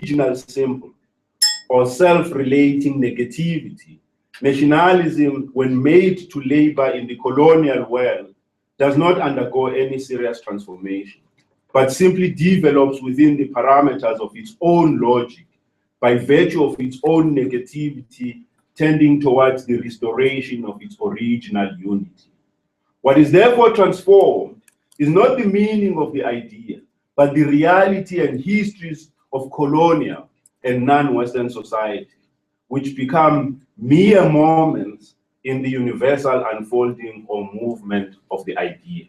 original symbol or self-relating negativity, nationalism, when made to labor in the colonial world, does not undergo any serious transformation, but simply develops within the parameters of its own logic by virtue of its own negativity, tending towards the restoration of its original unity. What is therefore transformed is not the meaning of the idea, but the reality and histories of colonial and non-Western society, which become mere moments in the universal unfolding or movement of the idea.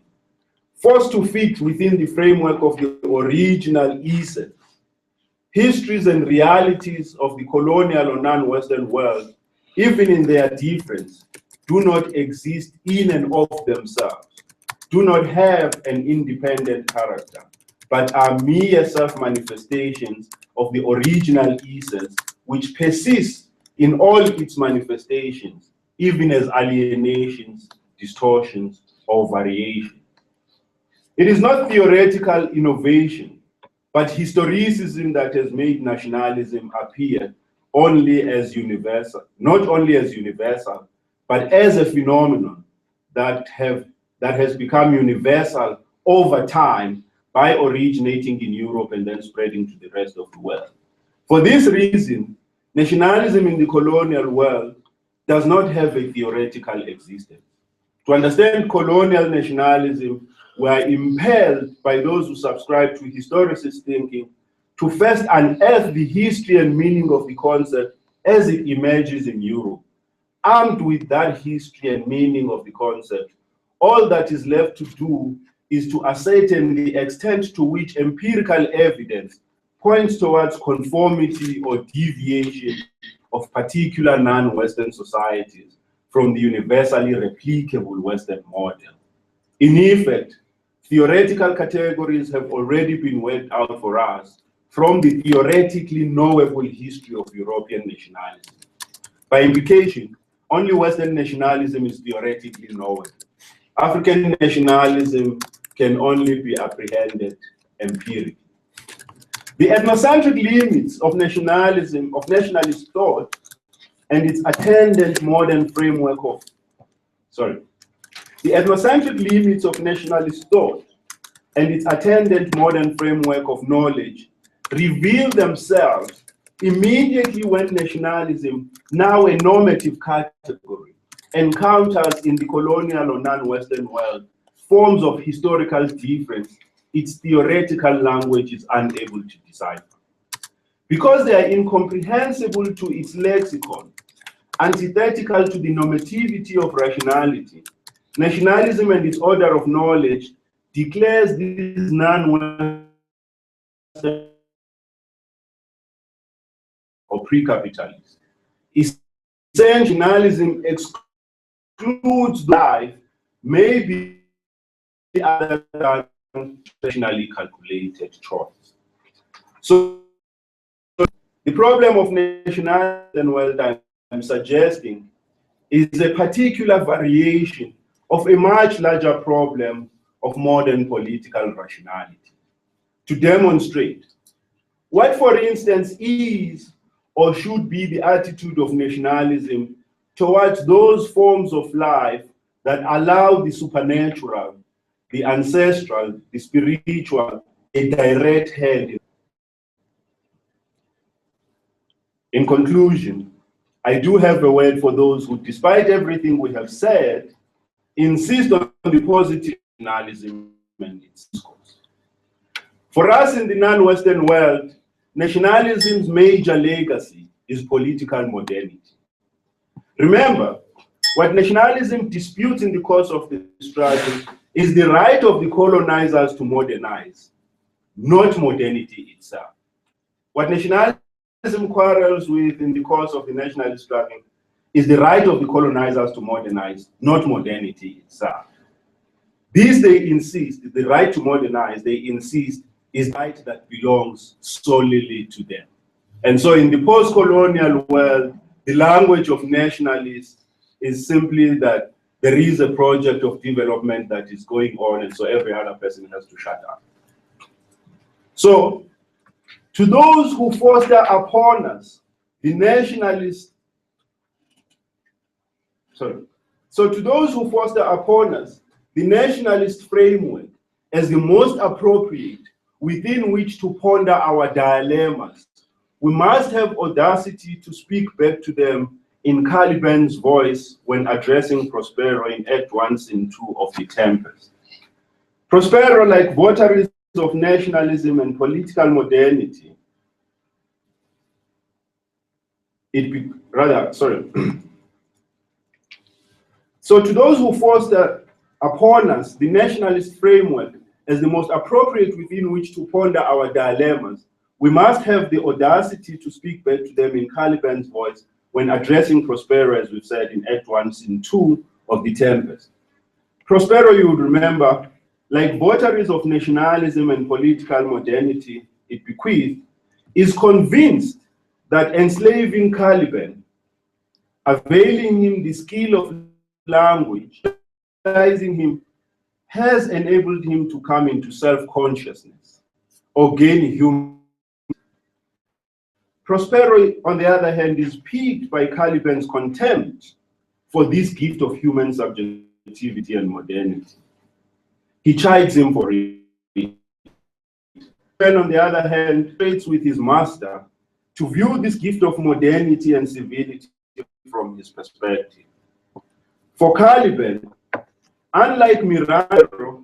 Forced to fit within the framework of the original essence, histories and realities of the colonial or non-Western world, even in their difference, do not exist in and of themselves, do not have an independent character, but are mere self-manifestations of the original essence, which persists in all its manifestations, even as alienations, distortions, or variations. It is not theoretical innovation, but historicism that has made nationalism appear only as universal, not only as universal, but as a phenomenon that has become universal over time by originating in Europe and then spreading to the rest of the world. For this reason, nationalism in the colonial world does not have a theoretical existence. To understand colonial nationalism, we are impelled by those who subscribe to historicist thinking to first unearth the history and meaning of the concept as it emerges in Europe. Armed with that history and meaning of the concept, all that is left to do is to ascertain the extent to which empirical evidence points towards conformity or deviation of particular non-Western societies from the universally replicable Western model. In effect, theoretical categories have already been worked out for us from the theoretically knowable history of European nationalism. By implication, only Western nationalism is theoretically knowable. African nationalism can only be apprehended empirically. The ethnocentric limits of nationalism, of nationalist thought, and its attendant modern framework of, the ethnocentric limits of nationalist thought and its attendant modern framework of knowledge reveal themselves immediately when nationalism, now a normative category, encounters in the colonial or non-Western world forms of historical difference its theoretical language is unable to decipher. Because they are incomprehensible to its lexicon, antithetical to the normativity of rationality, nationalism and its order of knowledge declares these non-Western or pre-capitalist. Essentially, nationalism excludes life, maybe other than rationally calculated choice. So the problem of nationalism, well, I'm suggesting, is a particular variation of a much larger problem of modern political rationality. To demonstrate what, for instance, is or should be the attitude of nationalism towards those forms of life that allow the supernatural, the ancestral, the spiritual, a direct hand. In conclusion, I do have a word for those who, despite everything we have said, insist on the positive nationalism and its discourse. For us in the non-Western world, nationalism's major legacy is political modernity. Remember, what nationalism disputes in the course of the struggle is the right of the colonizers to modernize, not modernity itself. What nationalism quarrels with in the course of the nationalist struggle is the right of the colonizers to modernize, not modernity itself. This, they insist, the right to modernize, they insist, is a right that belongs solely to them. And so in the post-colonial world, the language of nationalists is simply that there is a project of development that is going on, and so every other person has to shut up. So To those who foster upon us the nationalist, to those who foster upon us the nationalist framework as the most appropriate within which to ponder our dilemmas, we must have audacity to speak back to them in Caliban's voice when addressing Prospero in Act 1, Scene 2 of The Tempest. Prospero, like votaries of nationalism and political modernity, So to those who foster upon us the nationalist framework as the most appropriate within which to ponder our dilemmas, we must have the audacity to speak back to them in Caliban's voice when addressing Prospero, as we've said in Act 1, Scene 2 of The Tempest. Prospero, you would remember, like votaries of nationalism and political modernity it bequeathed, is convinced that enslaving Caliban, availing him the skill of language, utilizing him, has enabled him to come into self-consciousness or gain human. Prospero, on the other hand, is piqued by Caliban's contempt for this gift of human subjectivity and modernity. He chides him for it. And on the other hand, traits with his master to view this gift of modernity and civility from his perspective. For Caliban, unlike Miranda,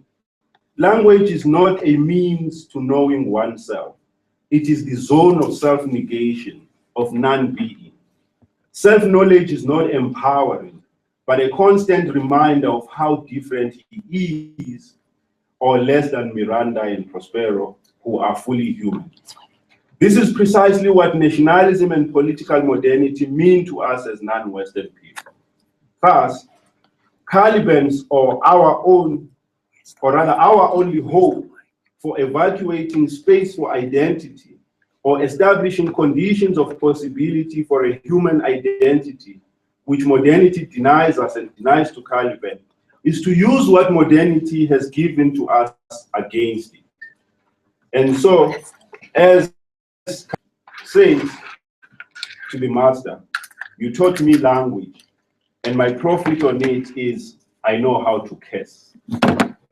language is not a means to knowing oneself. It is the zone of self-negation, of non-being. Self-knowledge is not empowering, but a constant reminder of how different he is, or less than Miranda and Prospero, who are fully human. This is precisely what nationalism and political modernity mean to us as non-Western people. Thus, Caliban's or our own, or rather our only hope for evacuating space for identity or establishing conditions of possibility for a human identity, which modernity denies us and denies to Caliban, is to use what modernity has given to us against it. And so, as says to the master, you taught me language, and my profit on it is I know how to curse.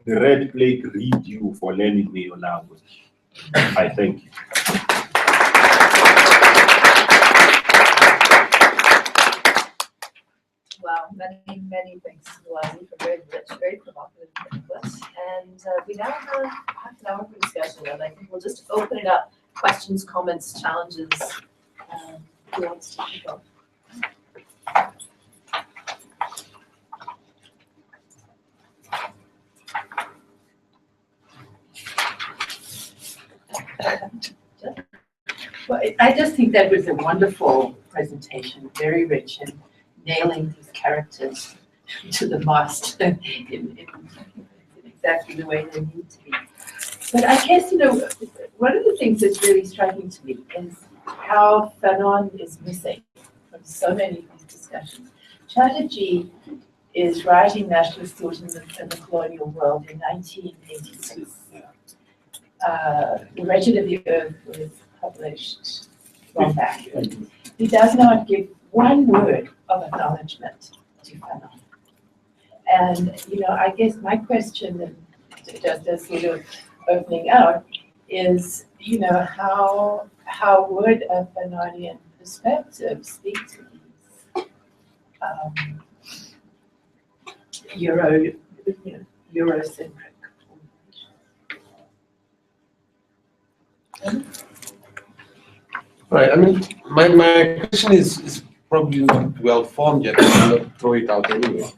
The Red Plague read you for learning me your language. I thank you. Well, many thanks to Lazi for very rich, very provocative inputs. And we now have half an hour for discussion, and I think we'll just open it up. Questions, comments, challenges. Who wants to go? Well, I just think that was a wonderful presentation, very rich, and nailing these characters to the mast in exactly the way they need to be. But I guess, one of the things that's really striking to me is how Fanon is missing from so many of these discussions. Chatterjee is writing nationalist thought in the colonial world in 1982. The Wretched of the Earth was published long back. He does not give one word of acknowledgement to Fanon. And, I guess my question, and just as sort of opening out, is, how would a Fanonian perspective speak to these Eurocentric. Right. I mean, my question is probably not well formed yet. I'm going to throw it out anyway.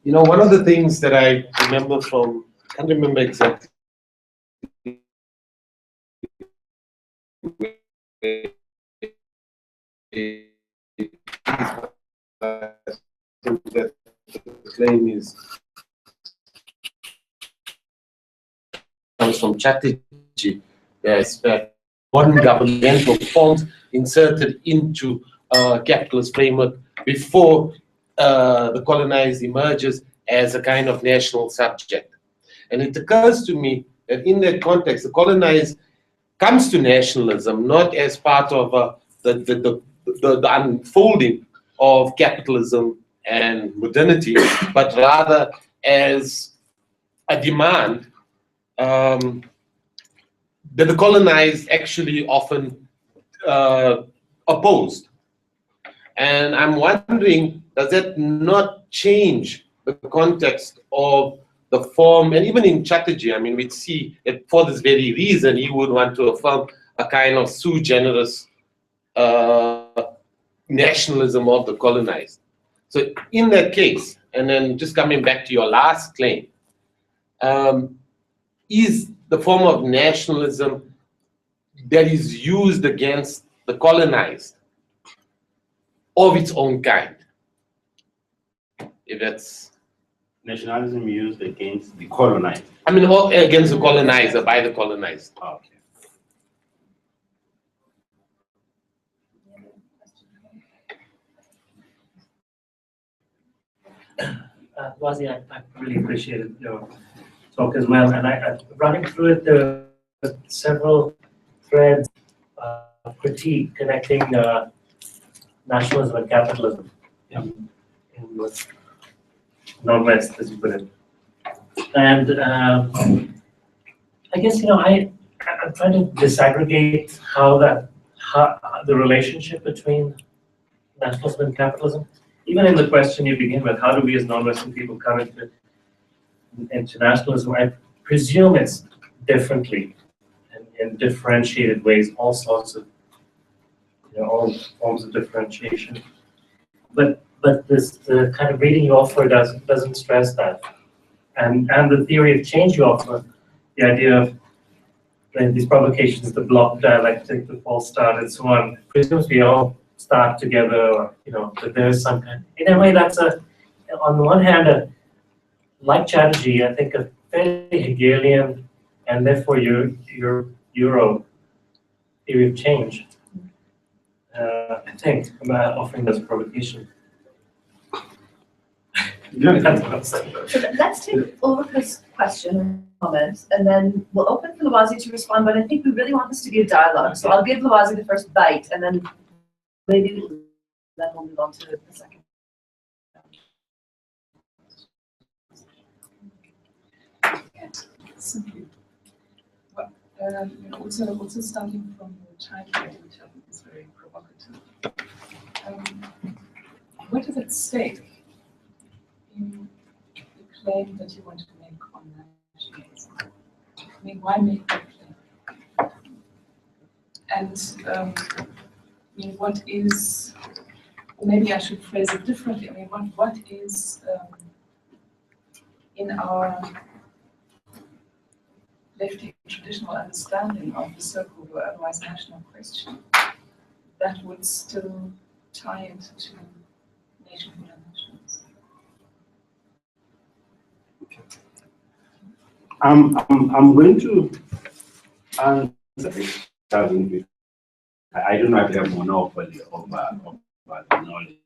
One of the things that I remember from, I can't remember exactly that the claim comes from Chatterjee. Yes, that modern governmental forms inserted into a capitalist framework before the colonized emerges as a kind of national subject. And it occurs to me that in that context, the colonized comes to nationalism not as part of the unfolding of capitalism and modernity, but rather as a demand that the colonized actually often opposed. And I'm wondering, does that not change the context of the form, and even in Chatterjee, I mean, we'd see that for this very reason, he would want to affirm a kind of sui generis nationalism of the colonized. So in that case, and then just coming back to your last claim, is the form of nationalism that is used against the colonized of its own kind? If that's Nationalism used against the colonized. I mean, or against the colonizer, by the colonized. Okay. Wazi, I really appreciated your talk as well, and I running through it, there were several threads of critique connecting nationalism and capitalism in the non-West, as you put it. And I guess, I'm trying to disaggregate how the relationship between nationalism and capitalism. Even in the question you begin with, how do we as non-Western people come into nationalism? I presume it's differently in differentiated ways, all sorts of, all forms of differentiation. But the kind of reading you offer doesn't stress that. And the theory of change you offer, the idea of these provocations, the block dialectic, the false start, and so on, presumes we all start together, or that there's some kind. In a way, that's on the one hand, like Chatterjee, I think a fairly Hegelian and therefore your Euro theory of change. I think about offering this provocation. That's what I'm saying. So let's take Ulrike's question and comments, and then we'll open for Lwazi to respond, but I think we really want this to be a dialogue. So I'll give Lwazi the first bite, and then maybe we'll move on to the second. Thank you. Well, also starting from the title, which I think is very provocative. What is at stake in the claim that you want to make on nationalism? I mean, why make that claim? And I mean, what is, or maybe I should phrase it differently. I mean, what is in our lefty traditional understanding of the so-called or otherwise national question that would still tie it to nationhood and nationalism? I'm going to answer this starting with, I do not have monopoly over the knowledge.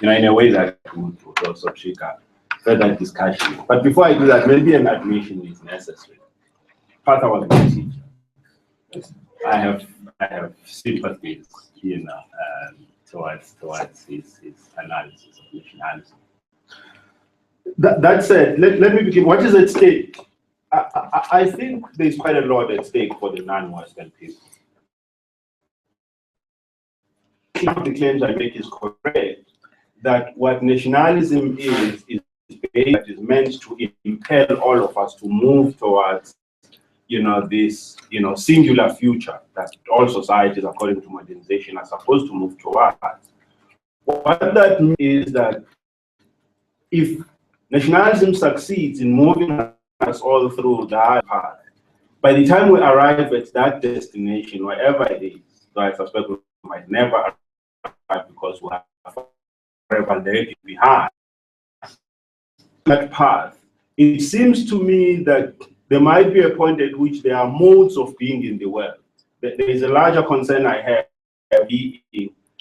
In a way that would also trigger further discussion. But before I do that, maybe an admission is necessary. Father was a teacher. I have sympathies, towards his analysis of nationalism. That said, let me begin. What is at stake? I think there's quite a lot at stake for the non-Western people. One of the claims I make is correct, that what nationalism is meant to impel all of us to move towards this singular future that all societies, according to modernization, are supposed to move towards. What that means is that if nationalism succeeds in moving us all through that path, by the time we arrive at that destination, wherever it is, though I suspect we might never arrive because we have forever left behind that path, it seems to me that there might be a point at which there are modes of being in the world. There is a larger concern I have, being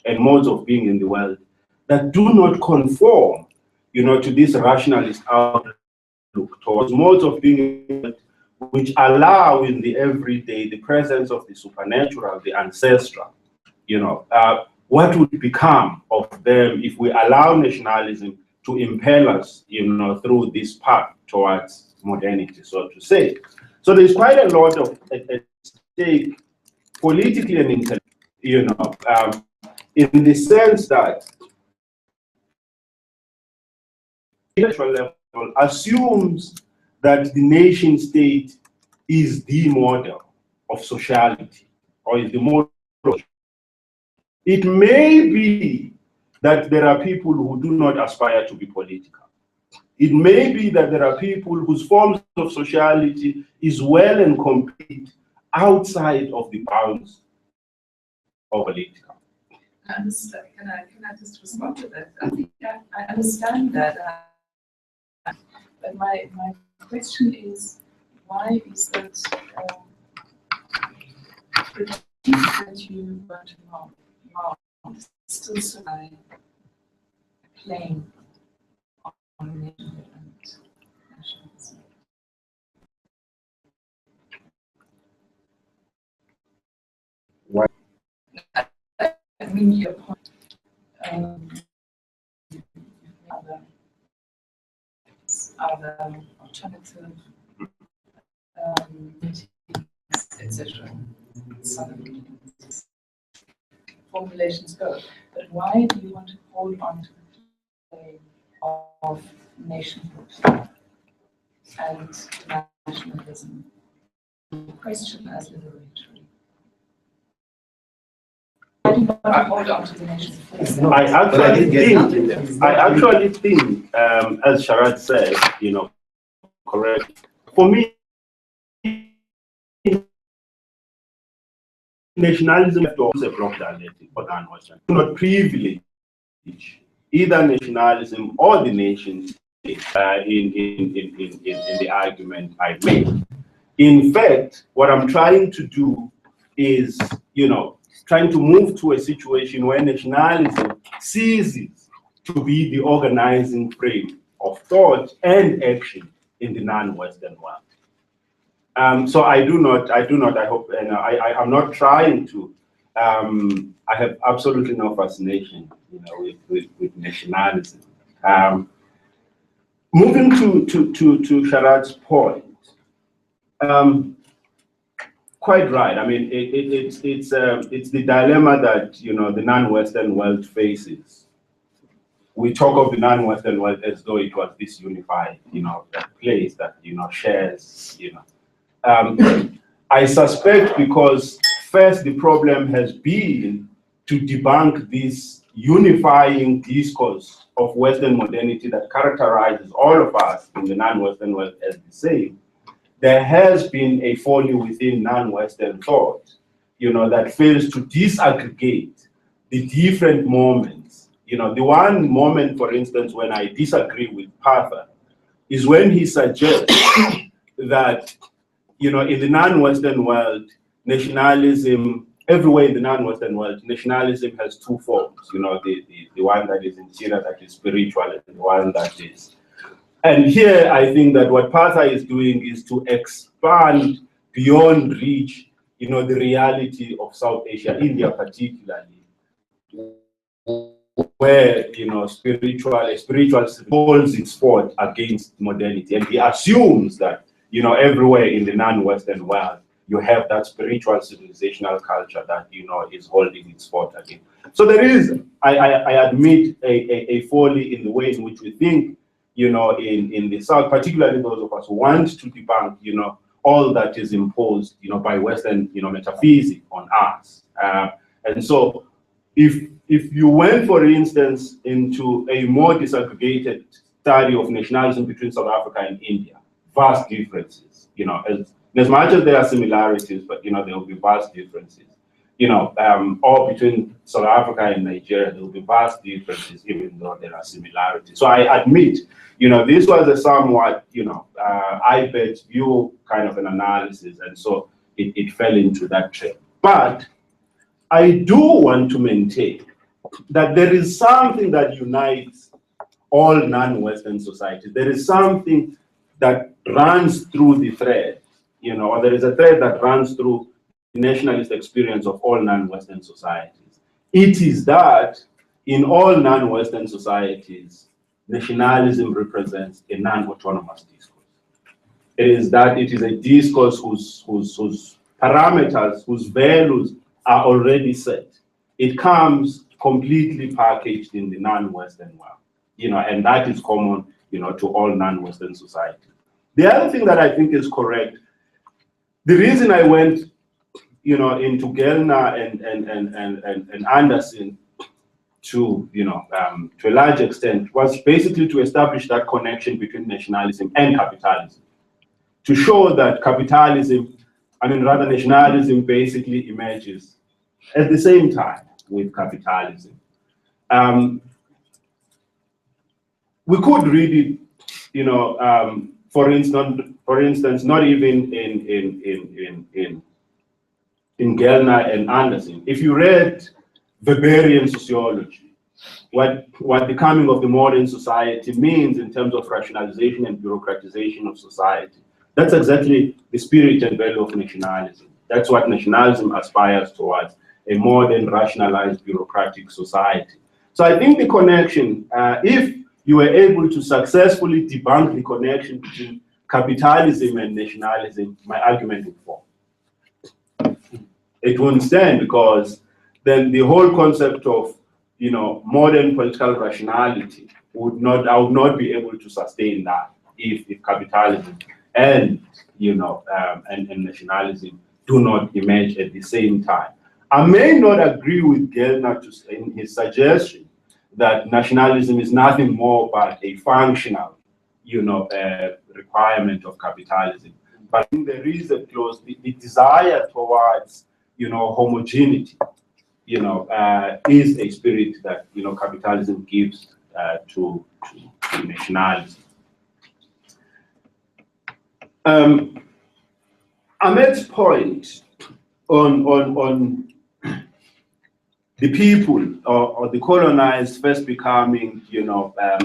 and modes of being in the world that do not conform, to this rationalist outlook towards modes of being which allow in the everyday the presence of the supernatural, the ancestral, what would become of them if we allow nationalism to impel us, through this path towards modernity, so to say. So there's quite a lot of at stake politically and intellectually, in the sense that intellectual level assumes that the nation state is the model of sociality, or is the model. It may be that there are people who do not aspire to be political. It may be that there are people whose forms of sociality is well and complete outside of the bounds of political. I understand. Can I just respond to that? I think I understand that. But my question is, why is that the belief that you want to mount still so high claim on nationhood and nationalism? Why? I mean, your point, other alternative etc. Some formulations go. But why do you want to hold on to the claim of nationhood and nationalism? Question as liberatory. Why do you want to hold on to the nation? I actually think, as Sharad said, correct. For me, nationalism is a block dialectic for non-Western. Do not privilege either nationalism or the nation state in the argument I made. In fact, what I'm trying to do is, trying to move to a situation where nationalism ceases to be the organizing frame of thought and action in the non-Western world. So I hope, and I'm not trying to, I have absolutely no fascination, with nationalism. Moving to Sharad's point, quite right. I mean, it's the dilemma that, the non-Western world faces. We talk of the non-Western world as though it was this unified, place that, shares, I suspect because first the problem has been to debunk this unifying discourse of Western modernity that characterizes all of us in the non-Western world as the same. There has been a folly within non-Western thought, that fails to disaggregate the different moments. The one moment, for instance, when I disagree with Partha is when he suggests that, in the non-Western world, nationalism, everywhere in the non-Western world, nationalism has two forms, the one that is interior, that is spiritual, and the one that is. And here, I think that what Partha is doing is to expand beyond reach, the reality of South Asia, India particularly, where, spiritual holds its fort against modernity. And he assumes that, everywhere in the non-Western world, you have that spiritual civilizational culture that, is holding its fort again. So there is, I admit, a folly in the way in which we think, in the South, particularly those of us who want to debunk, all that is imposed, by Western, metaphysics on us. And so if you went, for instance, into a more disaggregated study of nationalism between South Africa and India, vast differences, as much as there are similarities, but, there will be vast differences. Or between South Africa and Nigeria, there will be vast differences, even though there are similarities. So I admit, this was a somewhat, I bet view kind of an analysis, and so it fell into that trap. But I do want to maintain that there is something that unites all non-Western societies. There is something that runs through the thread, or there is a thread that runs through the nationalist experience of all non-Western societies. It is that in all non-Western societies, nationalism represents a non-autonomous discourse. It is that it is a discourse whose parameters, whose values are already set. It comes completely packaged in the non-Western world, and that is common, to all non-Western societies. The other thing that I think is correct, the reason I went, into Gellner and Anderson to a large extent was basically to establish that connection between nationalism and capitalism, to show that nationalism basically emerges at the same time with capitalism. We could read it, for instance, not even in Gellner and Anderson. If you read Weberian sociology, what the coming of the modern society means in terms of rationalization and bureaucratization of society, that's exactly the spirit and value of nationalism. That's what nationalism aspires towards, a modern, rationalized, bureaucratic society. So I think the connection, if you were able to successfully debunk the connection between capitalism and nationalism, my argument would fall. It won't stand, because then the whole concept of modern political rationality I would not be able to sustain that if capitalism and and nationalism do not emerge at the same time. I may not agree with Gellner in his suggestion that nationalism is nothing more but a functional requirement of capitalism. But I think there is a close, the desire towards homogeneity is a spirit that capitalism gives to nationalism. Ahmed's point on the people or the colonized first becoming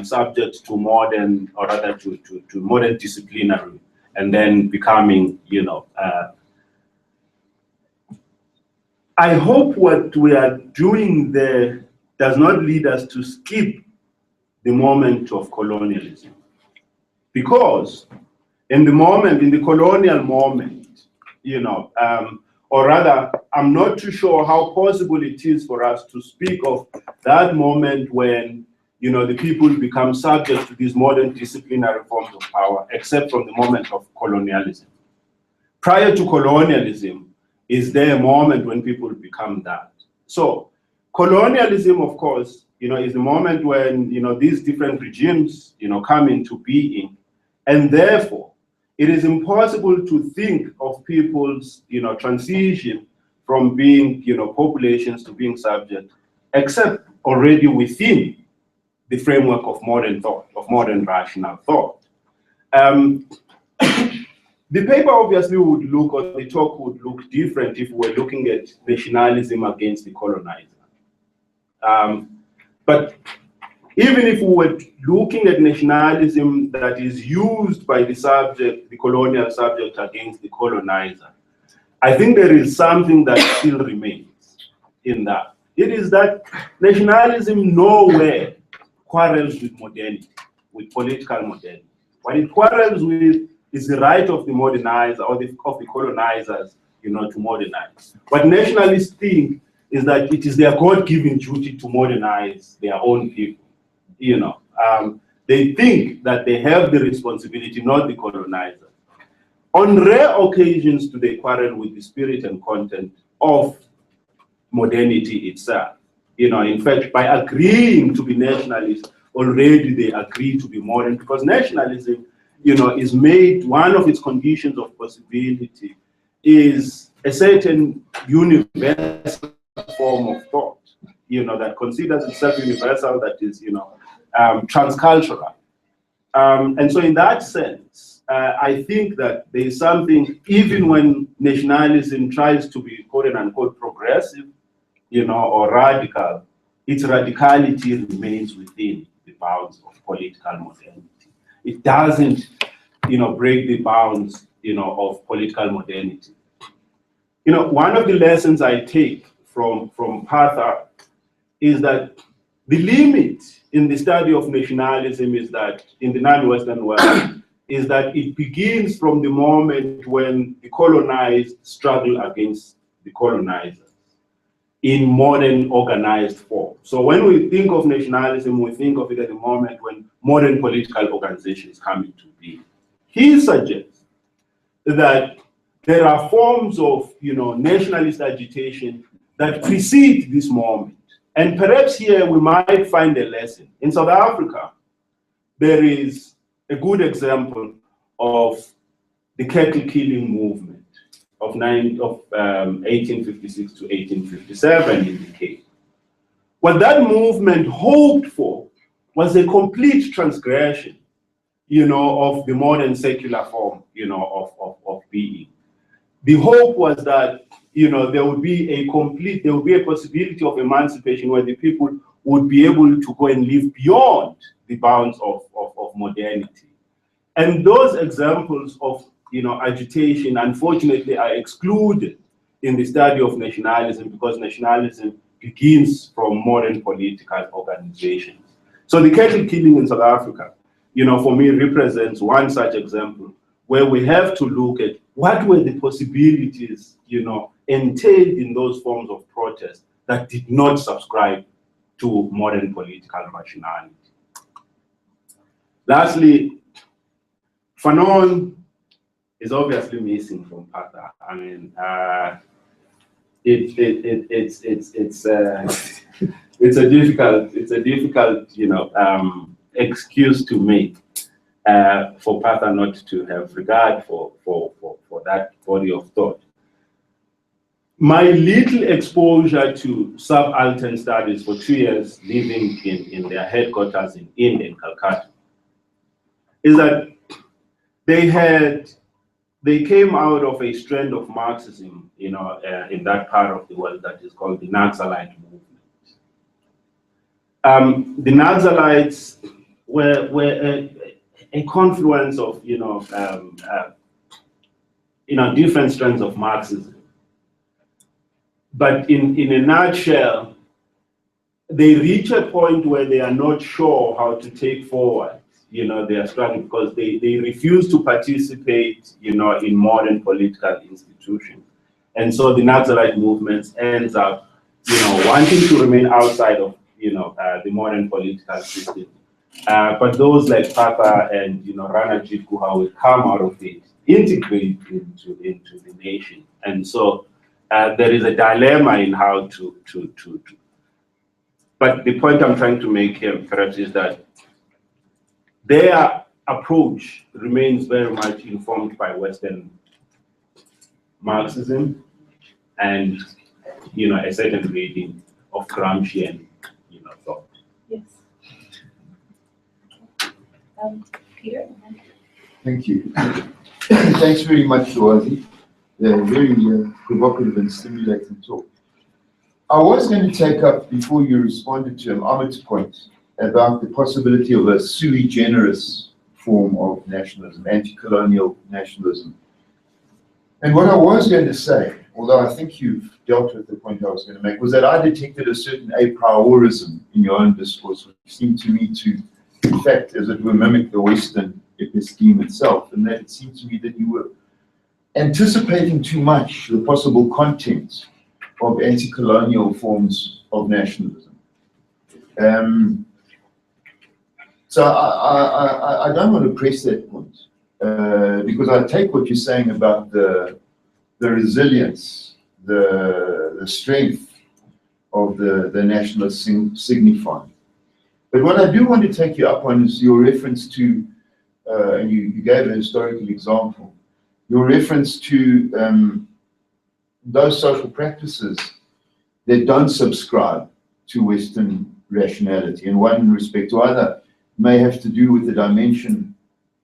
subject to modern, or rather to modern disciplinary, and then becoming I hope what we are doing there does not lead us to skip the moment of colonialism. Because in the colonial moment, or rather, I'm not too sure how possible it is for us to speak of that moment when, the people become subject to these modern disciplinary forms of power, except from the moment of colonialism. Prior to colonialism, is there a moment when people become that? So colonialism, of course, is the moment when, these different regimes, come into being, and therefore it is impossible to think of people's, transition from being, populations to being subject, except already within the framework of modern thought, of modern rational thought. The paper obviously would look, or the talk would look different if we were looking at nationalism against the colonizer. But even if we were looking at nationalism that is used by the subject, the colonial subject, against the colonizer, I think there is something that still remains in that. It is that nationalism nowhere quarrels with modernity, with political modernity. What it quarrels with is the right of the modernizer, or of the colonizers, to modernize. What nationalists think is that it is their God-given duty to modernize their own people. They think that they have the responsibility, not the colonizer. On rare occasions do they quarrel with the spirit and content of modernity itself. In fact, by agreeing to be nationalist, already they agree to be modern, because nationalism is made, one of its conditions of possibility is a certain universal form of thought, that considers itself universal, that is, transcultural. And so in that sense, I think that there is something, even when nationalism tries to be quote unquote progressive, or radical, its radicality remains within the bounds of political modernity. It doesn't, break the bounds of political modernity. One of the lessons I take from Partha is that the limit in the study of nationalism is that in the non-Western world is that it begins from the moment when the colonized struggle against the colonizers in modern organized form. So when we think of nationalism, we think of it at the moment when modern political organizations come into being. He suggests that there are forms of nationalist agitation that precede this moment. And perhaps here we might find a lesson. In South Africa, there is a good example of the cattle killing movement of 1856 to 1857 in the Cape. What that movement hoped for was a complete transgression, of the modern secular form, of being. The hope was that, there would be a possibility of emancipation where the people would be able to go and live beyond the bounds of modernity. And those examples of, agitation, unfortunately, are excluded in the study of nationalism because nationalism begins from modern political organizations. So the cattle killing in South Africa, for me, represents one such example where we have to look at what were the possibilities, entailed in those forms of protest that did not subscribe to modern political rationality. Lastly, Fanon is obviously missing from Partha. I mean, it's a difficult excuse to make for Partha not to have regard for that body of thought. My little exposure to subaltern studies for 2 years living in their headquarters in India, in Calcutta, is that they came out of a strand of Marxism, in that part of the world that is called the Naxalite movement. The Naxalites were a confluence of, different strands of Marxism. But in a nutshell, they reach a point where they are not sure how to take forward, their struggle because they refuse to participate, in modern political institutions. And so the Naxalite movement ends up, wanting to remain outside of, the modern political system. But those like Partha and, Ranajit Guha will come out of it, integrate into the nation. And so there is a dilemma in how to. But the point I'm trying to make here, perhaps, is that their approach remains very much informed by Western Marxism and, a certain reading of Gramscian, thought. Yes. Peter? Thank you. Thanks very much, Lwazi. Very provocative and stimulating talk. I was going to take up, before you responded to Ahmed's point, about the possibility of a sui generis form of nationalism, anti-colonial nationalism. And what I was going to say, although I think you've dealt with the point I was going to make, was that I detected a certain a priorism in your own discourse, which seemed to me to, in fact, as it were, mimic the Western episteme itself, and that it seemed to me that you were anticipating too much the possible content of anti-colonial forms of nationalism. So I don't want to press that point, because I take what you're saying about the resilience, the strength of the nationalist signifier. But what I do want to take you up on is your reference to, and you gave a historical example, your reference to those social practices that don't subscribe to Western rationality. And one respect or other may have to do with the dimension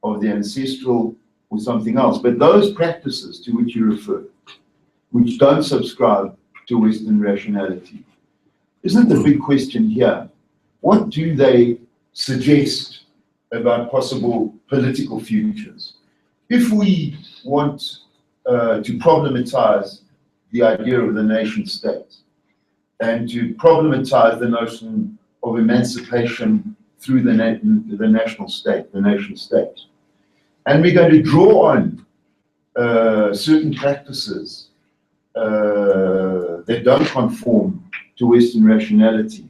of the ancestral or something else. But those practices to which you refer, which don't subscribe to Western rationality, isn't the big question here? What do they suggest about possible political futures? if we want to problematize the idea of the nation state and to problematize the notion of emancipation through the national state, the nation state, and we're going to draw on certain practices that don't conform to Western rationality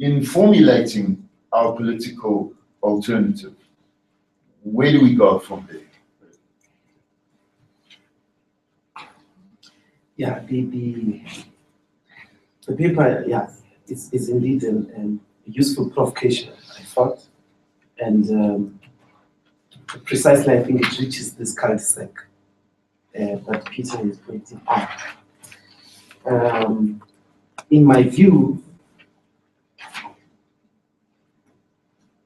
in formulating our political alternative. Where do we go from there? Yeah, the paper, yeah, is indeed a useful provocation, I thought, and precisely I think it reaches this cul-de-sac that Peter is pointing out. In my view,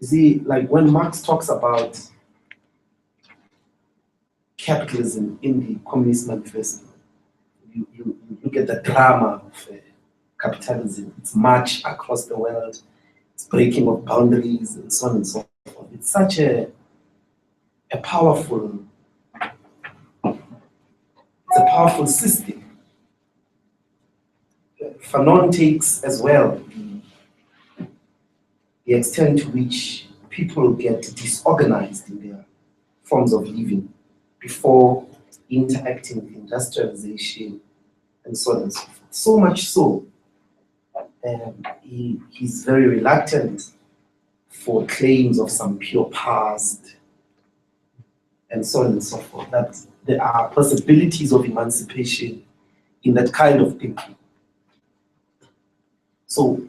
you see, like when Marx talks about capitalism in the Communist Manifesto, you look at the drama of capitalism, its march across the world, its breaking of boundaries, and so on and so forth. It's such a powerful, it's a powerful system. Fanon takes as well the extent to which people get disorganized in their forms of living before interacting with industrialization and so on and so forth. So much so, he's very reluctant for claims of some pure past and so on and so forth, that there are possibilities of emancipation in that kind of thinking. So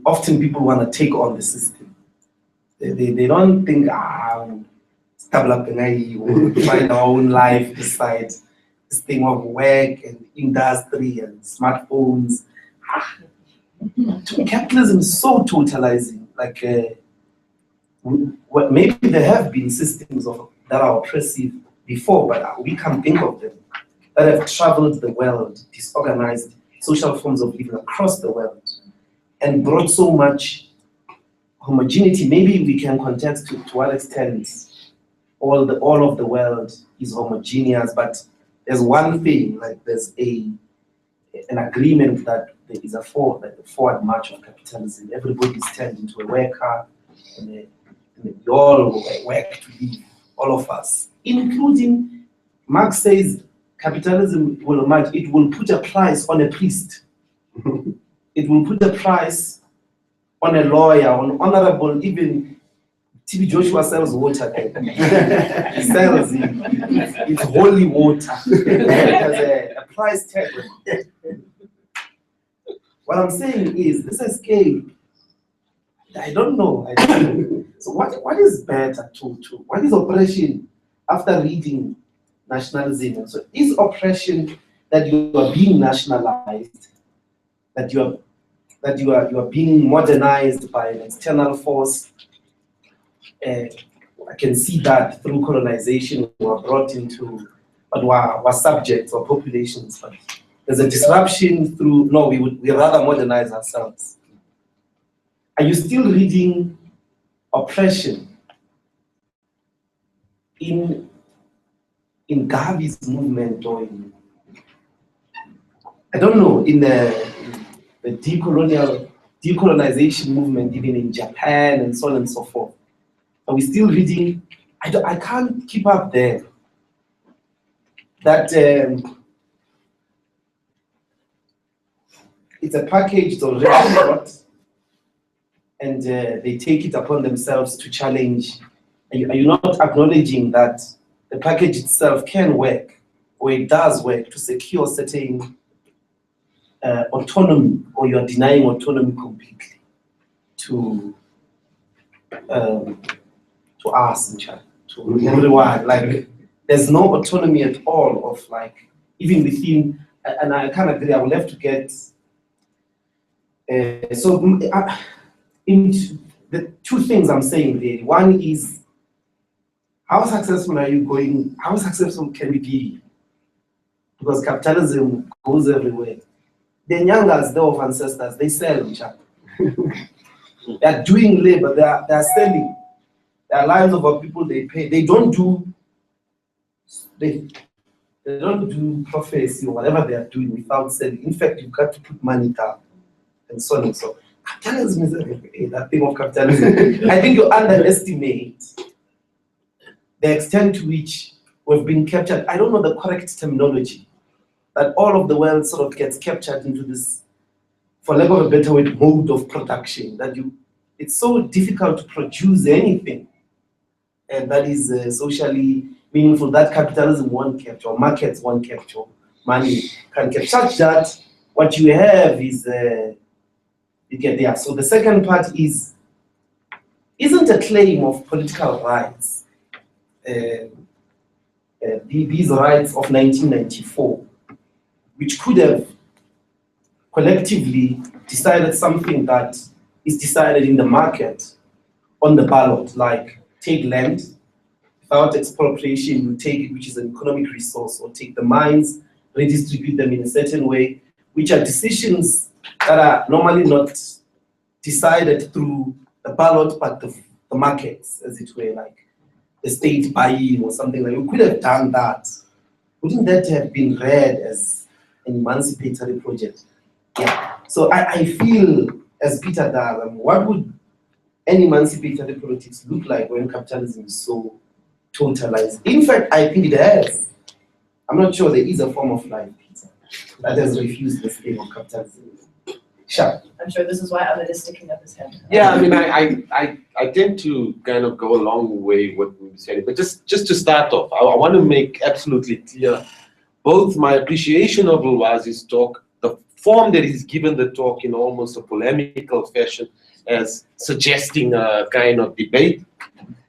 often people want to take on the system. They don't think, we'll find our own life beside this thing of work and industry and smartphones. Capitalism is so totalizing. Like, maybe there have been systems that are oppressive before, but we can't think of them, that have traveled the world, disorganized social forms of living across the world, and brought so much homogeneity. Maybe we can contest to what extent all of the world is homogeneous, but there's one thing, like there's an agreement that there is a forward march of capitalism. Everybody is turned into a worker, and we all work to live, all of us, including, Marx says, capitalism will march, it will put a price on a priest. It will put a price on a lawyer, on honorable, even TB Joshua sells water. He sells it's holy water. It has a price tag. What I'm saying is, this escape, I don't know. So what is better what is oppression after reading Nationalism? So is oppression that you are being nationalized, that you are being modernized by an external force? I can see that through colonization we are brought into, but we're subjects or populations. But there's a disruption through, no, we rather modernize ourselves. Are you still reading oppression in Garvey's movement, or in, I don't know, in the decolonization movement, even in Japan and so on and so forth? Are we still reading? I can't keep up there. That it's a package, it's already brought, and they take it upon themselves to challenge. Are you not acknowledging that the package itself can work, or it does work, to secure certain autonomy, or you're denying autonomy completely to us in China, to everyone? Like, there's no autonomy at all of, like, even within, and I can't agree, I will have to get, in the two things I'm saying there. One is, how successful are you going, how successful can we be? Because capitalism goes everywhere. The Nyangas, they of ancestors, they sell in China. They're doing labor, they're selling. There are lives of our people they pay. They don't do They don't do prophecy or whatever they are doing without selling. In fact, you've got to put money down and so on and so on. Capitalism is that thing of capitalism. I think you underestimate the extent to which we've been captured. I don't know the correct terminology, that all of the world sort of gets captured into this, for lack of a better word, mode of production, that it's so difficult to produce anything and that is socially meaningful, that capitalism won't capture, or markets won't capture, money can capture, such that what you have is, you get there. So the second part is, isn't a claim of political rights, these rights of 1994, which could have collectively decided something that is decided in the market on the ballot, like take land, without expropriation, you take it, which is an economic resource, or take the mines, redistribute them in a certain way, which are decisions that are normally not decided through the ballot, but the markets, as it were, like the state buying or something like that. You could have done that. Wouldn't that have been read as an emancipatory project? Yeah. So I feel, as Peter does, what would an emancipatory politics look like when capitalism is so totalized? In fact, I think it has. I'm not sure there is a form of life, Peter, that has refused the claim of capitalism. Sure. I'm sure this is why Ahmed is sticking up his head. Yeah, I mean, I tend to kind of go a long way with what you're saying, but just to start off, I want to make absolutely clear both my appreciation of Ulwazi's talk, the form that he's given the talk in almost a polemical fashion, as suggesting a kind of debate,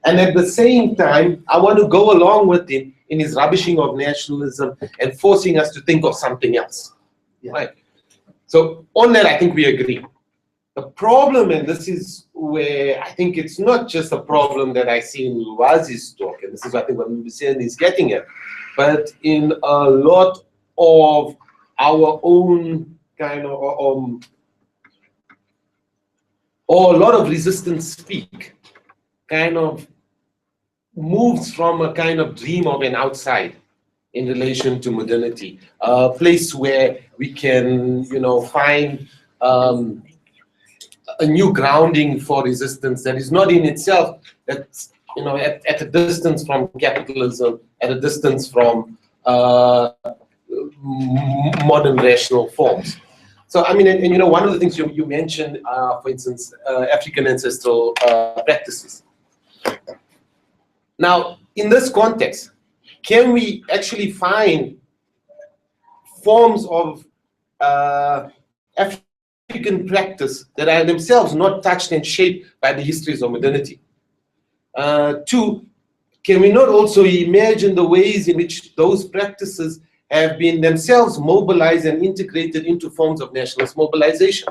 and at the same time, I want to go along with him in his rubbishing of nationalism and forcing us to think of something else. Yeah. Right? So on that, I think we agree. The problem, and this is where I think it's not just a problem that I see in Ulwazi's talk, and this is I think what Hussein is getting at, but in a lot of our own kind of, or a lot of resistance speak, kind of moves from a kind of dream of an outside in relation to modernity, a place where we can, find a new grounding for resistance that is not in itself, that's, at a distance from capitalism, at a distance from modern rational forms. So, I mean, and one of the things you mentioned, for instance, African ancestral practices. Now, in this context, can we actually find forms of African practice that are themselves not touched and shaped by the histories of modernity? Two, can we not also imagine the ways in which those practices have been themselves mobilized and integrated into forms of nationalist mobilization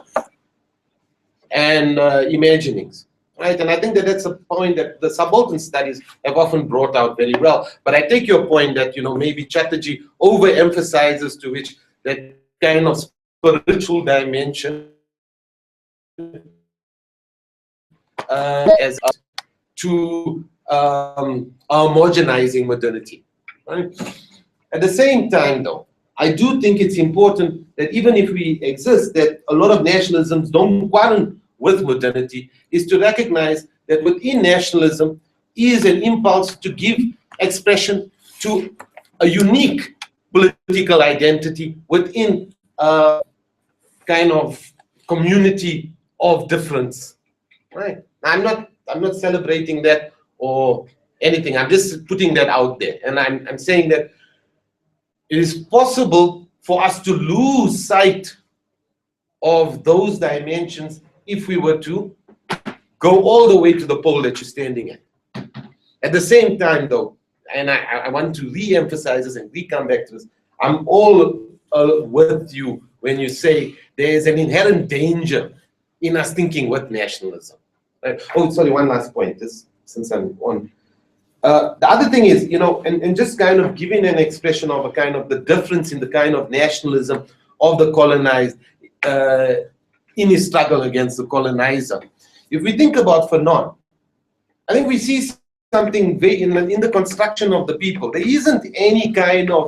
and imaginings? Right, and I think that that's a point that the subaltern studies have often brought out very well. But I take your point that maybe Chatterjee overemphasizes to which that kind of spiritual dimension as to homogenizing modernity. Right? At the same time, though, I do think it's important that even if we exist, that a lot of nationalisms don't quarrel with modernity, is to recognize that within nationalism is an impulse to give expression to a unique political identity within a kind of community of difference. Right? I'm not celebrating that or anything. I'm just putting that out there, and I'm saying that it is possible for us to lose sight of those dimensions if we were to go all the way to the pole that you're standing at. At the same time, though, and I want to re-emphasize this and re-come back to this, I'm all with you when you say there's an inherent danger in us thinking with nationalism. Right? Oh, sorry, one last point, since I'm on. The other thing is, and just kind of giving an expression of a kind of the difference in the kind of nationalism of the colonized in his struggle against the colonizer. If we think about Fanon, I think we see something very in the construction of the people. There isn't any kind of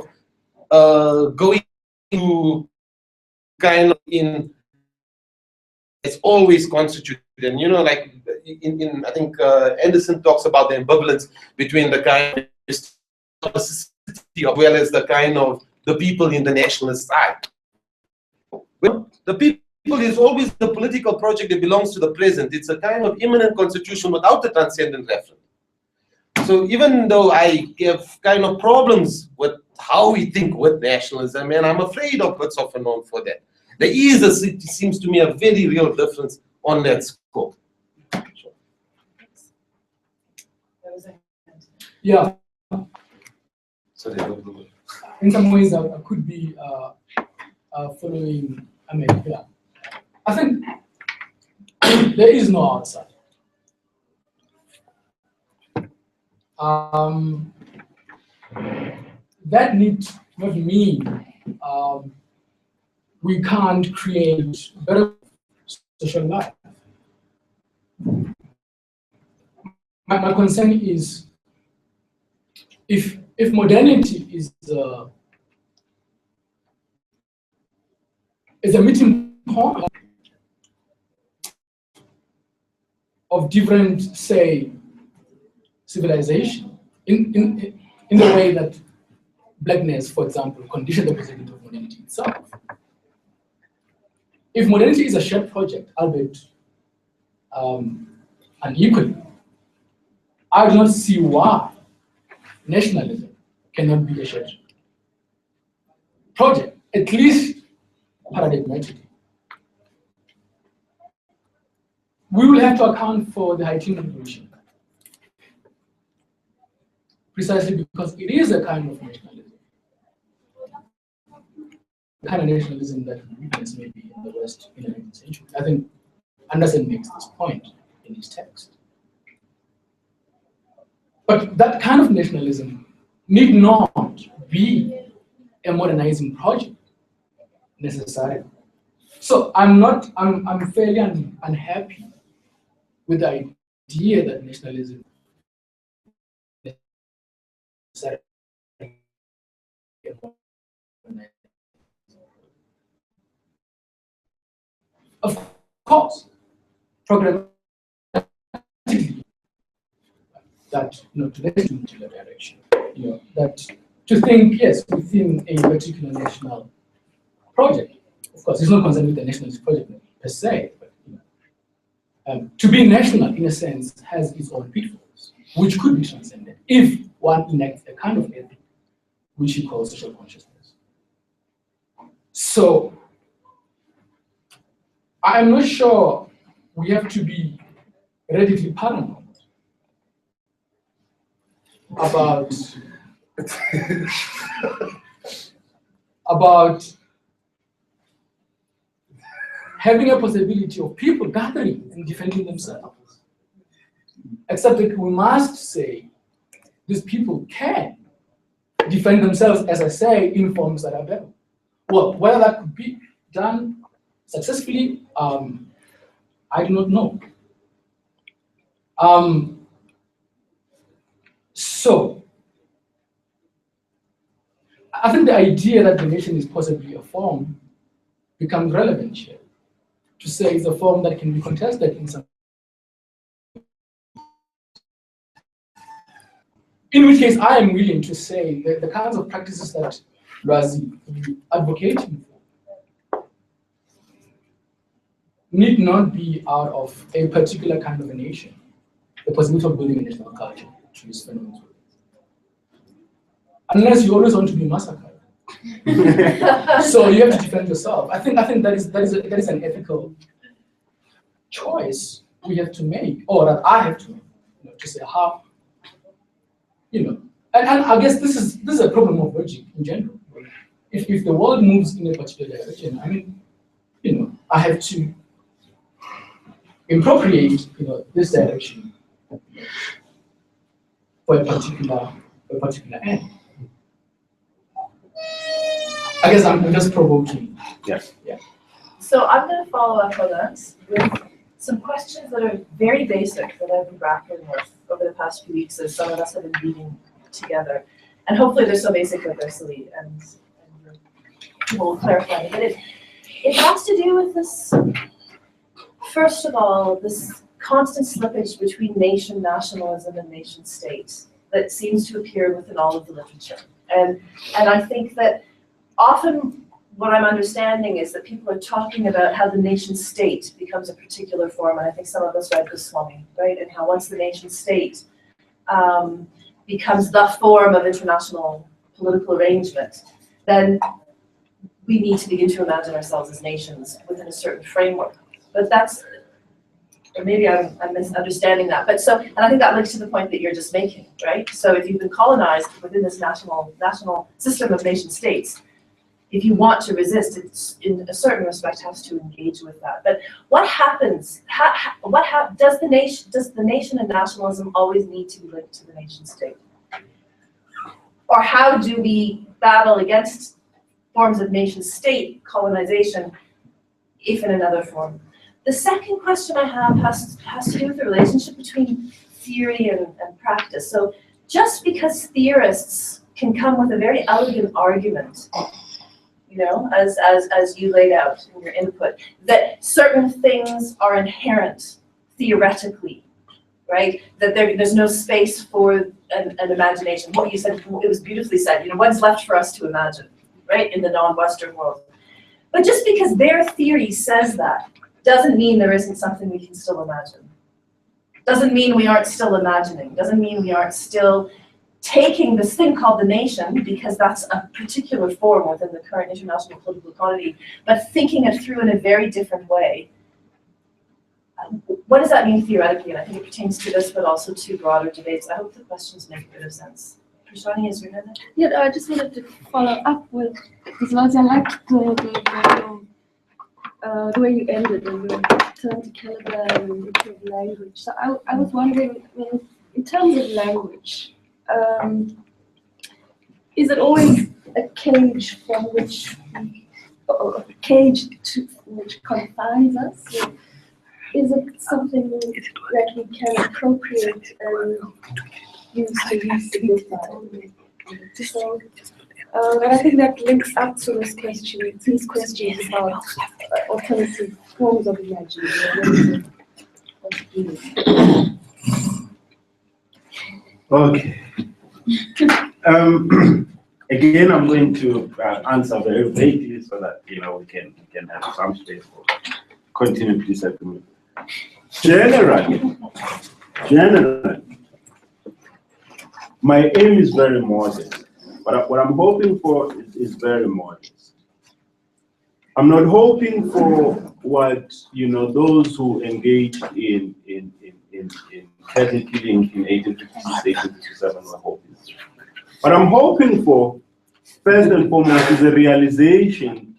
going to kind of in. It's always constituted, and like in I think Anderson talks about the ambivalence between the kind of necessity as well as the kind of the people in the nationalist side. Well, the people is always the political project that belongs to the present. It's a kind of immanent constitution without the transcendent referent. So even though I have kind of problems with how we think with nationalism, and I'm afraid of what's often known for that, there is, it seems to me, a very real difference on that scope. Yeah. Sorry, in some ways, I could be following America. I think there is no outside. That need not mean we can't create better social life. My concern is if modernity is a meeting point of different, say, civilization, in the way that blackness, for example, conditioned the possibility of modernity itself. If modernity is a shared project, albeit unequally, I do not see why nationalism cannot be a shared project, at least paradigmatically. We will have to account for the Haitian Revolution, precisely because it is a kind of nationalism. The kind of nationalism that we witness maybe in the West in the 19th century. I think Anderson makes this point in his text. But that kind of nationalism need not be a modernizing project necessarily. So I'm fairly unhappy with the idea that nationalism necessarily. Of course, programmatically, that to lead in a particular direction, that to think, yes, within a particular national project. Of course, it's not concerned with the nationalist project per se, but to be national, in a sense, has its own pitfalls, which could be transcended if one enacts a kind of ethic which he calls social consciousness. So I'm not sure we have to be radically paranoid about having a possibility of people gathering and defending themselves. Except that we must say these people can defend themselves, as I say, in forms that are better. Well, whether that could be done successfully, I do not know. So, I think the idea that the nation is possibly a form becomes relevant here. To say it's a form that can be contested in some. In which case, I am willing to say that the kinds of practices that Razi is advocating for need not be out of a particular kind of a nation, the possibility of building a national culture to use phenomenal. Unless you always want to be massacred. So you have to defend yourself. I think that is an ethical choice we have to make, or that I have to make, to say how, and I guess this is a problem of logic in general. If the world moves in a particular direction, I mean, I have to appropriate, this direction for a particular end. I guess I'm just provoking. Yes. Yeah. So I'm going to follow up on that with some questions that are very basic that I've been grappling with over the past few weeks as some of us have been reading together. And hopefully they're so basic that they're silly and we'll clarify it. But it has to do with this, first of all, this constant slippage between nation nationalism and nation state that seems to appear within all of the literature. And I think that often what I'm understanding is that people are talking about how the nation state becomes a particular form, and I think some of us read Goswami, right? And how once the nation state becomes the form of international political arrangement, then we need to begin to imagine ourselves as nations within a certain framework. But that's, or maybe I'm misunderstanding that. But so, and I think that links to the point that you're just making, right? So if you've been colonized within this national system of nation states, if you want to resist, it's in a certain respect has to engage with that. But what happens? Does the nation and nationalism always need to be linked to the nation state? Or how do we battle against forms of nation state colonization, if in another form? The second question I have has to do with the relationship between theory and practice. So just because theorists can come with a very elegant argument, you know, as you laid out in your input, that certain things are inherent theoretically, right? That there's no space for an imagination. What you said, it was beautifully said, you know, what's left for us to imagine, right, in the non-Western world. But just because their theory says that, doesn't mean there isn't something we can still imagine. Doesn't mean we aren't still imagining. Doesn't mean we aren't still taking this thing called the nation, because that's a particular form within the current international political economy, but thinking it through in a very different way. What does that mean theoretically? And I think it pertains to this, but also to broader debates. I hope the questions make a bit of sense. Prashani, is your hand? Yeah, I just wanted to follow up with, because I liked the way you ended and you turned to caliber and improved language. So I was wondering, I mean, in terms of language, is it always a cage from which, or a cage to which confines us? Or is it something that we can appropriate and use to use significantly? So, and I think that links up to this question, these questions about alternative forms of imagination. Okay. Again, I'm going to answer very vaguely so that we can have some space for continued disagreement. Generally, my aim is very modest. But what I'm hoping for is very modest. I'm not hoping for what those who engaged in cattle killing in 1856, 1857 were hoping. What I'm hoping for, first and foremost, is a realization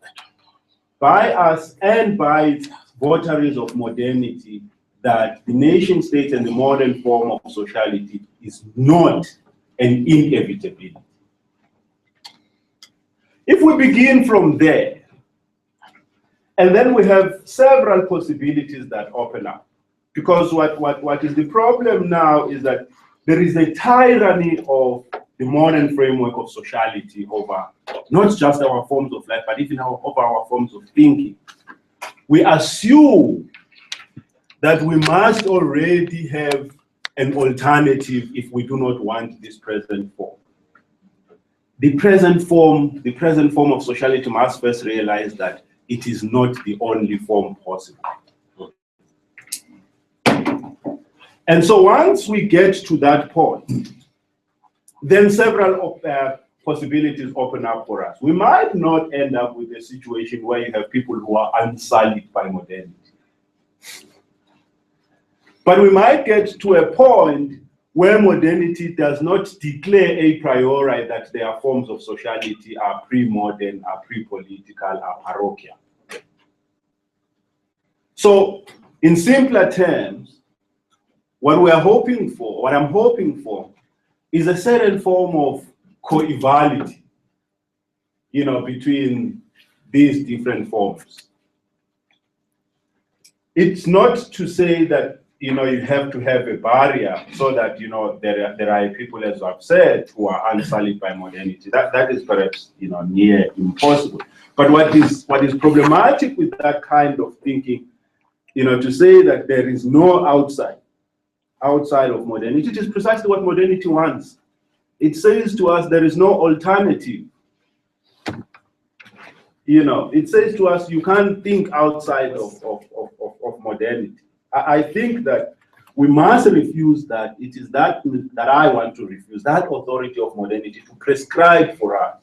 by us and by votaries of modernity that the nation state and the modern form of sociality is not an inevitability. If we begin from there, and then we have several possibilities that open up, because what is the problem now is that there is a tyranny of the modern framework of sociality over not just our forms of life, but even over our forms of thinking. We assume that we must already have an alternative if we do not want this present form. The present form of sociality must first realize that it is not the only form possible. And so once we get to that point, then several possibilities open up for us. We might not end up with a situation where you have people who are unsullied by modernity. But we might get to a point where modernity does not declare a priori that their forms of sociality are pre-modern, are pre-political, are parochial. So, in simpler terms, what I'm hoping for, is a certain form of coevality, between these different forms. It's not to say that you know, you have to have a barrier so that, you know, there are people, as I've said, who are unsullied by modernity. That is perhaps, you know, near impossible. But what is problematic with that kind of thinking, you know, to say that there is no outside of modernity, it is precisely what modernity wants. It says to us there is no alternative. You know, it says to us you can't think outside of modernity. I think that we must refuse that. It is that I want to refuse, that authority of modernity to prescribe for us,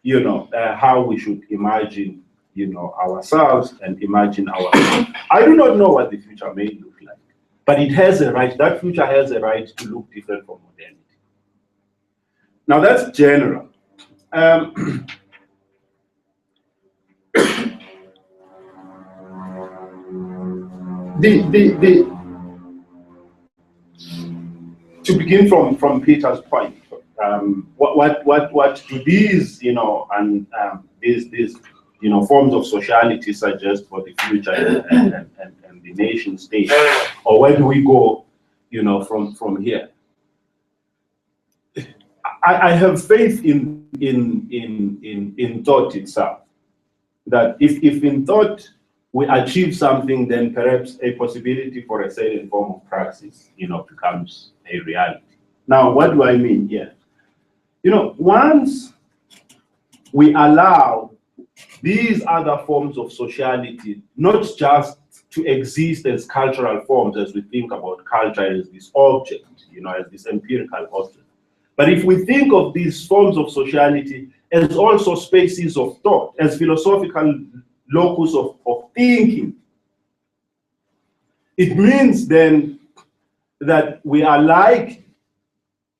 you know, how we should imagine, you know, ourselves and imagine our life. I do not know what the future may look like, but it has a right, that future has a right to look different from modernity. Now that's general. To begin from Peter's point, what do these, you know, and these you know, forms of sociality suggest for the future and the nation state, or where do we go, you know, from here? I have faith in thought itself. That if in thought we achieve something, then perhaps a possibility for a certain form of praxis, you know, becomes a reality. Now, what do I mean here? You know, once we allow these other forms of sociality not just to exist as cultural forms, as we think about culture as this object, you know, as this empirical object, but if we think of these forms of sociality as also spaces of thought, as philosophical locus of thinking, it means then that we are like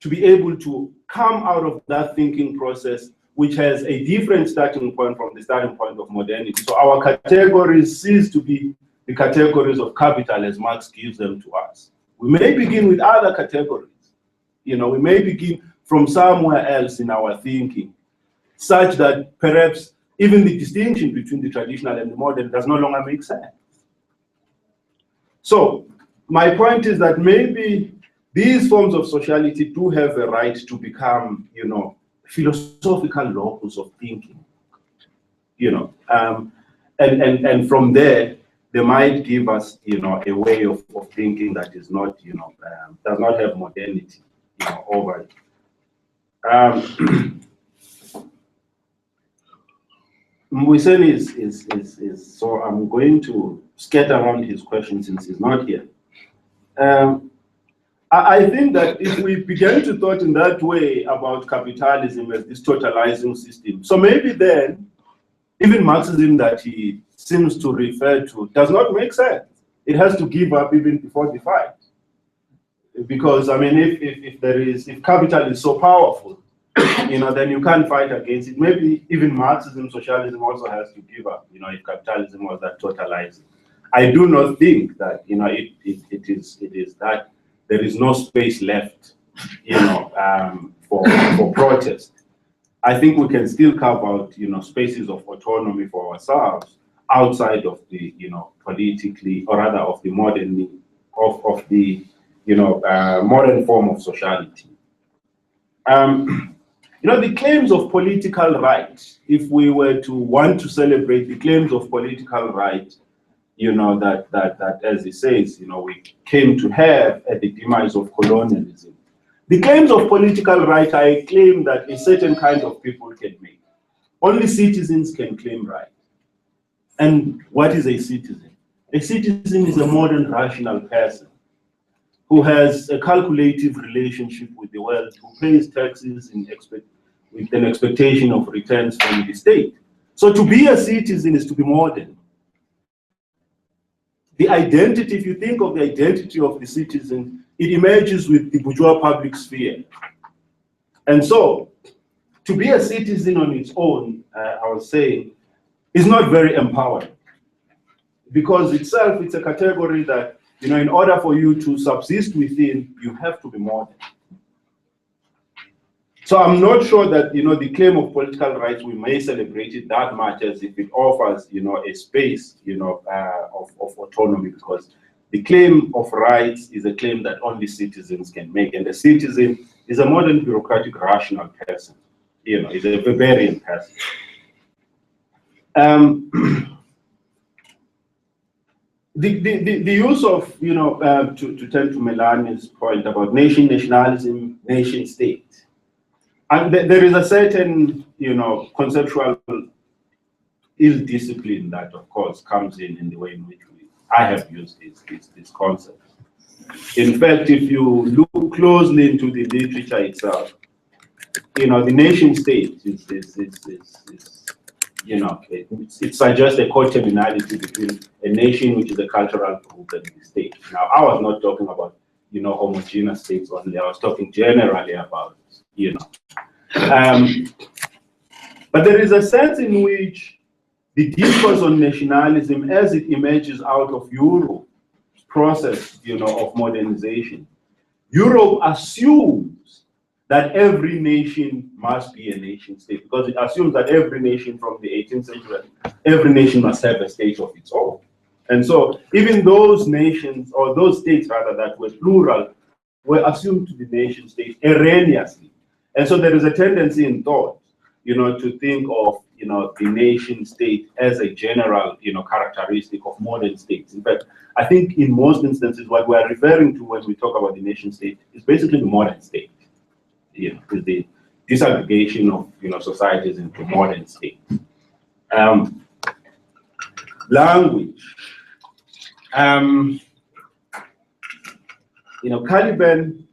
to be able to come out of that thinking process, which has a different starting point from the starting point of modernity. So our categories cease to be the categories of capital as Marx gives them to us. We may begin with other categories. You know, we may begin from somewhere else in our thinking, such that perhaps even the distinction between the traditional and the modern does no longer make sense. So my point is that maybe these forms of sociality do have a right to become, you know, philosophical locus of thinking, you know, and from there, they might give us, you know, a way of thinking that is not, you know, does not have modernity, you know, over it. Mwiseni is so I'm going to scatter around his question since he's not here. I think that if we begin to thought in that way about capitalism as this totalizing system, so maybe then even Marxism that he seems to refer to does not make sense. It has to give up even before the fight. Because I mean, if capital is so powerful, you know, then you can't fight against it. Maybe even Marxism, socialism also has to give up, you know, if capitalism was that totalizing. I do not think that, you know, it is that there is no space left, you know, for protest. I think we can still carve out, you know, spaces of autonomy for ourselves outside of the, you know, politically, or rather of the modern, of the, you know, modern form of sociality. You know, the claims of political right, if we were to want to celebrate the claims of political right, you know, that as he says, you know, we came to have at the demise of colonialism. The claims of political right are a claim that a certain kind of people can make. Only citizens can claim right. And what is a citizen? A citizen is a modern rational person who has a calculative relationship with the world, who pays taxes with an expectation of returns from the state. So to be a citizen is to be modern. The identity, if you think of the identity of the citizen, it emerges with the bourgeois public sphere. And so, to be a citizen on its own, I was saying, is not very empowering. Because itself, it's a category that, you know, in order for you to subsist within, you have to be modern. So I'm not sure that, you know, the claim of political rights, we may celebrate it that much as if it offers, you know, a space, you know, of autonomy, because The claim of rights is a claim that only citizens can make, and the citizen is a modern bureaucratic rational person. You know, is a Weberian person. The use of, you know, to turn to Melania's point about nationalism, nation state, and there is a certain, you know, conceptual ill-discipline that, of course, comes in the way in which I have used this concept. In fact, if you look closely into the literature itself, you know, the nation state is you know, it suggests a co-terminality between a nation, which is a cultural group, and the state. Now, I was not talking about, you know, homogeneous states only. I was talking generally about, you know. But there is a sense in which the discourse on nationalism, as it emerges out of Europe's process, you know, of modernization, Europe assumes that every nation must be a nation state, because it assumes that every nation from the 18th century, every nation must have a state of its own. And so even those nations, or those states rather, that were plural, were assumed to be nation states erroneously. And so there is a tendency in thought, you know, to think of, you know, the nation state as a general, you know, characteristic of modern states. In fact, I think in most instances, what we're referring to when we talk about the nation state is basically the modern state. You know, with the disaggregation of, you know, societies into modern states. Language. You know, Caliban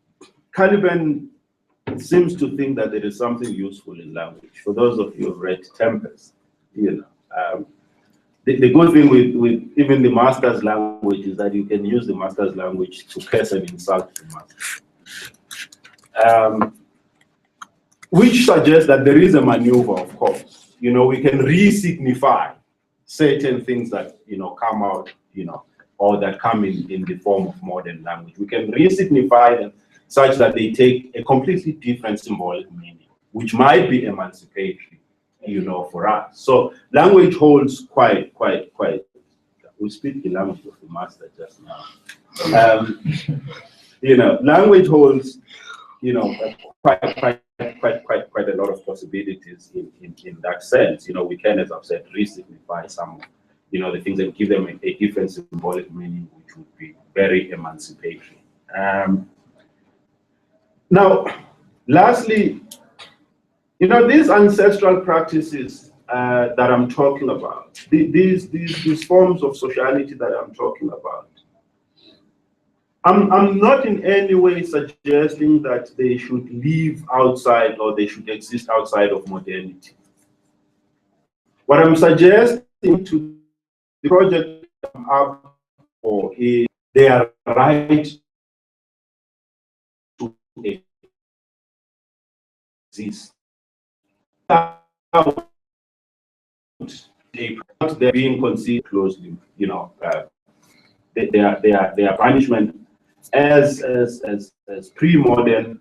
seems to think that there is something useful in language. For those of you who have read Tempest, you know, the good thing with even the master's language is that you can use the master's language to curse and insult the master. Which suggests that there is a maneuver, of course. You know, we can re-signify certain things that, you know, come out, you know, or that come in the form of modern language. We can re-signify them such that they take a completely different symbolic meaning, which might be emancipatory, you know, for us. So language holds quite. We speak the language of the master just now. You know, language holds, you know, quite a lot of possibilities in that sense. You know, we can, as I've said, re-signify some, you know, the things and give them a different symbolic meaning, which would be very emancipatory. Now, lastly, you know, these ancestral practices that I'm talking about, these forms of sociality that I'm talking about, I'm not in any way suggesting that they should live outside or they should exist outside of modernity. What I'm suggesting to the project I'm up for is their right to exist. They're being considered closely, you know, their punishment as pre-modern,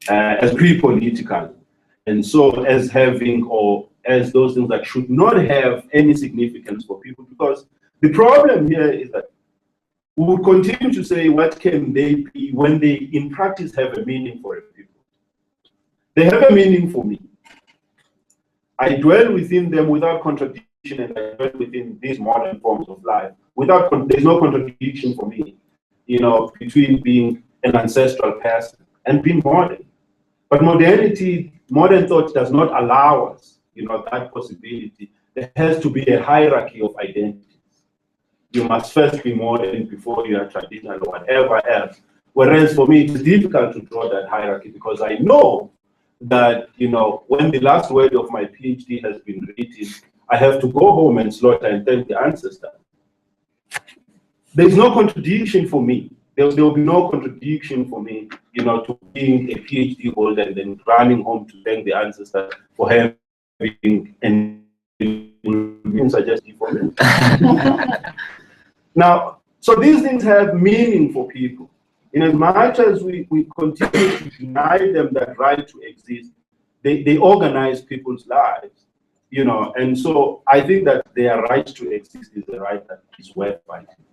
as pre-political, and so as having, or as those things that should not have any significance for people, because the problem here is that we will continue to say, what can they be when they in practice have a meaning for a people? They have a meaning for me. I dwell within them without contradiction, and I dwell within these modern forms of life without, there's no contradiction for me, you know, between being an ancestral person and being modern. But modernity, modern thought does not allow us, you know, that possibility. There has to be a hierarchy of identities. You must first be modern before you are traditional or whatever else. Whereas for me, it's difficult to draw that hierarchy because I know that, you know, when the last word of my PhD has been written, I have to go home and slaughter and thank the ancestor. There's no contradiction for me. There will be no contradiction for me, you know, to being a PhD holder and then running home to thank the ancestor for having and suggested for me. Now, so these things have meaning for people. In as much as we continue to deny them that right to exist, they organize people's lives, you know, and so I think that their right to exist is a right that is worth fighting.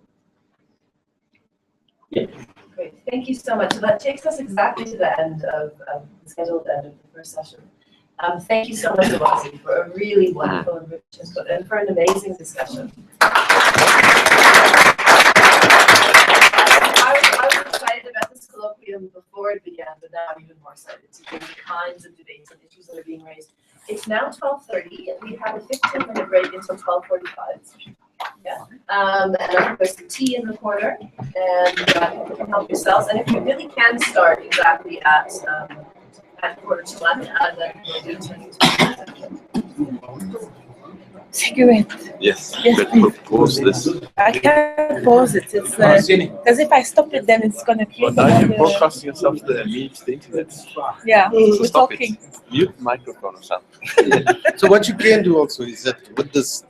Great, thank you so much. So that takes us exactly to the end of the scheduled end of the first session. Thank you so much, Awasi, for a really wonderful and rich input and for an amazing discussion. I was excited about this colloquium before it began, but now I'm even more excited to hear the kinds of debates and issues that are being raised. It's now 12:30, and we have a 15-minute break until 12:45. Yeah, and I think there's some tea in the corner, and you can help yourselves. And if you really can start exactly at 1:45, then we'll do 10 Cigarette. Yes, Yes, but please. propose this. I can't pause it. It's because if I stop it, then it's gonna But create now you're another. broadcasting yourself to the internet. Yeah, So we're stop talking. it. Mute the microphone or something. So what you can do also is that with this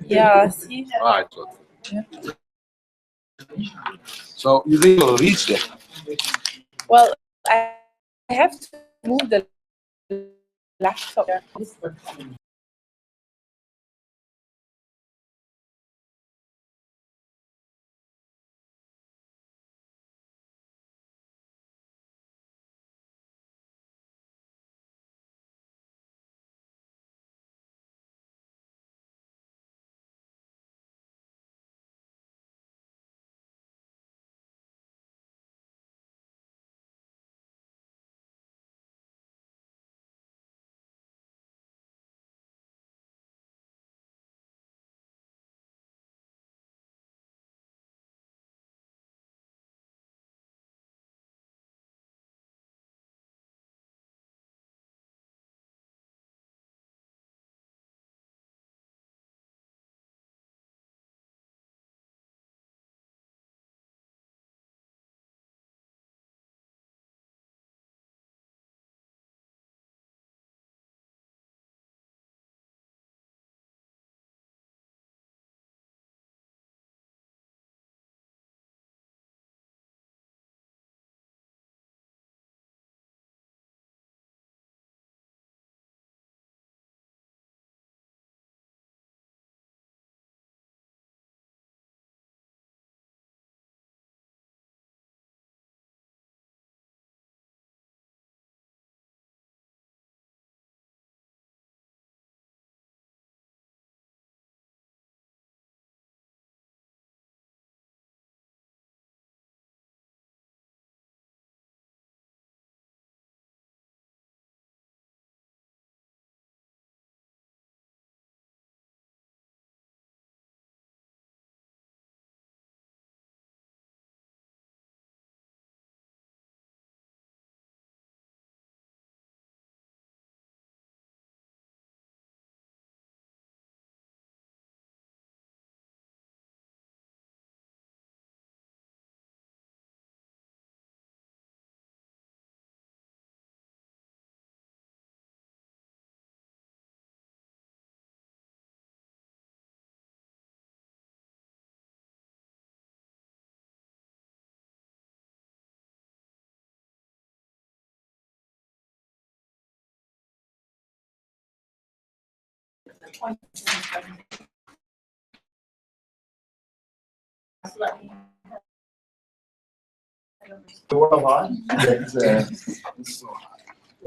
Yeah, see? Right. So you think you'll reach there? Well, I have to move the laptop.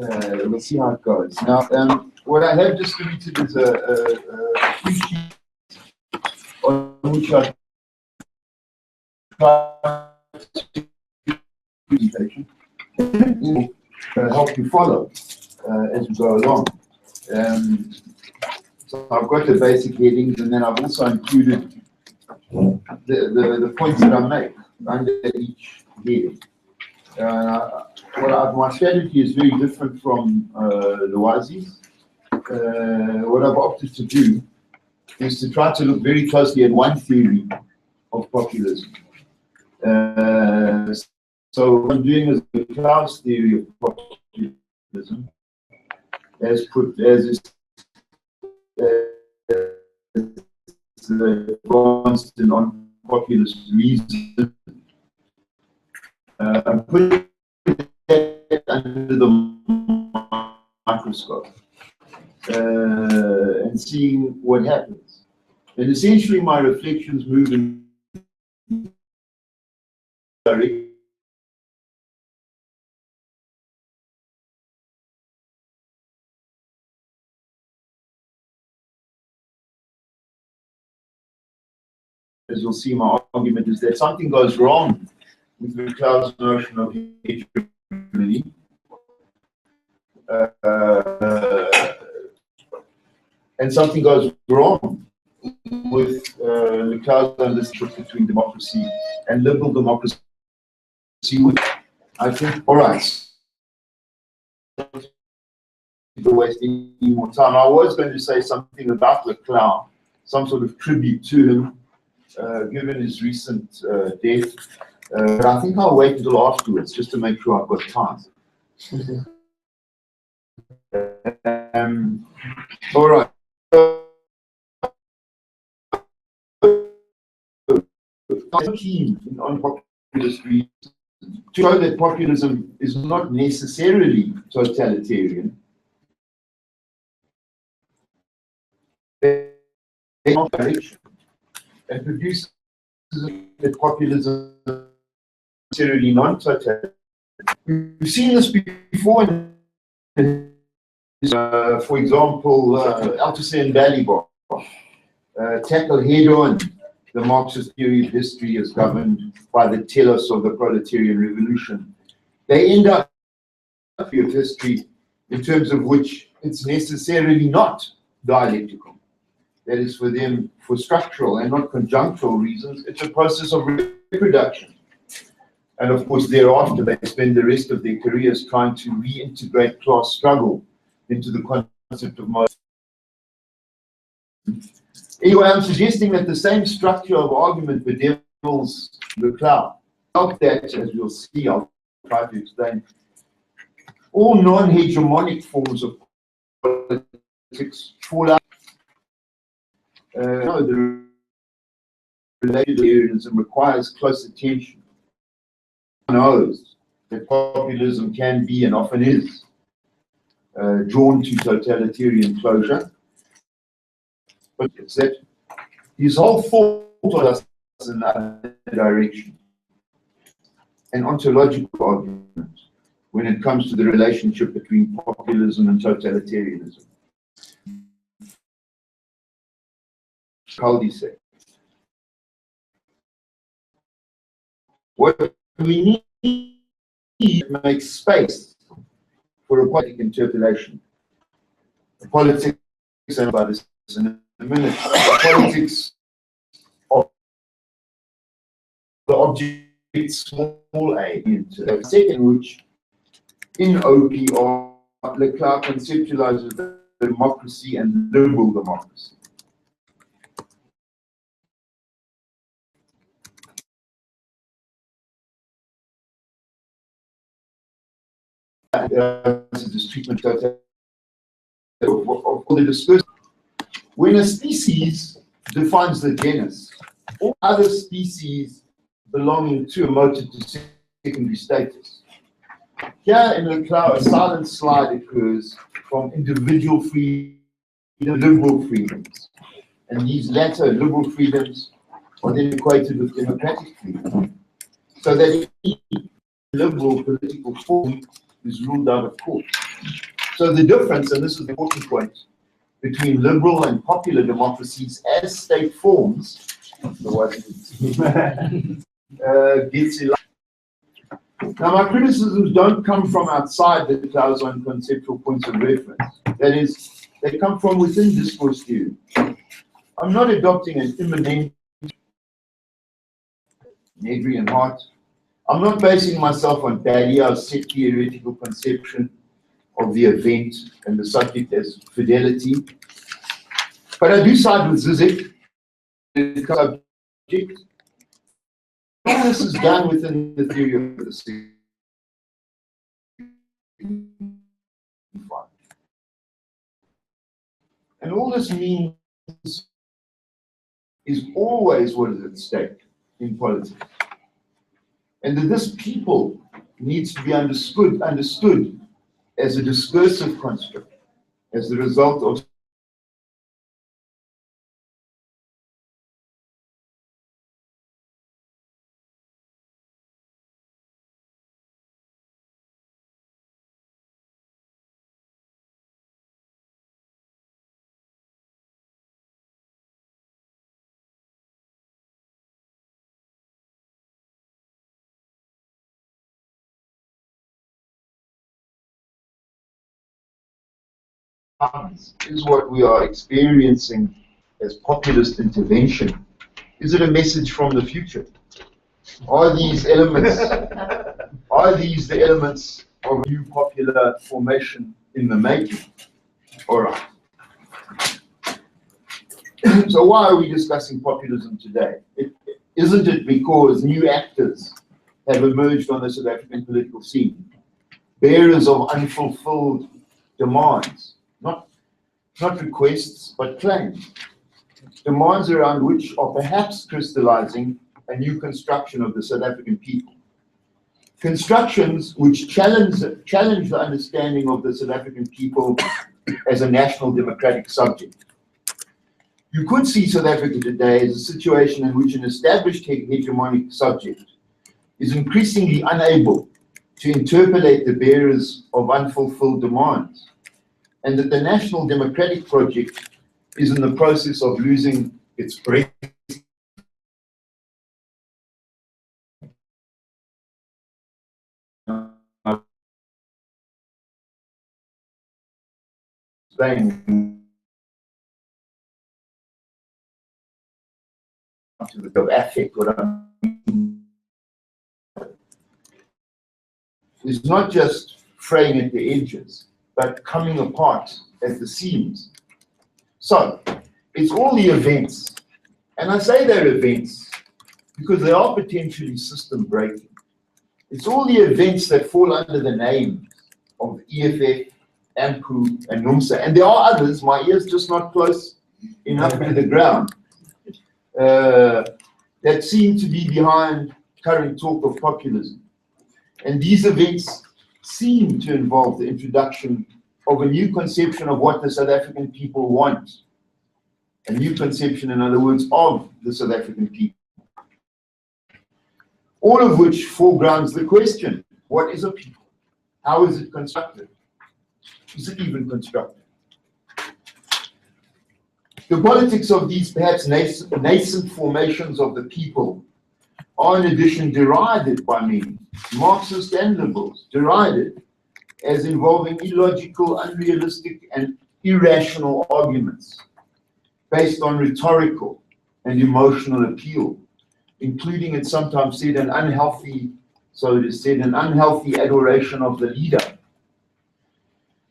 We'll see how it goes. Now, what I have distributed is a few sheets on which I try to help you follow as we go along. So I've got the basic headings, and then I've also included the points that I make under each heading. My strategy is very different from Loisi's. What I've opted to do is to try to look very closely at one theory of populism. So what I'm doing is the Klaus theory of populism, as constant on populist reason. I'm putting it under the microscope and seeing what happens. And essentially, my reflections move in direction as you'll see, my argument is that something goes wrong with Cloud's notion of hegemony. And something goes wrong with Cloud's understanding between democracy and liberal democracy. Which I think, all right, to waste any more time. I was going to say something about Leclerc, some sort of tribute to him, given his recent death. But I think I'll wait until afterwards, just to make sure I've got time. All right. I'm keen on populist reasons to show that populism is not necessarily totalitarian. And produces that populism is necessarily non-totalitarian. We've seen this before for example, Althusser and Balibar tackle head-on the Marxist theory of history as governed by the telos of the proletarian revolution. They end up with history in terms of which it's necessarily not dialectical. That is, for them, for structural and not conjunctural reasons, it's a process of reproduction. And of course, thereafter, they spend the rest of their careers trying to reintegrate class struggle into the concept of modern. Anyway, I'm suggesting that the same structure of argument bedevils the cloud. Without that, as you'll see, I'll try to explain, all non-hegemonic forms of politics fall out. No, the relationism requires close attention. One knows that populism can be and often is drawn to totalitarian closure. But it's that his whole thought us in that direction. An ontological argument when it comes to the relationship between populism and totalitarianism. Cul-de-sac. What we need to make space for a politic interpolation. The politics, and about this in a minute, the politics of the object small a, the second which in OPR, Leclerc conceptualizes the democracy and liberal democracy. This treatment of the discurse. When a species defines the genus, all other species belonging to a motive to secondary status. Here in Leclerc, a silent slide occurs from individual freedom to liberal freedoms. And these latter liberal freedoms are then equated with democratic freedom. So that any liberal political form is ruled out of court. So the difference, and this is the important point, between liberal and popular democracies as state forms, gets elected. Now, my criticisms don't come from outside the Leclerc's own conceptual points of reference. That is, they come from within discourse theory. I'm not adopting an immanent Nedry and Hart. I'm not basing myself on Derrida's set theoretical conception of the event and the subject as fidelity. But I do side with Zizek, the subject. All this is done within the theory of the state. And all this means is always what is at stake in politics. And that this people needs to be understood as a discursive construct, as the result of is what we are experiencing as populist intervention. Is it a message from the future? Are these elements, are these the elements of new popular formation in the making? All right. So why are we discussing populism today? Isn't it because new actors have emerged on the South African political scene, bearers of unfulfilled demands? Not requests, but claims. Demands around which are perhaps crystallizing a new construction of the South African people. Constructions which challenge the understanding of the South African people as a national democratic subject. You could see South Africa today as a situation in which an established hegemonic subject is increasingly unable to interpolate the bearers of unfulfilled demands, and that the national democratic project is in the process of losing its breath. To the affect, what I mean is not just fraying at the edges, but coming apart at the seams. So, it's all the events, and I say they're events because they are potentially system breaking. It's all the events that fall under the name of EFF, AMCU, and NUMSA, and there are others, my ear's just not close enough to the ground, that seem to be behind current talk of populism. And these events seem to involve the introduction of a new conception of what the South African people want. A new conception, in other words, of the South African people. All of which foregrounds the question, what is a people? How is it constructed? Is it even constructed? The politics of these perhaps nascent formations of the people are in addition derided by many, Marxists and liberals, derided as involving illogical, unrealistic, and irrational arguments based on rhetorical and emotional appeal, including, it's sometimes said, an unhealthy, so it is said, an unhealthy adoration of the leader.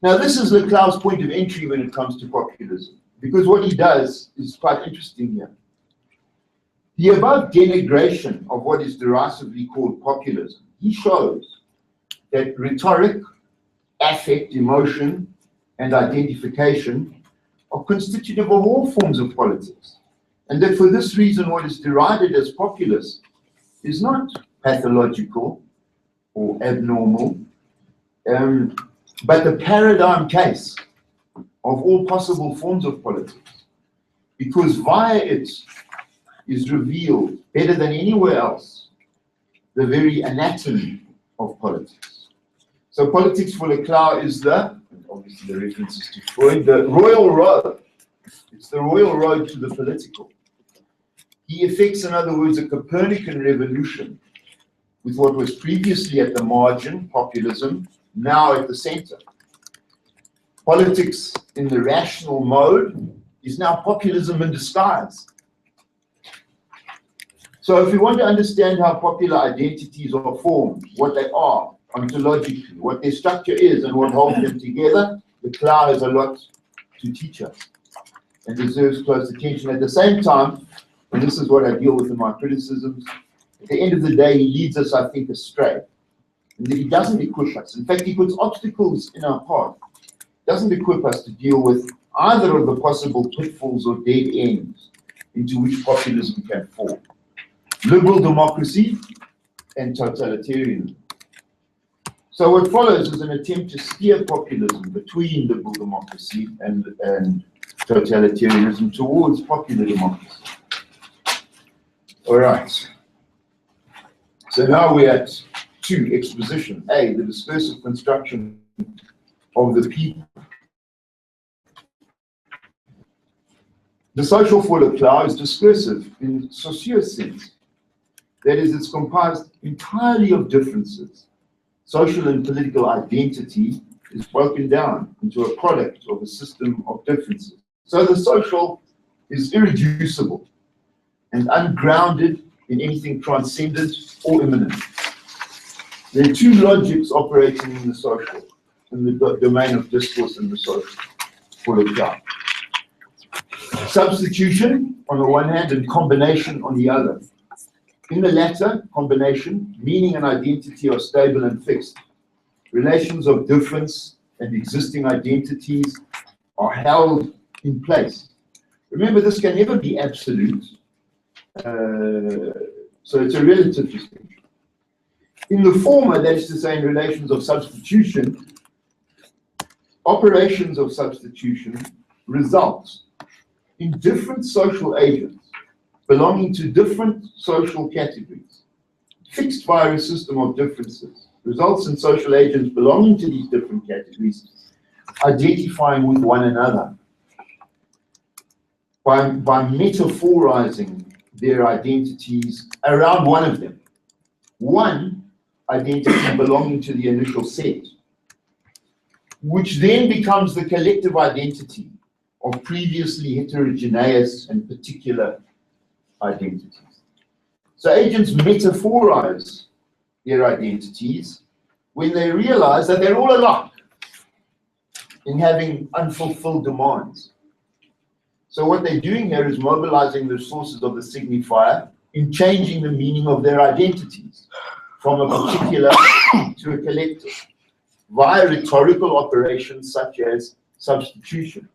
Now, this is Leclerc's point of entry when it comes to populism, because what he does is quite interesting here. The above denigration of what is derisively called populism, he shows that rhetoric, affect, emotion, and identification are constitutive of all forms of politics, and that for this reason what is derided as populist is not pathological or abnormal, but the paradigm case of all possible forms of politics, because via it is revealed better than anywhere else the very anatomy of politics. So politics for Leclerc is obviously the references to Freud, the royal road. It's the royal road to the political. He effects, in other words, a Copernican revolution with what was previously at the margin, populism, now at the center. Politics in the rational mode is now populism in disguise. So if we want to understand how popular identities are formed, what they are ontologically, what their structure is, and what holds them together, Leclerc has a lot to teach us and deserves close attention. At the same time, and this is what I deal with in my criticisms, at the end of the day, he leads us, I think, astray. And that he doesn't equip us. In fact, he puts obstacles in our path. He doesn't equip us to deal with either of the possible pitfalls or dead ends into which populism can fall. Liberal democracy and totalitarianism. So what follows is an attempt to steer populism between liberal democracy and totalitarianism towards popular democracy. All right. So now we're at 2, exposition. A, the discursive construction of the people. The social for Leclerc is discursive in Saussure's sense. That is, it's comprised entirely of differences. Social and political identity is broken down into a product of a system of differences. So the social is irreducible and ungrounded in anything transcendent or immanent. There are 2 logics operating in the social, in the domain of discourse and the social, for Leclerc. Substitution on the one hand and combination on the other. In the latter, combination, meaning and identity are stable and fixed. Relations of difference and existing identities are held in place. Remember, this can never be absolute. So it's a relative distinction. In the former, that is to say in relations of substitution, operations of substitution result in different social agents belonging to different social categories, fixed via a system of differences, results in social agents belonging to these different categories identifying with one another by metaphorizing their identities around one of them. One identity belonging to the initial set, which then becomes the collective identity of previously heterogeneous and particular identities. So agents metaphorize their identities when they realize that they're all alike in having unfulfilled demands. So what they're doing here is mobilizing the resources of the signifier in changing the meaning of their identities from a particular to a collective via rhetorical operations such as substitution.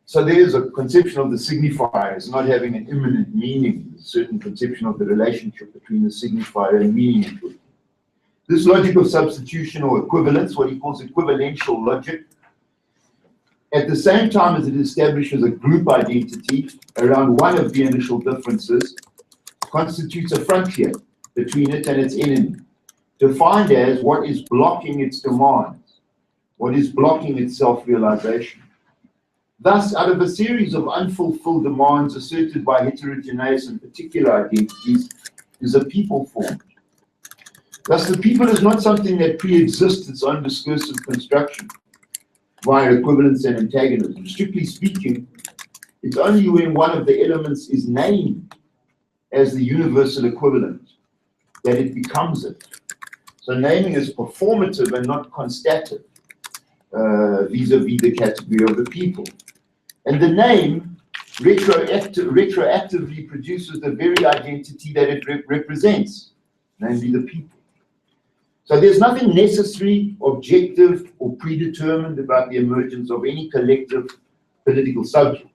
So there's a conception of the signifier as not having an immanent meaning, a certain conception of the relationship between the signifier and meaning. This logic of substitution or equivalence, what he calls equivalential logic, at the same time as it establishes a group identity around one of the initial differences, constitutes a frontier between it and its enemy, defined as what is blocking its demands, what is blocking its self-realization. Thus, out of a series of unfulfilled demands asserted by heterogeneous and particular identities, is a people formed. Thus, the people is not something that pre-exists its own discursive construction via equivalence and antagonism. Strictly speaking, it's only when one of the elements is named as the universal equivalent that it becomes it. So naming is performative and not constative vis-a-vis the category of the people. And the name retroactively produces the very identity that it represents, namely the people. So there's nothing necessary, objective, or predetermined about the emergence of any collective political subject.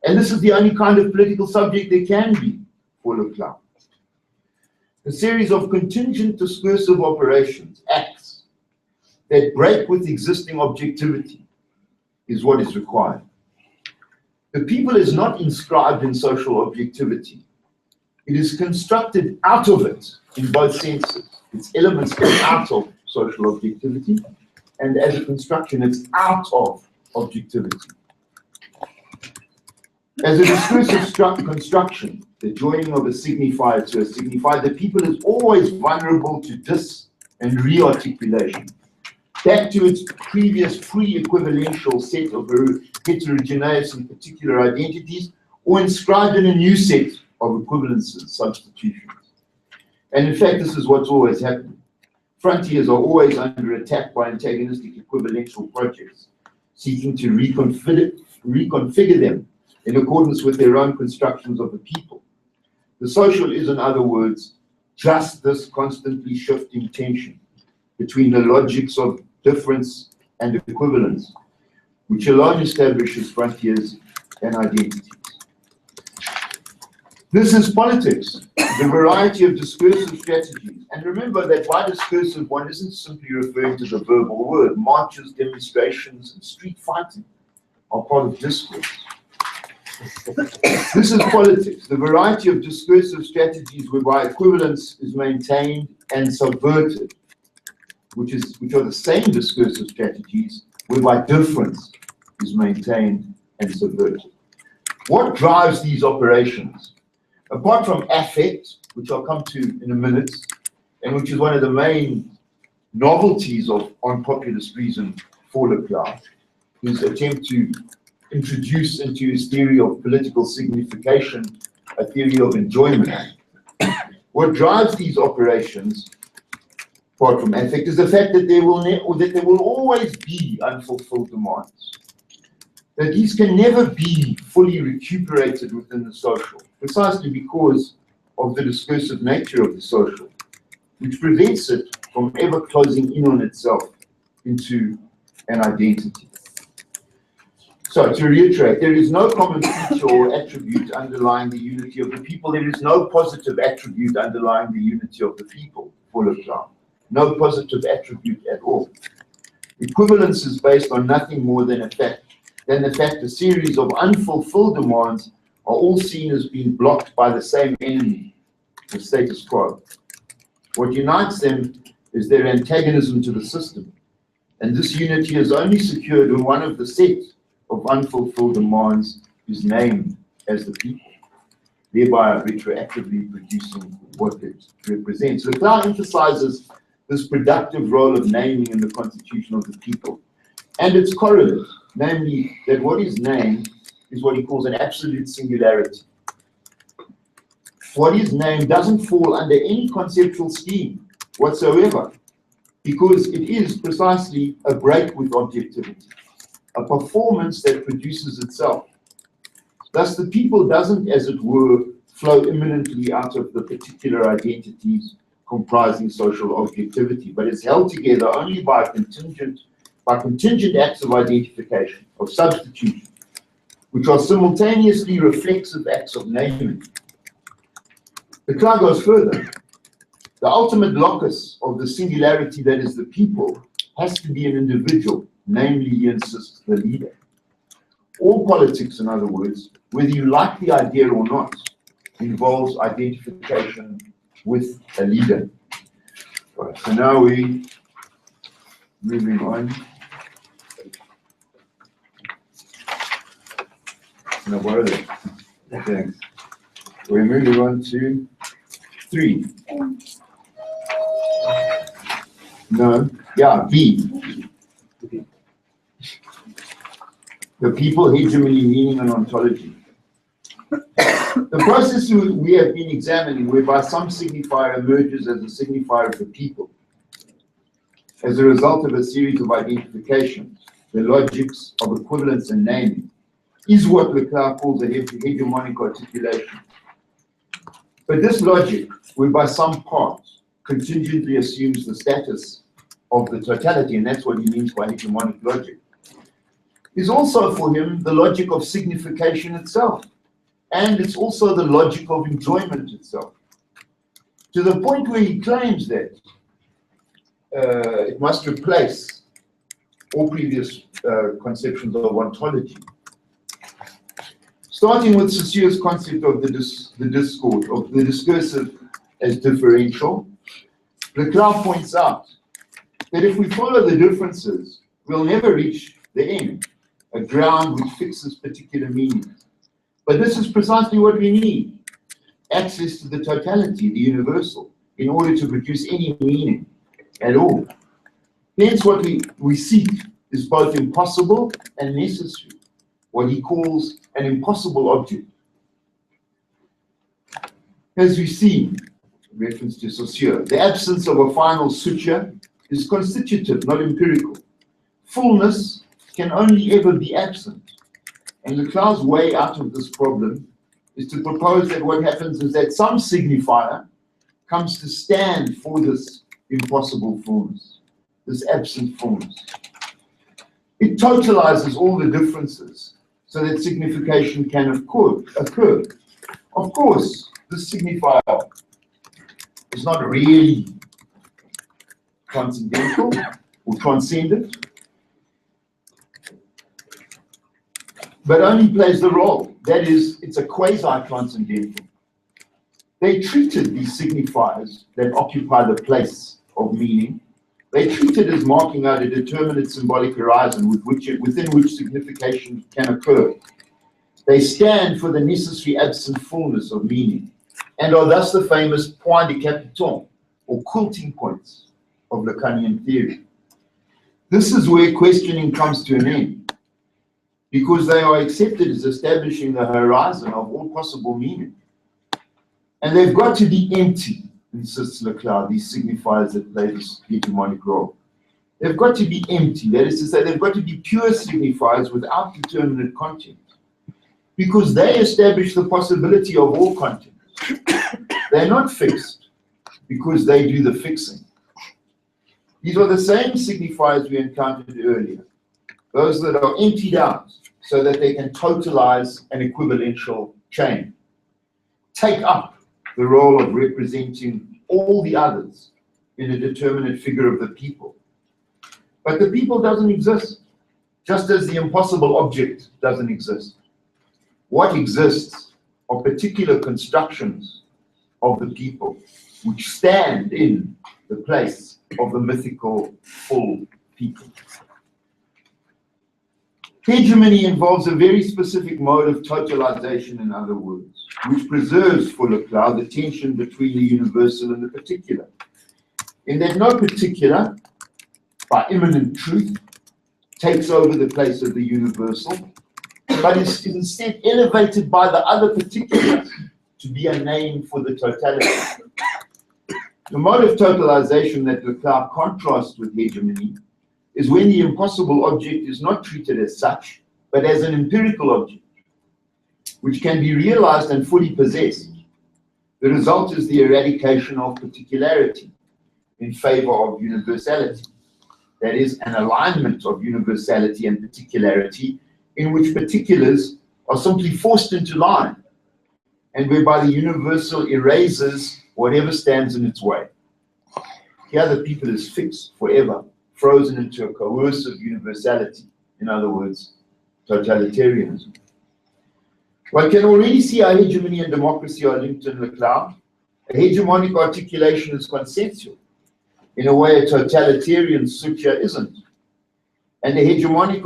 And this is the only kind of political subject there can be for Leclerc. A series of contingent discursive operations, acts, that break with existing objectivity is what is required. The people is not inscribed in social objectivity. It is constructed out of it in both senses. Its elements come out of social objectivity, and as a construction, it's out of objectivity. As a discursive construction, the joining of a signifier to a signifier, the people is always vulnerable to dis- and re-articulation, back to its previous pre-equivalential set of heterogeneous and particular identities, or inscribed in a new set of equivalences, substitutions. And in fact, this is what's always happening. Frontiers are always under attack by antagonistic equivalential projects, seeking to reconfigure them in accordance with their own constructions of the people. The social is, in other words, just this constantly shifting tension between the logics of difference and equivalence, which alone establishes frontiers and identities. This is politics, the variety of discursive strategies. And remember that by discursive, one isn't simply referring to the verbal word. Marches, demonstrations, and street fighting are part of discourse. This is politics, the variety of discursive strategies whereby equivalence is maintained and subverted, which are the same discursive strategies whereby difference is maintained and subverted. What drives these operations? Apart from affect, which I'll come to in a minute, and which is one of the main novelties of on populist reason for Leclerc, his attempt to introduce into his theory of political signification a theory of enjoyment. What drives these operations, apart from affect, is the fact that there will always be unfulfilled demands. That these can never be fully recuperated within the social, precisely because of the discursive nature of the social, which prevents it from ever closing in on itself into an identity. So to reiterate, there is no common feature or attribute underlying the unity of the people. There is no positive attribute underlying the unity of the people for Leclerc. No positive attribute at all. Equivalence is based on nothing more than the fact a series of unfulfilled demands are all seen as being blocked by the same enemy, the status quo. What unites them is their antagonism to the system. And this unity is only secured when one of the set of unfulfilled demands is named as the people, thereby retroactively producing what it represents. Leclerc emphasizes this productive role of naming in the constitution of the people and its correlate, namely that what is named is what he calls an absolute singularity. What is named doesn't fall under any conceptual scheme whatsoever, because it is precisely a break with objectivity, a performance that produces itself. Thus, the people doesn't, as it were, flow imminently out of the particular identities comprising social objectivity, but is held together only by contingent acts of identification, of substitution, which are simultaneously reflexive acts of naming. Leclerc goes further. The ultimate locus of the singularity that is the people has to be an individual, namely, he insists, the leader. All politics, in other words, whether you like the idea or not, involves identification with a leader. Right, so now we're moving on. No, what are they? Thanks. We're moving on to 3. No, yeah, B. The people, hegemony, meaning, and ontology. The process we have been examining, whereby some signifier emerges as a signifier of the people, as a result of a series of identifications, the logics of equivalence and naming, is what Leclerc calls a hegemonic articulation. But this logic, whereby some part contingently assumes the status of the totality, and that's what he means by hegemonic logic, is also for him the logic of signification itself. And it's also the logic of enjoyment itself. To the point where he claims that it must replace all previous conceptions of ontology. Starting with Saussure's concept of the discord, of the discursive as differential, Leclerc points out that if we follow the differences, we'll never reach the end, a ground which fixes particular meanings. But this is precisely what we need, access to the totality, the universal, in order to produce any meaning at all. Hence what we seek is both impossible and necessary, what he calls an impossible object. As we see, reference to Saussure, the absence of a final suture is constitutive, not empirical. Fullness can only ever be absent. And Leclerc's way out of this problem is to propose that what happens is that some signifier comes to stand for this impossible fullness, this absent fullness. It totalizes all the differences so that signification can occur. Of course, this signifier is not really transcendental or transcendent, but only plays the role. That is, it's a quasi-transcendental. They treated these signifiers that occupy the place of meaning, they treated as marking out a determinate symbolic horizon within which signification can occur. They stand for the necessary absent fullness of meaning, and are thus the famous points de capiton, or quilting points, of Lacanian theory. This is where questioning comes to an end, because they are accepted as establishing the horizon of all possible meaning. And they've got to be empty, insists Leclerc, these signifiers that play this hegemonic role. They've got to be empty, that is to say, they've got to be pure signifiers without determinate content, because they establish the possibility of all content. They're not fixed, because they do the fixing. These are the same signifiers we encountered earlier, those that are emptied out, so that they can totalize an equivalential chain. Take up the role of representing all the others in a determinate figure of the people. But the people doesn't exist, just as the impossible object doesn't exist. What exists are particular constructions of the people, which stand in the place of the mythical full people. Hegemony involves a very specific mode of totalization, in other words, which preserves for Leclerc the tension between the universal and the particular, in that no particular, by immanent truth, takes over the place of the universal, but is instead elevated by the other particular to be a name for the totality. The mode of totalization that Leclerc contrasts with hegemony is when the impossible object is not treated as such, but as an empirical object, which can be realized and fully possessed. The result is the eradication of particularity in favor of universality. That is, an alignment of universality and particularity in which particulars are simply forced into line, and whereby the universal erases whatever stands in its way. Here the people is fixed forever, frozen into a coercive universality, in other words, totalitarianism. One can already see how hegemony and democracy are linked in Leclerc. A hegemonic articulation is consensual, in a way a totalitarian suture isn't. And in a hegemonic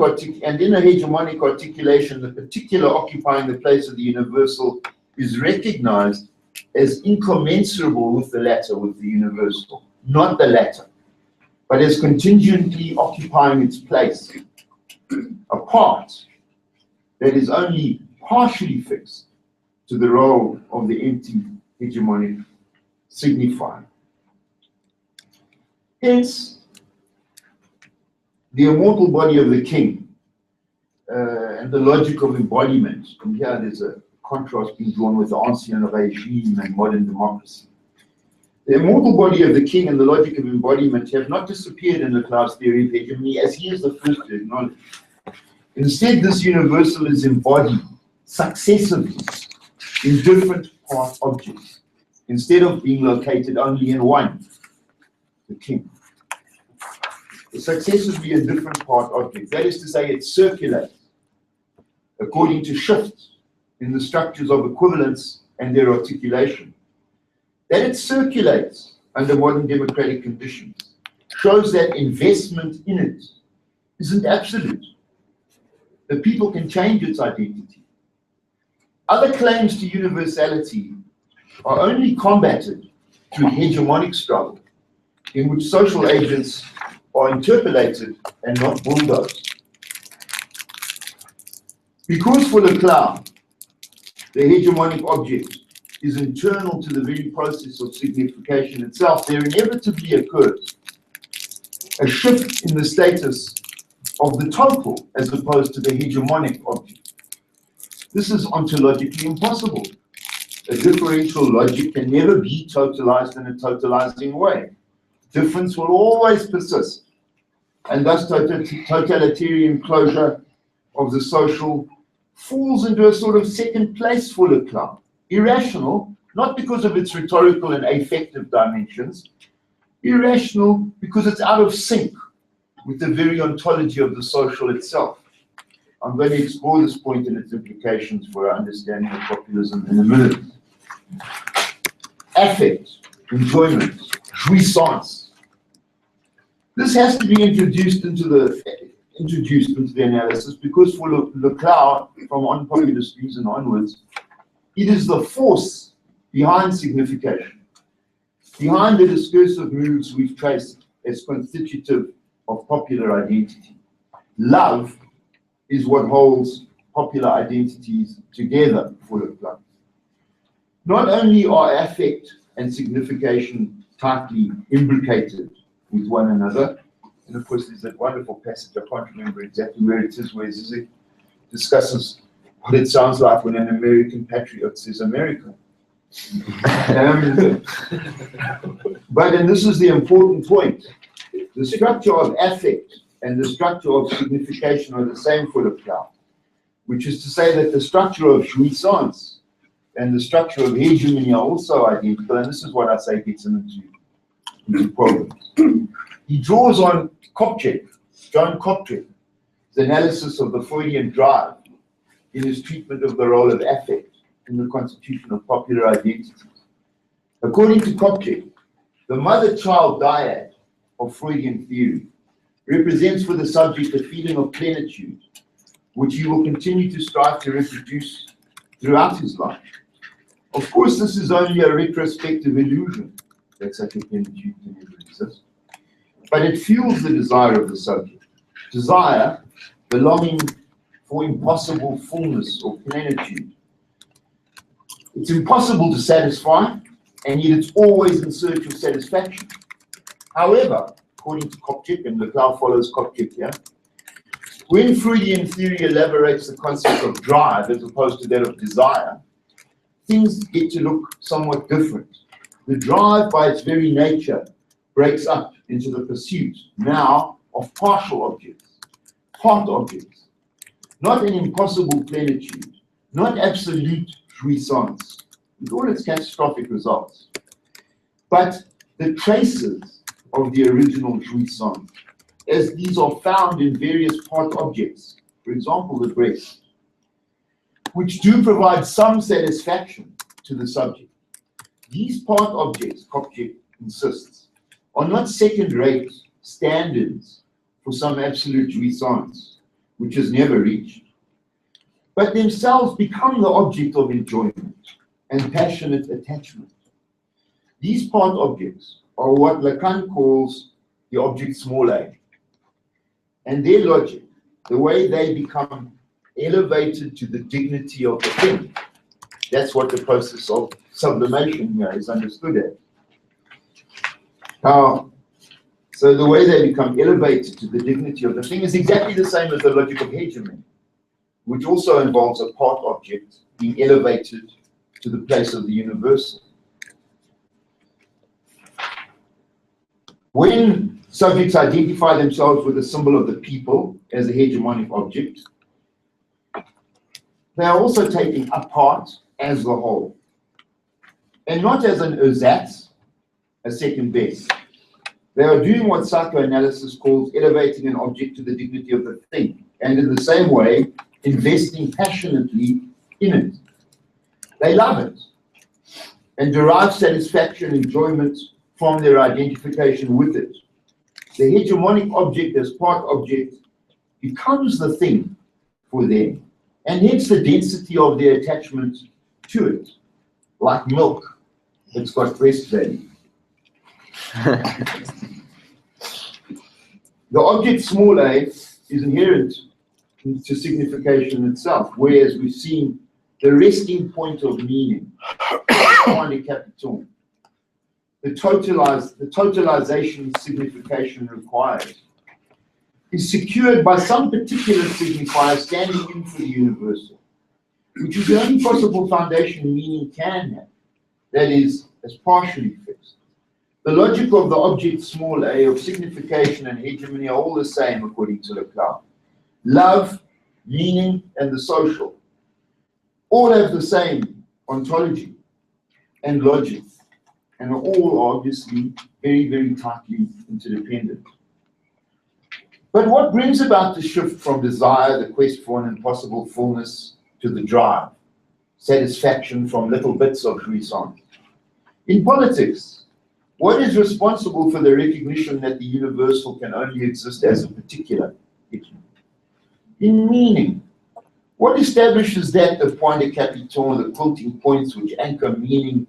articulation, the particular occupying the place of the universal is recognized as incommensurable with the latter, with the universal, not the latter, but as contingently occupying its place, a part that is only partially fixed to the role of the empty hegemonic signifier. Hence, the immortal body of the king and the logic of embodiment, and here there's a contrast being drawn with the ancien regime and modern democracy. The immortal body of the king and the logic of embodiment have not disappeared in Leclerc's theory of hegemony, as he is the first to acknowledge. Instead, this universal is embodied successively in different part objects, instead of being located only in one, the king. Successively in different part objects. That is to say, it circulates according to shifts in the structures of equivalence and their articulation. That it circulates under modern democratic conditions shows that investment in it isn't absolute. The people can change its identity. Other claims to universality are only combated through hegemonic struggle, in which social agents are interpolated and not bulldozed. Because for Leclerc, the hegemonic object is internal to the very process of signification itself, there inevitably occurs a shift in the status of the total as opposed to the hegemonic object. This is ontologically impossible. A differential logic can never be totalized in a totalizing way. Difference will always persist, and thus totalitarian closure of the social falls into a sort of second place for Leclerc. Irrational, not because of its rhetorical and affective dimensions, irrational because it's out of sync with the very ontology of the social itself. I'm going to explore this point and its implications for our understanding of populism in a minute. Affect, enjoyment, jouissance. This has to be introduced into the analysis because for Leclerc, from unpopulist reason onwards, it is the force behind signification, behind the discursive moves we've traced as constitutive of popular identity. Love is what holds popular identities together for Leclerc. Not only are affect and signification tightly imbricated with one another, and of course there's that wonderful passage, I can't remember exactly where it is, where Zizek discusses what it sounds like when an American patriot says America. But, and this is the important point, the structure of affect and the structure of signification are the same for Leclerc. which is to say that the structure of jouissance and the structure of hegemony are also identical, and this is what I say gets him into problems. He draws on Kopchak, John Kopchak's analysis of the Freudian drive in his treatment of the role of affect in the constitution of popular identities. According to Kopchak, the mother-child dyad of Freudian theory represents for the subject a feeling of plenitude, which he will continue to strive to reproduce throughout his life. Of course, this is only a retrospective illusion that such a plenitude can ever exist, but it fuels the desire of the subject. Desire, the longing for impossible fullness or plenitude. It's impossible to satisfy, and yet it's always in search of satisfaction. However, according to Kopchak, and Leclerc follows Kopchak here, when Freudian theory elaborates the concept of drive as opposed to that of desire, things get to look somewhat different. The drive, by its very nature, breaks up into the pursuit now of partial objects, part objects, not an impossible plenitude, not absolute jouissance, with all its catastrophic results, but the traces of the original jouissance, as these are found in various part objects, for example, the breast, which do provide some satisfaction to the subject. These part objects, Kopchak insists, are not second-rate standards for some absolute jouissance, which is never reached, but themselves become the object of enjoyment and passionate attachment. These part objects are what Lacan calls the object small a, and their logic, the way they become elevated to the dignity of the thing. That's what the process of sublimation here is understood as. Now, so the way they become elevated to the dignity of the thing is exactly the same as the logic of hegemony, which also involves a part object being elevated to the place of the universal. When subjects identify themselves with the symbol of the people as a hegemonic object, they are also taking a part as the whole, and not as an ersatz, a second best. They are doing what psychoanalysis calls elevating an object to the dignity of the thing, and in the same way, investing passionately in it. They love it and derive satisfaction, enjoyment from their identification with it. The hegemonic object as part object becomes the thing for them, and hence the density of their attachment to it, like milk that's got breast value. The object small a is inherent to signification itself, whereas we've seen the resting point of meaning, the totalization signification required, is secured by some particular signifier standing in for the universal, which is the only possible foundation meaning can have, that is, as partially fixed. The logic of the object small a of signification and hegemony are all the same according to Leclerc. Love, meaning, and the social all have the same ontology and logic, and are all obviously very, very tightly interdependent. But what brings about the shift from desire, the quest for an impossible fullness, to the drive, satisfaction from little bits of jouissance? In politics, what is responsible for the recognition that the universal can only exist as a particular? In meaning, what establishes that the point de capiton, the quilting points which anchor meaning,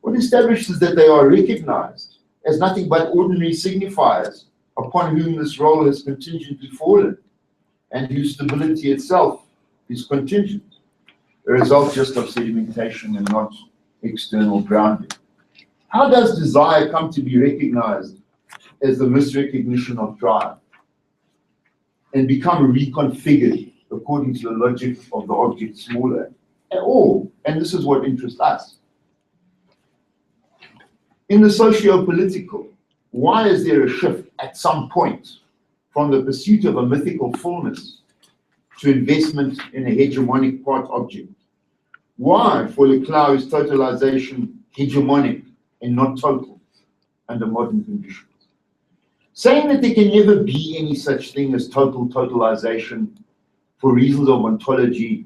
what establishes that they are recognized as nothing but ordinary signifiers upon whom this role has contingently fallen, and whose stability itself is contingent, a result just of sedimentation and not external grounding? How does desire come to be recognized as the misrecognition of drive and become reconfigured according to the logic of the object smaller at all? And this is what interests us. In the socio-political, why is there a shift at some point from the pursuit of a mythical fullness to investment in a hegemonic part object? Why, for Leclerc, is totalization hegemonic and not total under modern conditions? Saying that there can never be any such thing as totalization for reasons of ontology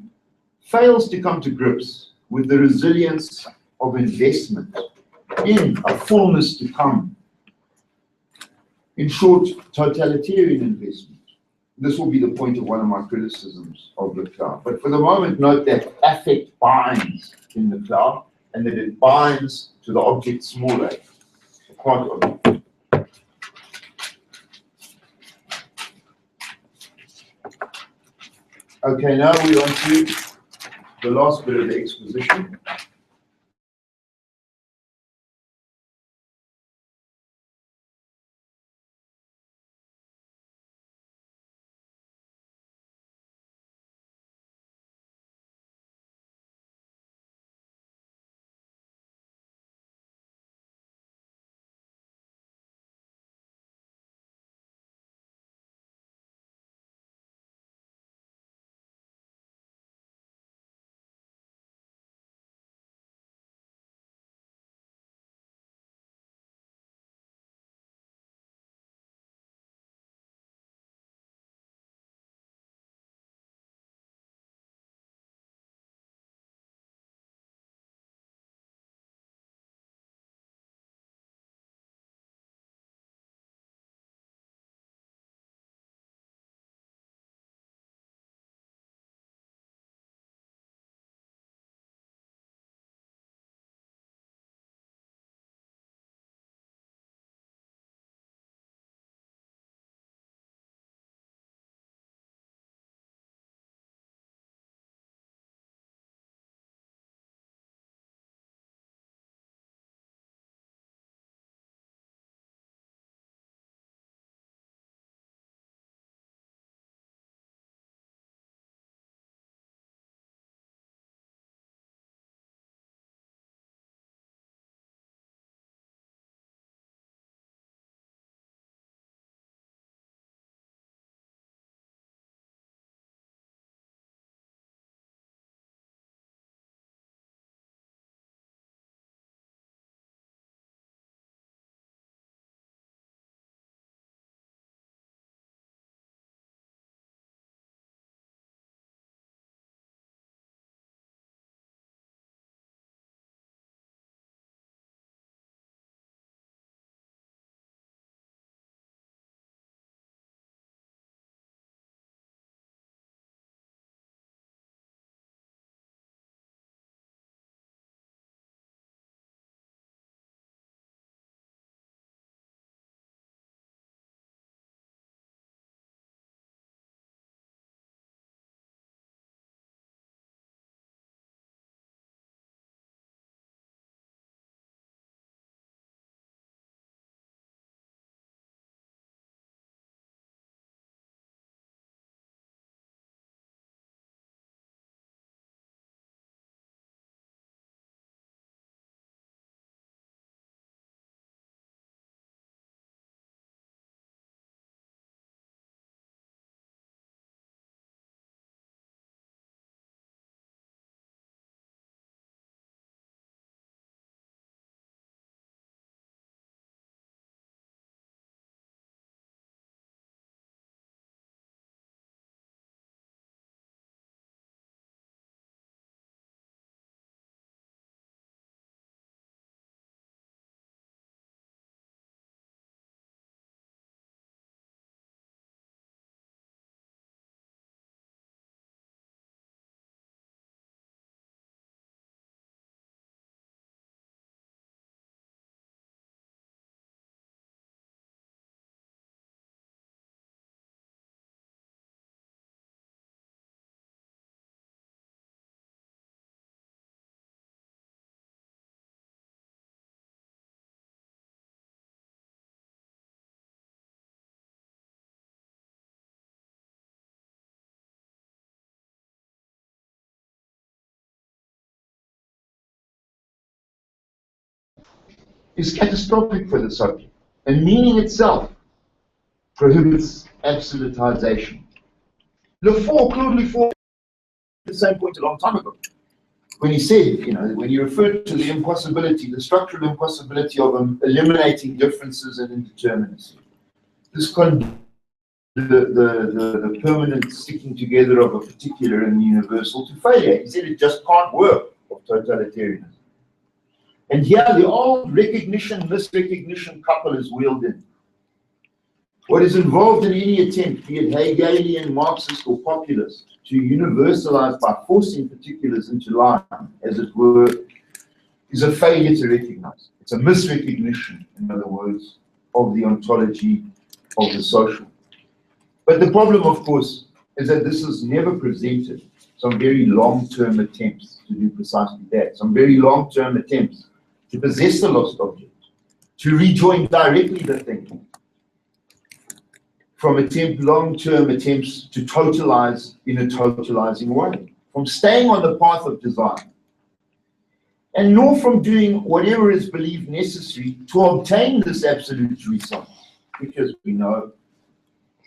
fails to come to grips with the resilience of investment in a fullness to come. In short, totalitarian investment. This will be the point of one of my criticisms of Leclerc. But for the moment, note that affect binds in Leclerc, and that it binds to the object small a, part of it. Okay, now we're on to the last bit of the exposition. Is catastrophic for the subject, and meaning itself prohibits absolutization. Claude Lefort, the same point a long time ago, when he said, when he referred to the impossibility, the structural impossibility of eliminating differences and indeterminacy, the permanent sticking together of a particular and universal to failure. He said it just can't work of totalitarianism. And here the old recognition-misrecognition couple is wheeled in. What is involved in any attempt, be it Hegelian, Marxist, or populist, to universalize by forcing particulars into line, as it were, is a failure to recognize. It's a misrecognition, in other words, of the ontology of the social. But the problem, of course, is that this has never presented some very long-term attempts to do precisely that, some very long-term attempts to possess the lost object, to rejoin directly the thing, from long-term attempts to totalize in a totalizing way, from staying on the path of design, and nor from doing whatever is believed necessary to obtain this absolute result, which, as we know,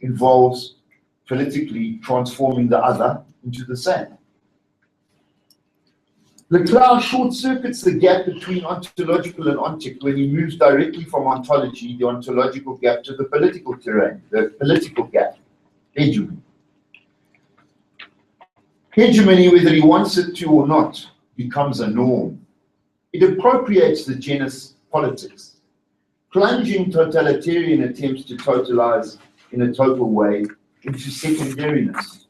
involves politically transforming the other into the same. Leclerc short-circuits the gap between ontological and ontic when he moves directly from ontology, the ontological gap, to the political terrain, the political gap, hegemony. Hegemony, whether he wants it to or not, becomes a norm. It appropriates the genus politics, plunging totalitarian attempts to totalize in a total way into secondariness.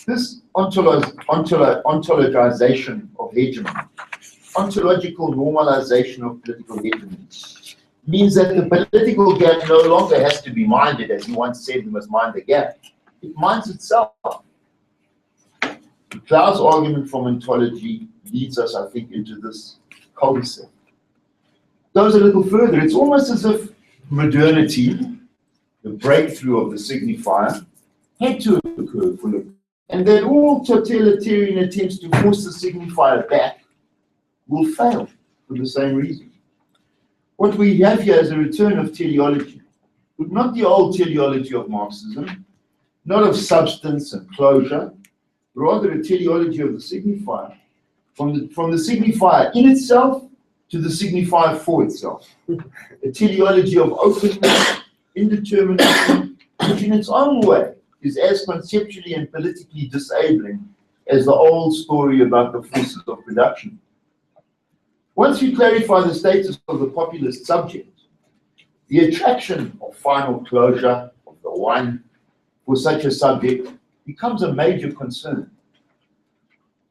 This ontologization of hegemony, ontological normalization of political hegemony, means that the political gap no longer has to be minded, as he once said, we must mind the gap. It minds itself. Klaus' argument from ontology leads us, I think, into this cul-de-sac. Goes a little further. It's almost as if modernity, the breakthrough of the signifier, had to occur for Leclerc, and that all totalitarian attempts to force the signifier back will fail for the same reason. What we have here is a return of teleology, but not the old teleology of Marxism, not of substance and closure, rather a teleology of the signifier, from the signifier in itself to the signifier for itself. A teleology of openness, indeterminacy, which in its own way is as conceptually and politically disabling as the old story about the forces of production. Once you clarify the status of the populist subject, the attraction of final closure of the one for such a subject becomes a major concern.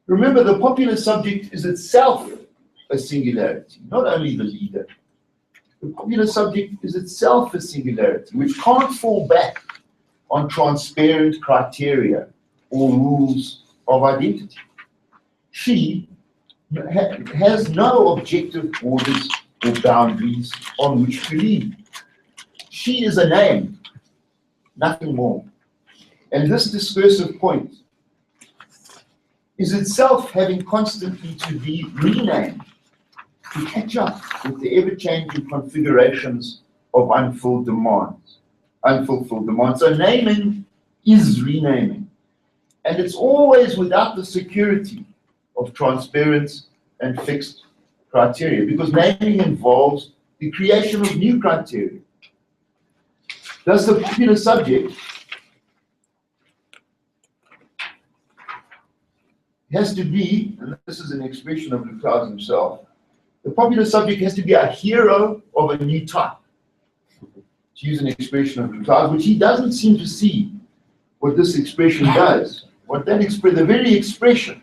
Remember, the populist subject is itself a singularity, not only the leader. The populist subject is itself a singularity, which can't fall back on transparent criteria or rules of identity. She has no objective borders or boundaries on which to lead. She is a name, nothing more. And this discursive point is itself having constantly to be renamed to catch up with the ever-changing configurations of unfulfilled demands. So naming is renaming. And it's always without the security of transparent and fixed criteria, because naming involves the creation of new criteria. Thus, the popular subject has to be, and this is an expression of Leclerc himself, the popular subject has to be a hero of a new type. To use an expression of Leclerc, which he doesn't seem to see what this expression does. What that the very expression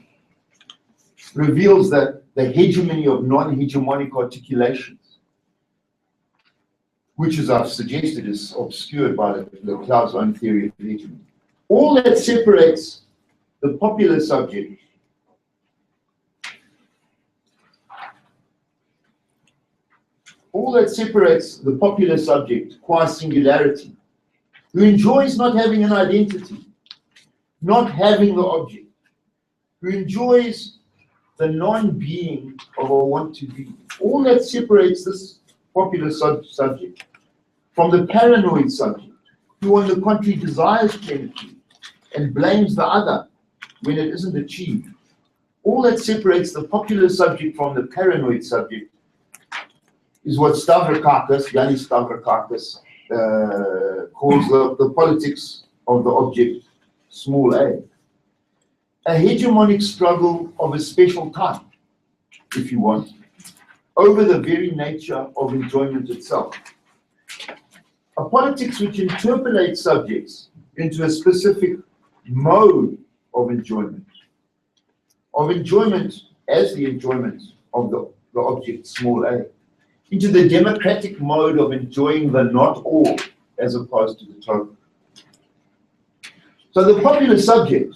reveals that the hegemony of non-hegemonic articulations, which, as I've suggested, is obscured by Leclerc's own theory of hegemony. All that separates the popular subject qua singularity, who enjoys not having an identity, not having the object, who enjoys the non-being of a want to be. All that separates this popular subject from the paranoid subject, who on the contrary desires plenitude and blames the other when it isn't achieved. All that separates the popular subject from the paranoid subject is what Yanis Stavrakakis, calls the politics of the object, small a hegemonic struggle of a special type, if you want, over the very nature of enjoyment itself. A politics which interpolates subjects into a specific mode of enjoyment as the enjoyment of the object, small a, into the democratic mode of enjoying the not all as opposed to the total. So the popular subject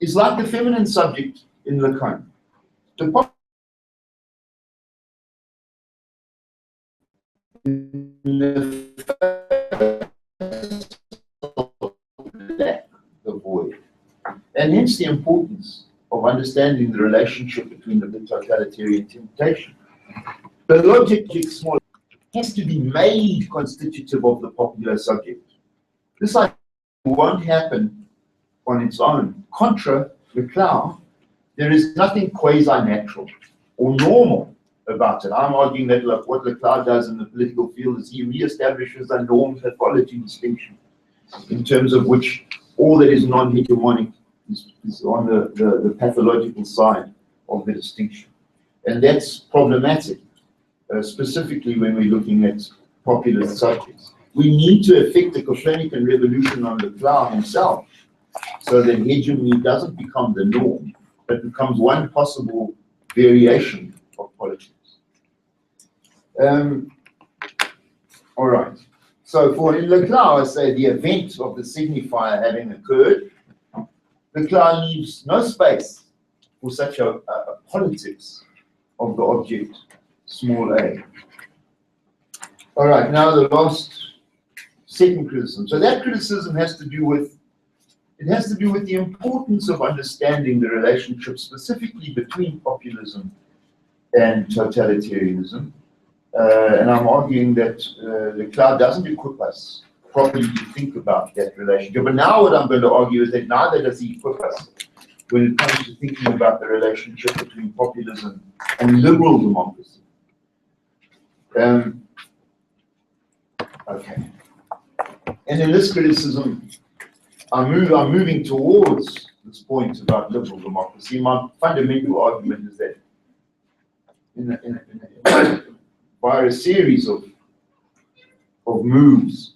is like the feminine subject in Lacan. The void. And hence the importance of understanding the relationship between the totalitarian temptation. The logic small has to be made constitutive of the popular subject. This won't happen on its own. Contra Leclerc, there is nothing quasi-natural or normal about it. I'm arguing that what Leclerc does in the political field is he reestablishes a norm pathology distinction, in terms of which all that is non-hegemonic is on the pathological side of the distinction. And that's problematic, specifically when we're looking at popular subjects. We need to effect a Copernican revolution on Leclerc himself, so that hegemony doesn't become the norm, but becomes one possible variation of politics. All right. So in Leclerc, I say the event of the signifier having occurred, Leclerc leaves no space for such a politics of the object, small a. All right, now the second criticism. So that criticism has to do with the importance of understanding the relationship specifically between populism and totalitarianism. And I'm arguing that Leclerc doesn't equip us properly to think about that relationship. But now what I'm going to argue is that neither does he equip us when it comes to thinking about the relationship between populism and liberal democracy. Okay. And in this criticism, I'm moving towards this point about liberal democracy. My fundamental argument is that by a series of moves,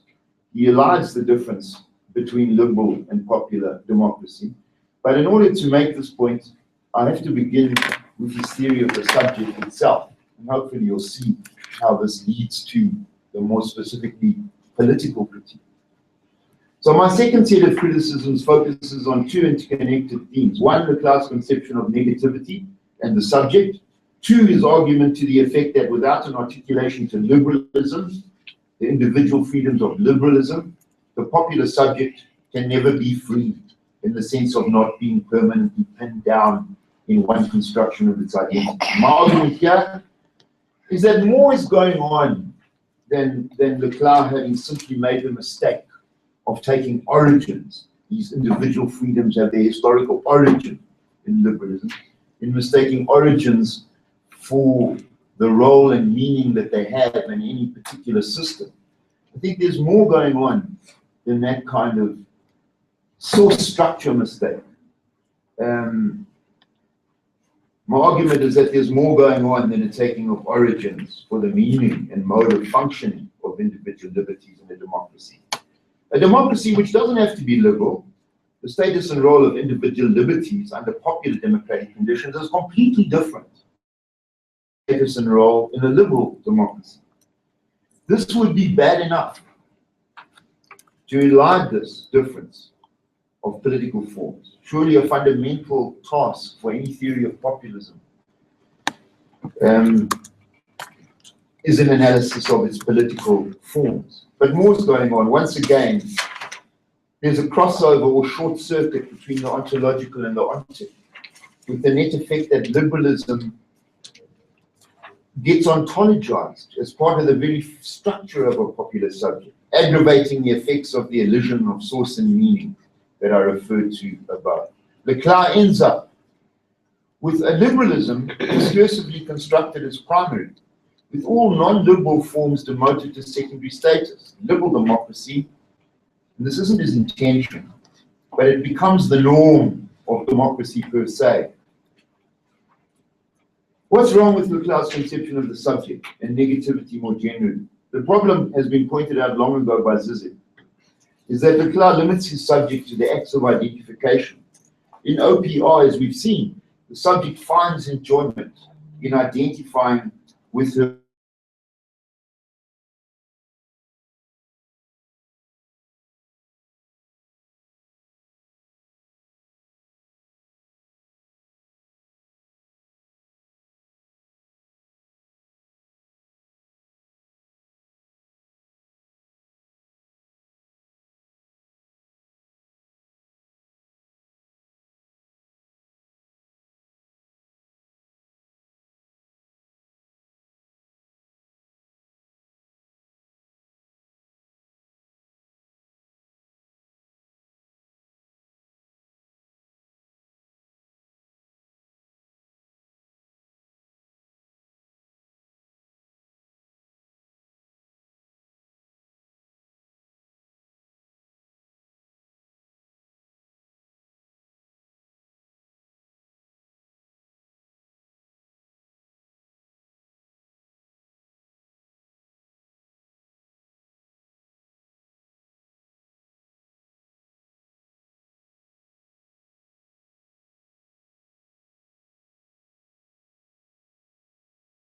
he elides the difference between liberal and popular democracy. But in order to make this point, I have to begin with his theory of the subject itself. And hopefully you'll see how this leads to the more specifically political critique. So my second set of criticisms focuses on two interconnected themes. One, Leclerc's conception of negativity and the subject. Two, his argument to the effect that without an articulation to liberalism, the individual freedoms of liberalism, the popular subject can never be free in the sense of not being permanently pinned down in one construction of its identity. My argument here is that more is going on than Leclerc having simply made the mistake of taking origins. These individual freedoms have their historical origin in liberalism, in mistaking origins for the role and meaning that they have in any particular system. I think there's more going on than that kind of source structure mistake. My argument is that there's more going on than a taking of origins for the meaning and mode of functioning of individual liberties in a democracy. A democracy which doesn't have to be liberal, the status and role of individual liberties under popular democratic conditions is completely different from the status and role in a liberal democracy. This would be bad enough to elide this difference of political forms. Surely a fundamental task for any theory of populism is an analysis of its political forms. But more is going on. Once again, there's a crossover or short circuit between the ontological and the ontic, with the net effect that liberalism gets ontologized as part of the very structure of a popular subject, aggravating the effects of the illusion of source and meaning that I referred to above. Leclerc ends up with a liberalism discursively constructed as primary, with all non-liberal forms demoted to secondary status. Liberal democracy, and this isn't his intention, but it becomes the norm of democracy per se. What's wrong with Leclerc's conception of the subject and negativity more generally? The problem has been pointed out long ago by Zizek, is that Leclerc limits his subject to the acts of identification. In OPR, as we've seen, the subject finds enjoyment in identifying with her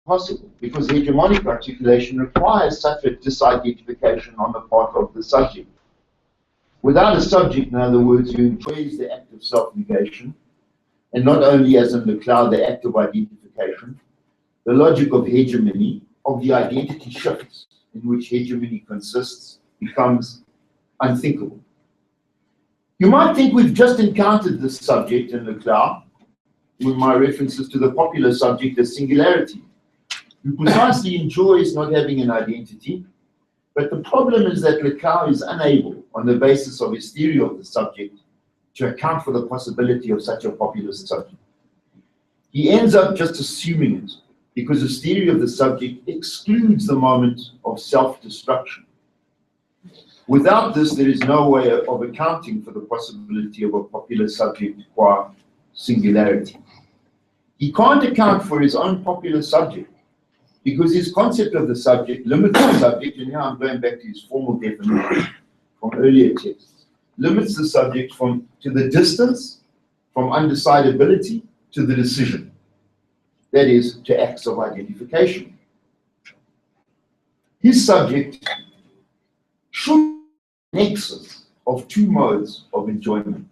possible, because the hegemonic articulation requires such a disidentification on the part of the subject. Without a subject, in other words, you employs the act of self-negation, and not only as in Leclerc, the act of identification, the logic of hegemony, of the identity shifts in which hegemony consists, becomes unthinkable. You might think we've just encountered this subject in Leclerc with my references to the popular subject as singularity, who precisely enjoys not having an identity, but the problem is that Leclerc is unable, on the basis of his theory of the subject, to account for the possibility of such a populist subject. He ends up just assuming it, because his theory of the subject excludes the moment of self-destruction. Without this, there is no way of accounting for the possibility of a popular subject qua singularity. He can't account for his own popular subject, because his concept of the subject limits the subject, and here I'm going back to his formal definition from earlier texts, limits the subject to the distance from undecidability to the decision, that is, to acts of identification. His subject should be a nexus of two modes of enjoyment,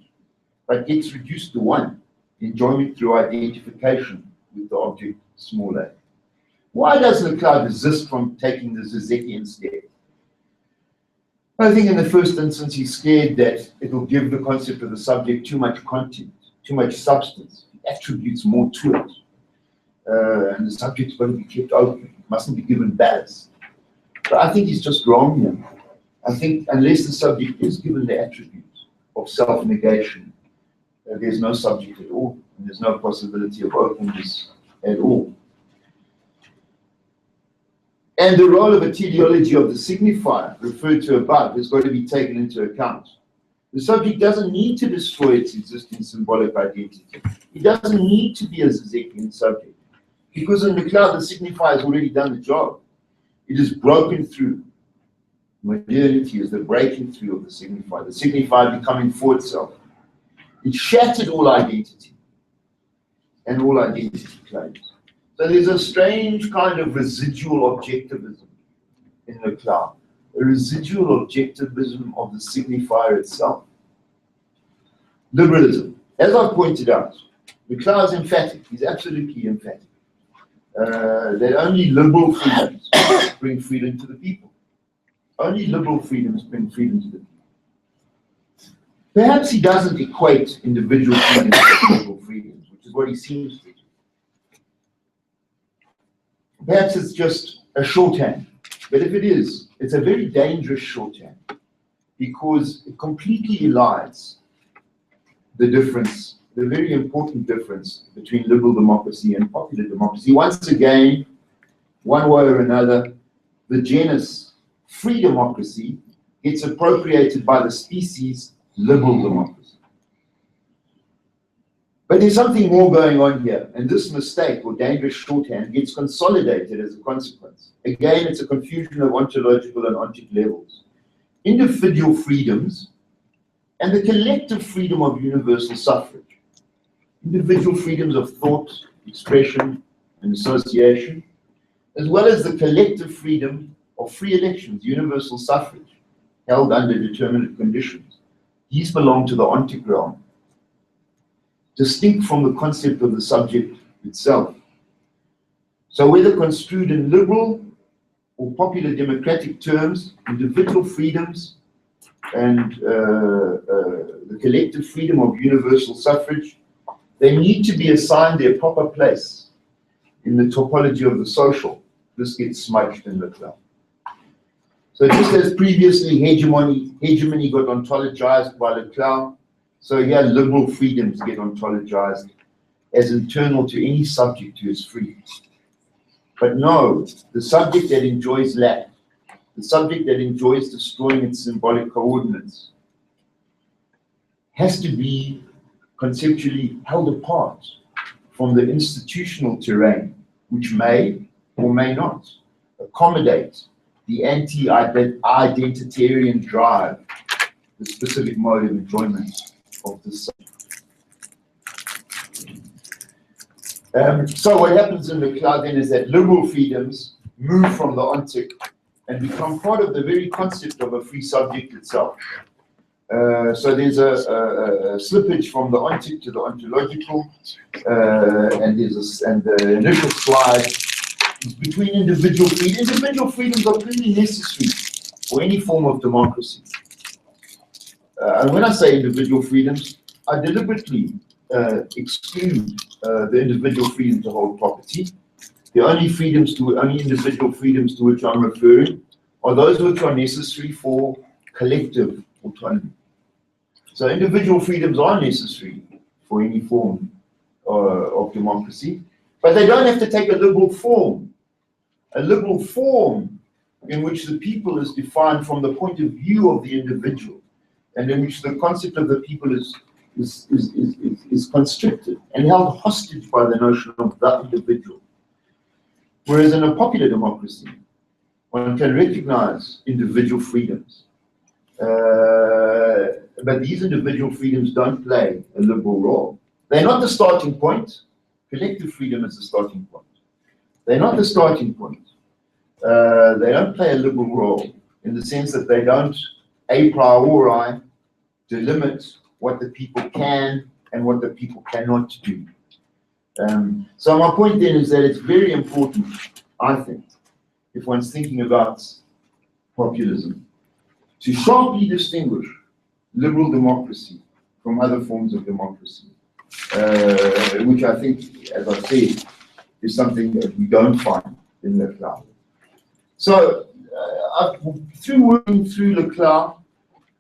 but gets reduced to one, enjoyment through identification with the object, small a. Why does Leclerc desist from taking the Zizekian step? I think in the first instance he's scared that it will give the concept of the subject too much content, too much substance. It attributes more to it. And the subject's got to be kept open. It mustn't be given ballast. But I think he's just wrong here. I think unless the subject is given the attribute of self-negation, there's no subject at all, and there's no possibility of openness at all. And the role of a teleology of the signifier, referred to above, has got to be taken into account. The subject doesn't need to destroy its existing symbolic identity. It doesn't need to be a Zizekian subject, because in Leclerc, the signifier has already done the job. It is broken through. Modernity is the breaking through of the signifier becoming for itself. It shattered all identity and all identity claims. So there's a strange kind of residual objectivism in Leclerc, a residual objectivism of the signifier itself. Liberalism. As I've pointed out, Leclerc is emphatic, he's absolutely emphatic, that only liberal freedoms bring freedom to the people. Only liberal freedoms bring freedom to the people. Perhaps he doesn't equate individual freedoms with liberal freedoms, which is what he seems to do. Perhaps it's just a shorthand But if it is, it's a very dangerous shorthand because it completely elides the difference, the very important difference between liberal democracy and popular democracy. Once again, one way or another, the genus free democracy gets appropriated by the species liberal democracy. But there's something more going on here, and this mistake or dangerous shorthand gets consolidated as a consequence. Again, it's a confusion of ontological and ontic levels. Individual freedoms and the collective freedom of universal suffrage. Individual freedoms of thought, expression, and association, as well as the collective freedom of free elections, universal suffrage, held under determinate conditions. These belong to the ontic realm, distinct from the concept of the subject itself. So whether construed in liberal or popular democratic terms, individual freedoms and the collective freedom of universal suffrage, they need to be assigned their proper place in the topology of the social. This gets smudged in the club. So just as previously hegemony got ontologized by Leclerc, so here liberal freedoms get ontologized as internal to any subject who is free. But no, the subject that enjoys lack, the subject that enjoys destroying its symbolic coordinates, has to be conceptually held apart from the institutional terrain, which may or may not accommodate the anti-identitarian drive, the specific mode of enjoyment of this subject. So what happens in the cloud then is that liberal freedoms move from the ontic and become part of the very concept of a free subject itself. So there's a slippage from the ontic to the ontological, and the initial slide is between individual freedoms. Individual freedoms are clearly necessary for any form of democracy. And when I say individual freedoms, I deliberately exclude the individual freedom to hold property. The only individual freedoms to which I'm referring are those which are necessary for collective autonomy. So individual freedoms are necessary for any form of democracy, but they don't have to take a liberal form. A liberal form in which the people is defined from the point of view of the individual, and in which the concept of the people is constricted and held hostage by the notion of the individual. Whereas in a popular democracy, one can recognize individual freedoms. But these individual freedoms don't play a liberal role. They're not the starting point. Collective freedom is the starting point. They're not the starting point. They don't play a liberal role in the sense that they don't a priori delimit what the people can and what the people cannot do. So my point then is that it's very important, I think, if one's thinking about populism, to sharply distinguish liberal democracy from other forms of democracy, which I think, as I said, is something that we don't find in Leclerc. So, through working through Leclerc,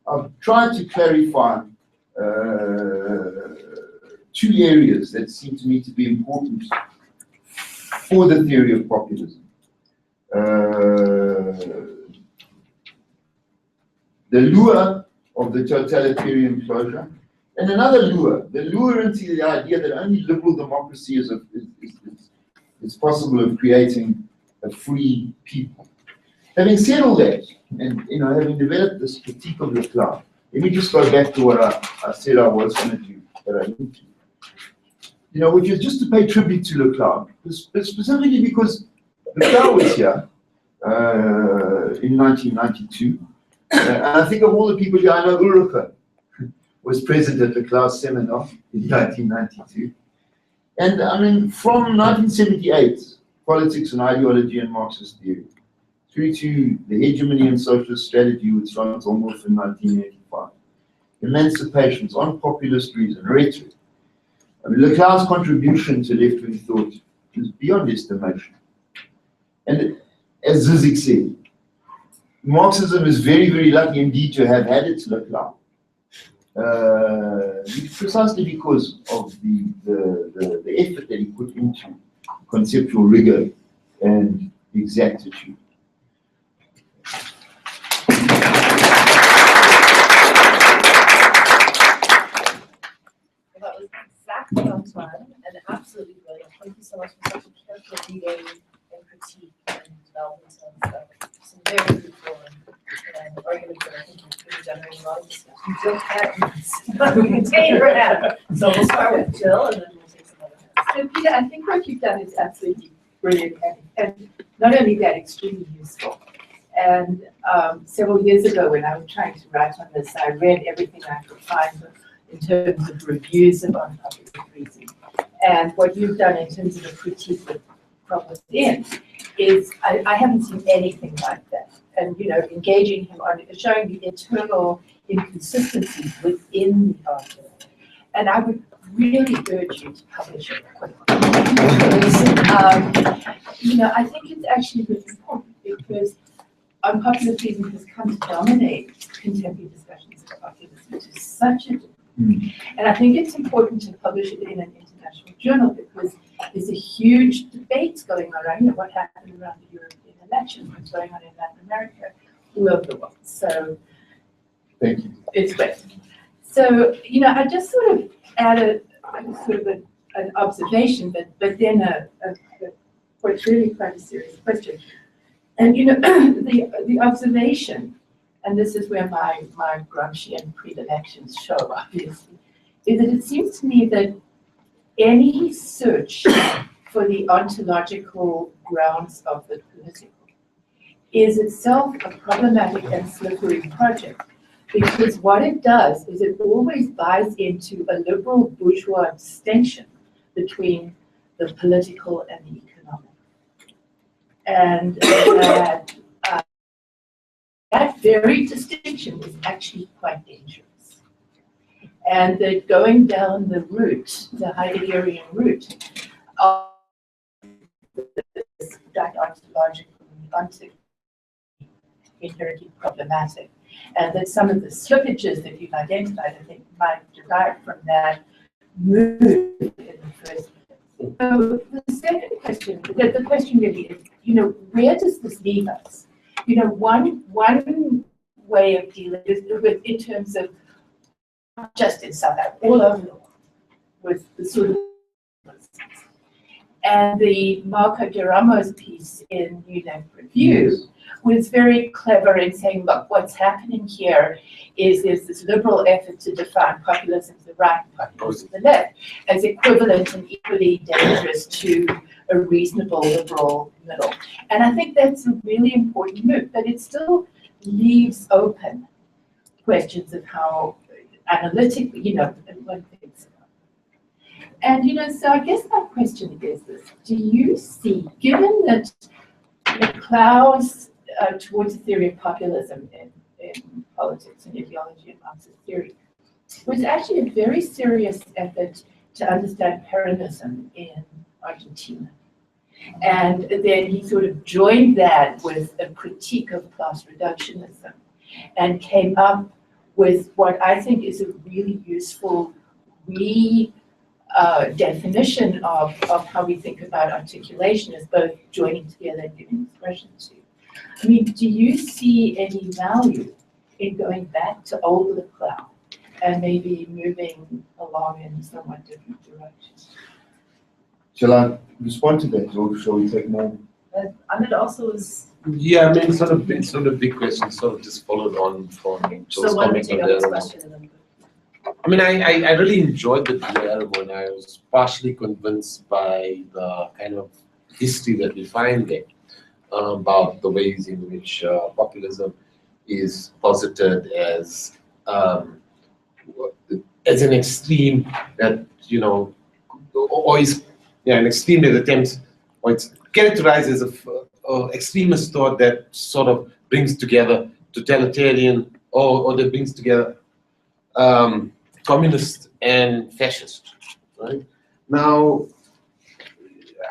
I've tried to clarify two areas that seem to me to be important for the theory of populism. The lure of the totalitarian closure, and another lure, the lure into the idea that only liberal democracy is possible of creating a free people. Having said all that, and having developed this critique of Leclerc, let me just go back to what I said I was going to do, but I didn't do. Which is just to pay tribute to Leclerc, specifically because Leclerc was here in 1992. And I think of all the people here, I know Ulrike was present at Leclerc's seminar in 1992. And I mean, from 1978, Politics and Ideology and Marxist Theory, through to the Hegemony and Socialist Strategy with Franz Olmos in 1985, Emancipations on Populist Reason, Rhetoric. I mean, Leclerc's contribution to left-wing thought is beyond estimation. And as Zizek said, Marxism is very, very lucky indeed to have had its look now. Precisely because of the effort that he put into conceptual rigor and exactitude. That was exactly on time and absolutely brilliant. Thank you so much for such a careful reading and critique and development of some very fruitful and arguments that I think will generate a lot of discussion. Jill Patton's contain her hand. So we'll start with Jill and then we'll take some other hands. So Peter, I think what you've done is absolutely brilliant and not only that, extremely useful. And several years ago when I was trying to write on this, I read everything I could find in terms of reviews of unpopular reason. And what you've done in terms of a critique from within is, I haven't seen anything like that. And, you know, engaging him on showing the internal inconsistencies within the argument. And I would really urge you to publish it quickly. Because, you know, I think it's actually really important because unpopular reason has come to dominate contemporary discussions of populism to such a degree. And I think it's important to publish it in an international journal because there's a huge debate going on around, you know, what happened around the European elections, what's going on in Latin America, all over the world. So thank you. It's great. So, you know, I just sort of added sort of an observation, but then what's really quite a serious question. And you know, the observation, and this is where my Gramscian predilections show, obviously, is that it seems to me that any search for the ontological grounds of the political is itself a problematic and slippery project, because what it does is it always buys into a liberal bourgeois distinction between the political and the economic. And that very distinction is actually quite dangerous. And that going down the route, the Heideggerian route, of that ontological inherently problematic. And that some of the slippages that you've identified, I think, might derive from that move in the first place. So the second question, the question really is, you know, where does this leave us? You know, one way of dealing with in terms of not just in South Africa, all over the world, with the sort of and the Marco de Ramos piece in New Left Review was very clever in saying, look, what's happening here is there's this liberal effort to define populism to the right and populism to the left as equivalent and equally dangerous to a reasonable liberal middle. And I think that's a really important move, but it still leaves open questions of how analytically, you know, one thinks about it. And, you know, so I guess my question is this: do you see, given that the clouds towards the theory of populism in politics and ideology and Marxist theory was actually a very serious effort to understand Peronism in Argentina. And then he sort of joined that with a critique of class reductionism and came up with what I think is a really useful definition of how we think about articulation as both joining together and giving expression to. I mean, do you see any value in going back to older cloud and maybe moving along in somewhat different directions? Shall I respond to that, or shall we take more? Ahmed also is. Yeah, I mean, it's not a big question, sort of just followed on from Joe's So why don't we comment take on up this the question and then. I mean, I really enjoyed the dialogue, and I was partially convinced by the kind of history that we find there about the ways in which populism is posited as an extreme that, you know, or is an extreme that attempts, or it's characterized as a extremist thought that sort of brings together totalitarian or that brings together communist and fascist, right? Now,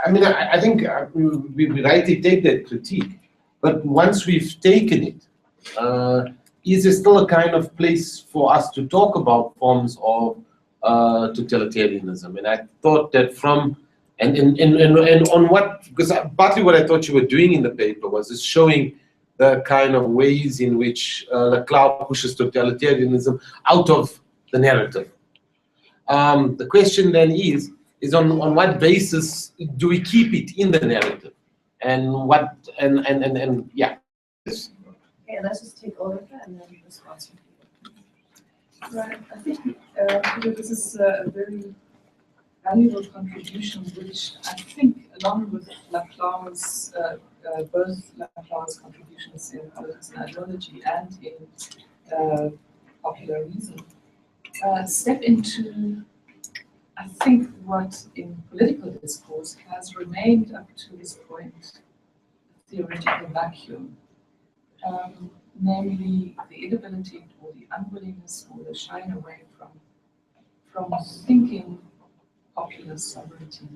I mean, I think we rightly take that critique, but once we've taken it, is there still a kind of place for us to talk about forms of totalitarianism? And I thought that from and on what, because partly what I thought you were doing in the paper was just showing the kind of ways in which Leclerc pushes totalitarianism out of the narrative. The question then is on what basis do we keep it in the narrative, and what and yeah. Okay, let's just take over and then response from people. Right, I think this is a very valuable contribution, which I think, along with Laclau's, both Laclau's contributions in politics and ideology and in popular reason, step into, I think, what in political discourse has remained up to this point a theoretical vacuum. Namely the inability or the unwillingness or the shying away from thinking popular sovereignty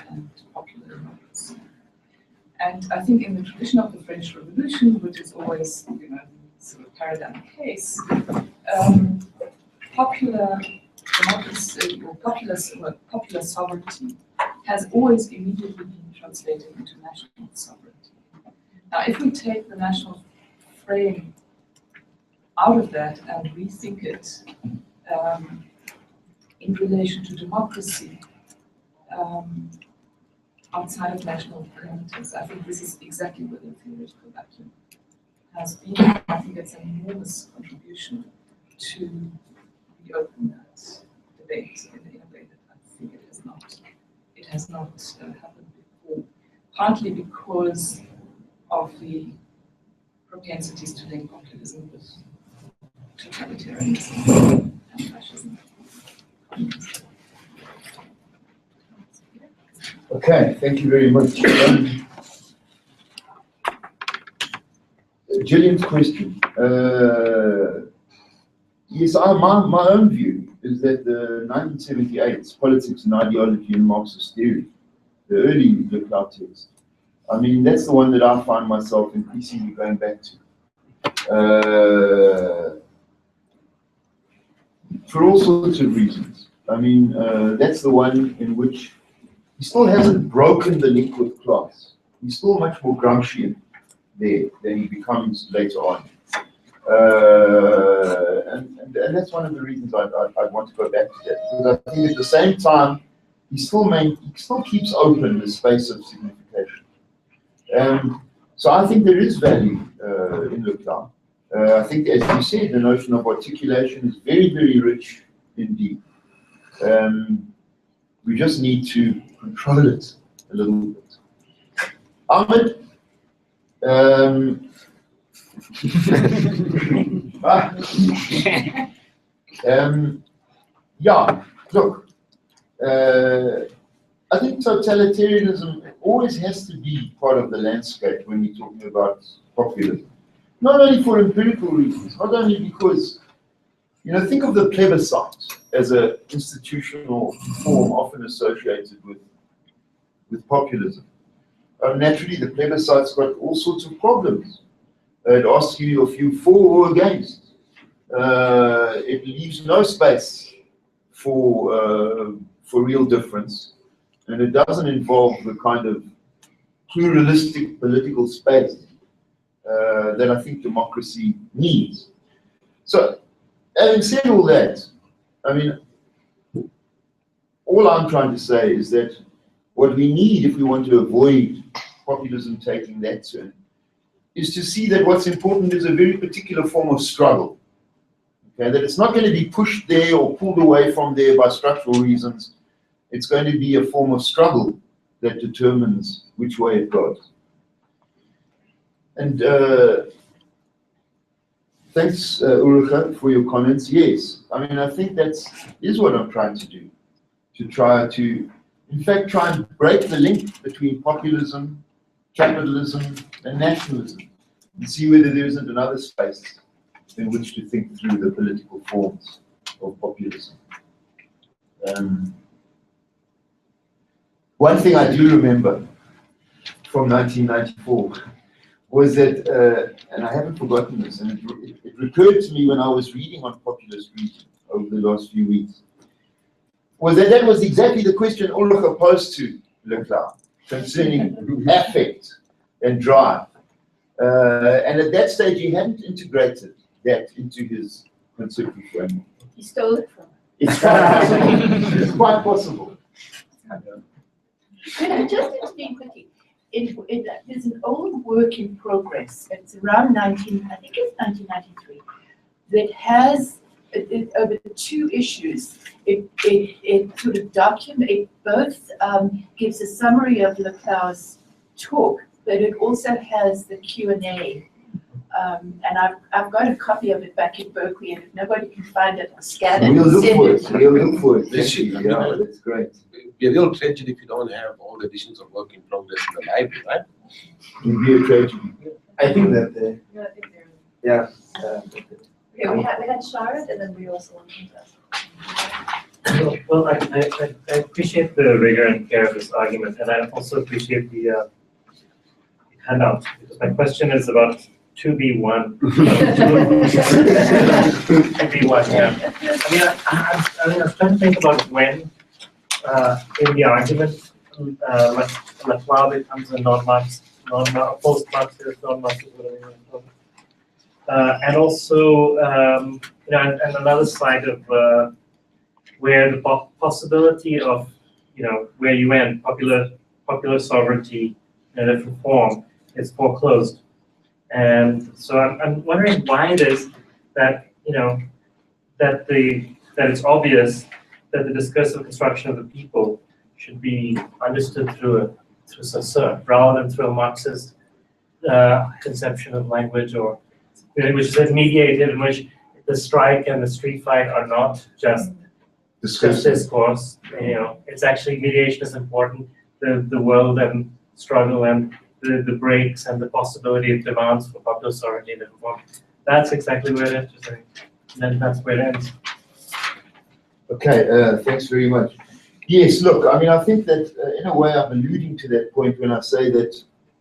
and popular democracy. And I think in the tradition of the French Revolution, which is always, sort of paradigm case, popular democracy or popular sovereignty has always immediately been translated into national sovereignty. Now, if we take the national frame out of that and rethink it in relation to democracy outside of national parameters, I think this is exactly where the theoretical vacuum has been. I think it's an enormous contribution to reopen that debate in a way that I think it has not happened before, partly because of the propensities to link populism with totalitarianism and fascism. Okay, thank you very much. Gillian's question. Yes, my own view is that the 1978's Politics and Ideology in Marxist Theory, the early Leclerc text, I mean, that's the one that I find myself increasingly going back to. For all sorts of reasons. I mean, that's the one in which he still hasn't broken the link with class. He's still much more Gramscian there than he becomes later on. And that's one of the reasons I want to go back to that. Because I think at the same time, he still keeps open the space of signification. So I think there is value in Leclerc. I think, as you said, the notion of articulation is very, very rich indeed. We just need to control it a little bit. Ahmed, yeah, look, I think totalitarianism always has to be part of the landscape when we're talking about populism. Not only for empirical reasons, not only because, think of the plebiscite as an institutional form often associated with populism. Naturally, the plebiscite's got all sorts of problems. It asks you if you're for or against. It leaves no space for real difference. And it doesn't involve the kind of pluralistic political space that I think democracy needs. So, having said all that, I mean, all I'm trying to say is that what we need if we want to avoid populism taking that turn is to see that what's important is a very particular form of struggle. Okay, that it's not going to be pushed there or pulled away from there by structural reasons. It's going to be a form of struggle that determines which way it goes. And thanks, Ulrike, for your comments. Yes, I mean, I think that is what I'm trying to do. To try to, in fact, try and break the link between populism, capitalism, and nationalism, and see whether there isn't another space in which to think through the political forms of populism. One thing I do remember from 1994 was that, and I haven't forgotten this, and it recurred to me when I was reading on populist reading over the last few weeks, was that was exactly the question Ulrich posed to Leclerc concerning affect and drive. And at that stage, he hadn't integrated that into his conceptual framework. He stole it from him. It's quite possible. It's quite possible. Could I just intervene quickly? There's an old work in progress. It's around I think it's 1993, that has over the two issues. It sort of it both gives a summary of Leclerc's talk, but it also has the Q&A. And I've got a copy of it back in Berkeley, and if nobody can find it, I'll scan it. We'll and look send for it it. to you. We'll look for it. Yes, Yeah, that's great. It'd be a real tragedy if you don't have all the editions of work in progress in the library, right? It would be a tragedy. I think that, Yeah, I think they're. yeah. Okay, we had Charlotte, and then we also wanted to. Well, I appreciate the rigor and care of this argument, and I also appreciate the handout, because my question is about 2B1. 2B1, yeah. I mean, I was trying to think about when, in the argument, Leclerc becomes a post-Marxist, non-Marxist, whatever you want to call it. And also, and another side of where the possibility of, where you end, popular sovereignty in a different form is foreclosed. And so I'm wondering why it is that, that it's obvious that the discursive construction of the people should be understood through Saussure rather than through a Marxist conception of language, or which is mediated, in which the strike and the street fight are not just discourse. It's actually mediation is important. The world and struggle and the breaks and the possibility of demands for popular sovereignty in different form. That's exactly where it is. And then that's where it ends. Okay, thanks very much. Yes, look, I mean, I think that in a way I'm alluding to that point when I say that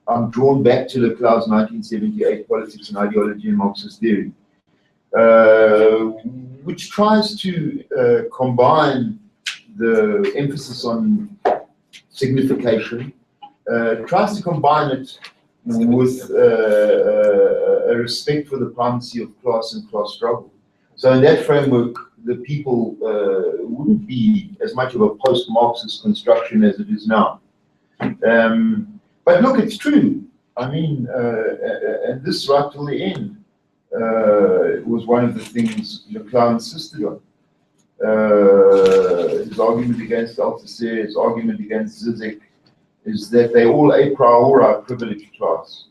I'm drawn back to Leclerc's 1978 Politics and Ideology in Marxist Theory, which tries to combine the emphasis on signification, tries to combine it with a respect for the primacy of class and class struggle. So in that framework, the people wouldn't be as much of a post-Marxist construction as it is now. But look, it's true. I mean, and this right till the end was one of the things Leclerc insisted on. His argument against Althusser, his argument against Zizek, is that they all a priori are privileged class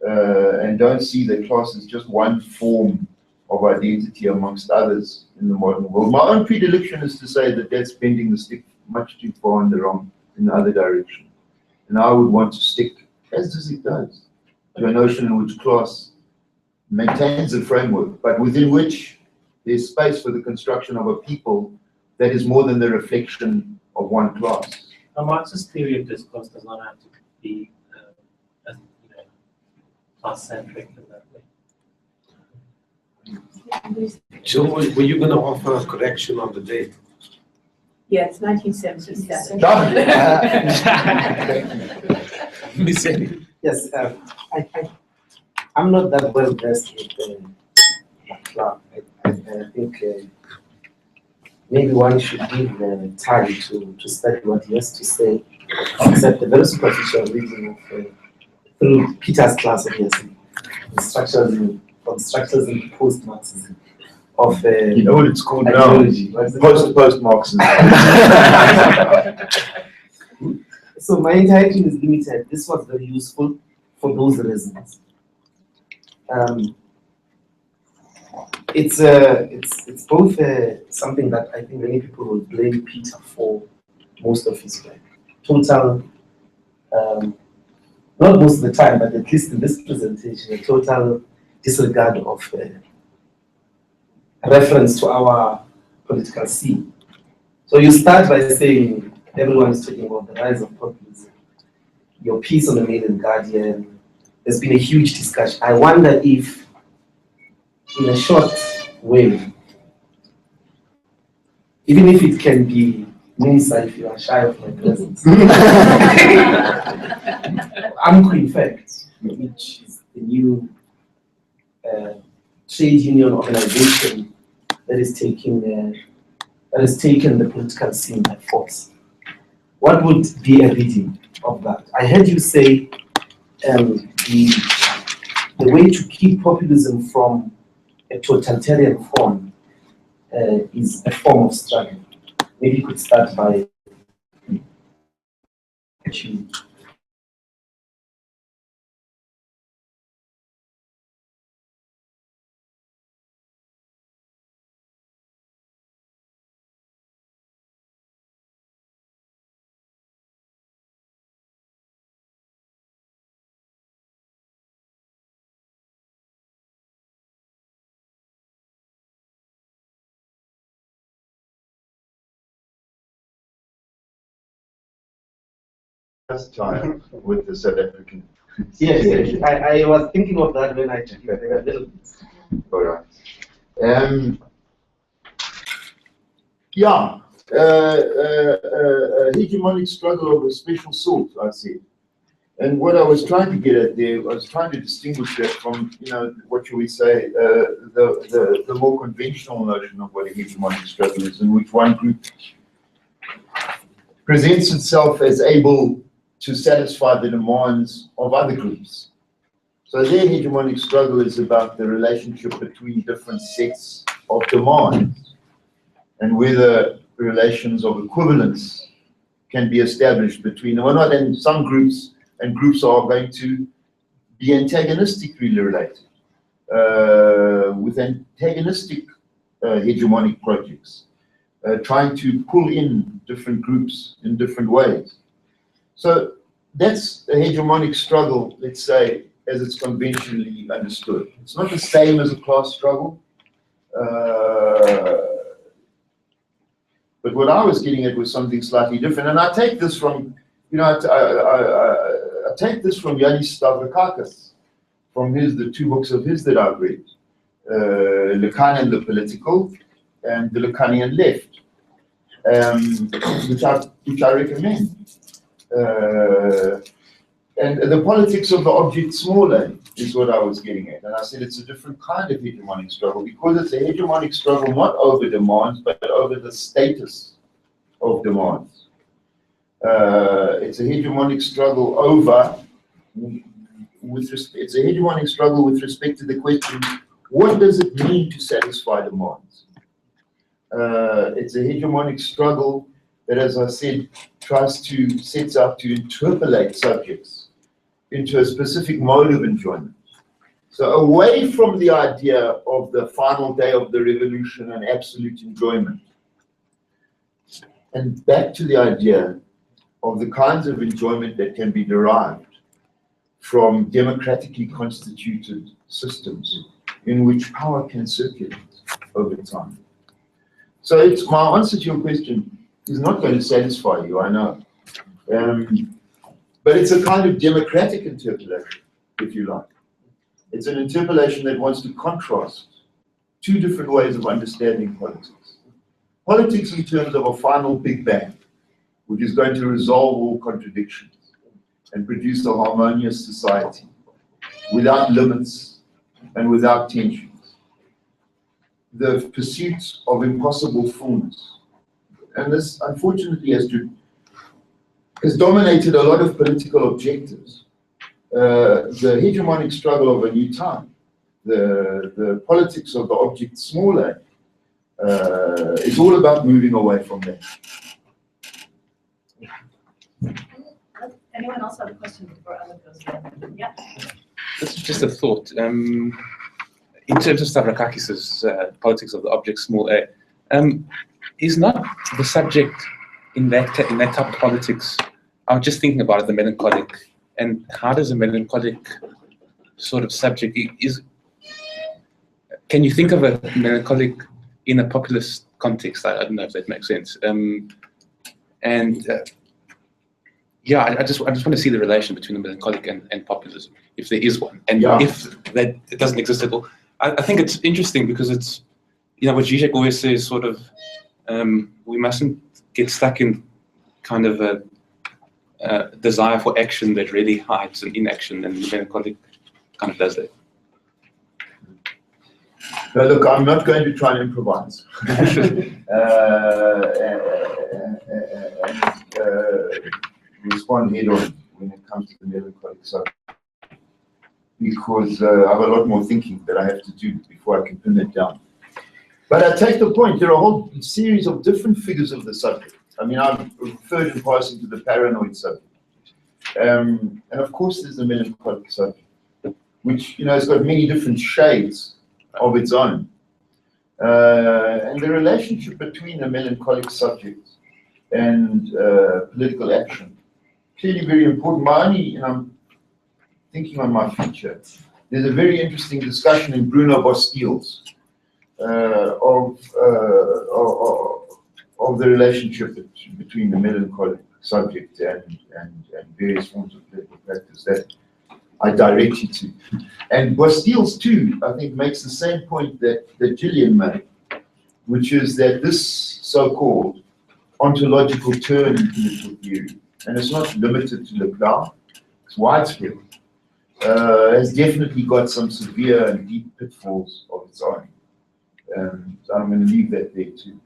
and don't see that class as just one form of identity amongst others in the modern world. My own predilection is to say that that's bending the stick much too far in the other direction. And I would want to stick, as Zizek does, to a notion in which class maintains a framework, but within which there's space for the construction of a people that is more than the reflection of one class. A Marxist theory of discourse does not have to be class-centric in that way. So were you going to offer a correction on the date? Yeah, it's 1977. Miss Ellie. Yes, I'm not that well versed with Leclerc. I think maybe one should give time to study what he has to say, except a very superficial reading of through Peter's class, obviously, from structures in post-Marxism of you know what it's called ideology. now? Post-Marxism. So my interaction is limited. This was very useful for those reasons. It's both something that I think many people will blame Peter for most of his work. Total, not most of the time, but at least in this presentation, a total disregard of reference to our political scene. So you start by saying everyone is talking about the rise of populism. Your piece on the Mail and Guardian, there's been a huge discussion. I wonder if, in a short way, even if it can be Mensa, if you are shy of my presence, AMCO, in fact, which is the new trade union organization that is taking that has taken the political scene by force. What would be a reading of that? I heard you say the way to keep populism from a totalitarian form is a form of struggle. Maybe you could start by actually. Last time with the South African. Yes, yes. I was thinking of that when I took it a little bit. All right. Yeah, hegemonic struggle of a special sort, I see. And what I was trying to get at there, I was trying to distinguish that from, you know, what shall we say, the more conventional notion of what a hegemonic struggle is, in which one group presents itself as able to satisfy the demands of other groups. So their hegemonic struggle is about the relationship between different sets of demands and whether relations of equivalence can be established between them or not. And some groups and groups are going to be antagonistically related with antagonistic hegemonic projects, trying to pull in different groups in different ways. So that's a hegemonic struggle, let's say, as it's conventionally understood. It's not the same as a class struggle. But what I was getting at was something slightly different. And I take this from, you know, I take this from Yanis Stavrakakis, from the two books of his that I've read, Lacan and the Political, and the Lacanian Left, which I recommend. And the politics of the object small a is what I was getting at. And I said it's a different kind of hegemonic struggle because it's a hegemonic struggle not over demands, but over the status of demands. It's a hegemonic struggle over, it's a hegemonic struggle with respect to the question, what does it mean to satisfy demands? It's a hegemonic struggle that, as I said, sets out to interpolate subjects into a specific mode of enjoyment. So away from the idea of the final day of the revolution and absolute enjoyment, and back to the idea of the kinds of enjoyment that can be derived from democratically constituted systems in which power can circulate over time. So it's, my answer to your question is not going to satisfy you, I know. But it's a kind of democratic interpolation, if you like. It's an interpolation that wants to contrast two different ways of understanding politics. Politics in terms of a final Big Bang, which is going to resolve all contradictions and produce a harmonious society without limits and without tensions. The pursuit of impossible fullness. And this, unfortunately, has dominated a lot of political objectives. The hegemonic struggle of a new time, the politics of the object smaller, is all about moving away from that. Anyone else have a question before Ellen goes again? Yeah. This is just a thought. In terms of Stavrakakis' politics of the object small a, is not the subject in that type of politics, I was just thinking about it, the melancholic, and how does a melancholic sort of subject can you think of a melancholic in a populist context? I don't know if that makes sense. yeah, I just want to see the relation between the melancholic and populism, if there is one, and Yeah. if that it doesn't exist at all. I think it's interesting because it's, what Zizek always says, sort of, we mustn't get stuck in kind of a desire for action that really hides an inaction, and the melancholic kind of does that. No, look, I'm not going to try and improvise. Respond head on when it comes to the melancholic subject, because I have a lot more thinking that I have to do before I can pin it down. But I take the point, there are a whole series of different figures of the subject. I mean, I've referred in passing to the paranoid subject. And of course, there's the melancholic subject, which, has got many different shades of its own. And the relationship between the melancholic subject and political action, clearly very important. I'm thinking on my future. There's a very interesting discussion in Bruno Bastille's of the relationship between the melancholic subject and various forms of political practice that I direct you to. And Bastille's too, I think, makes the same point that Gillian made, which is that this so-called ontological turn in political theory, and it's not limited to Leclerc, it's widespread, has definitely got some severe and deep pitfalls of its own. So I'm going to leave that there too.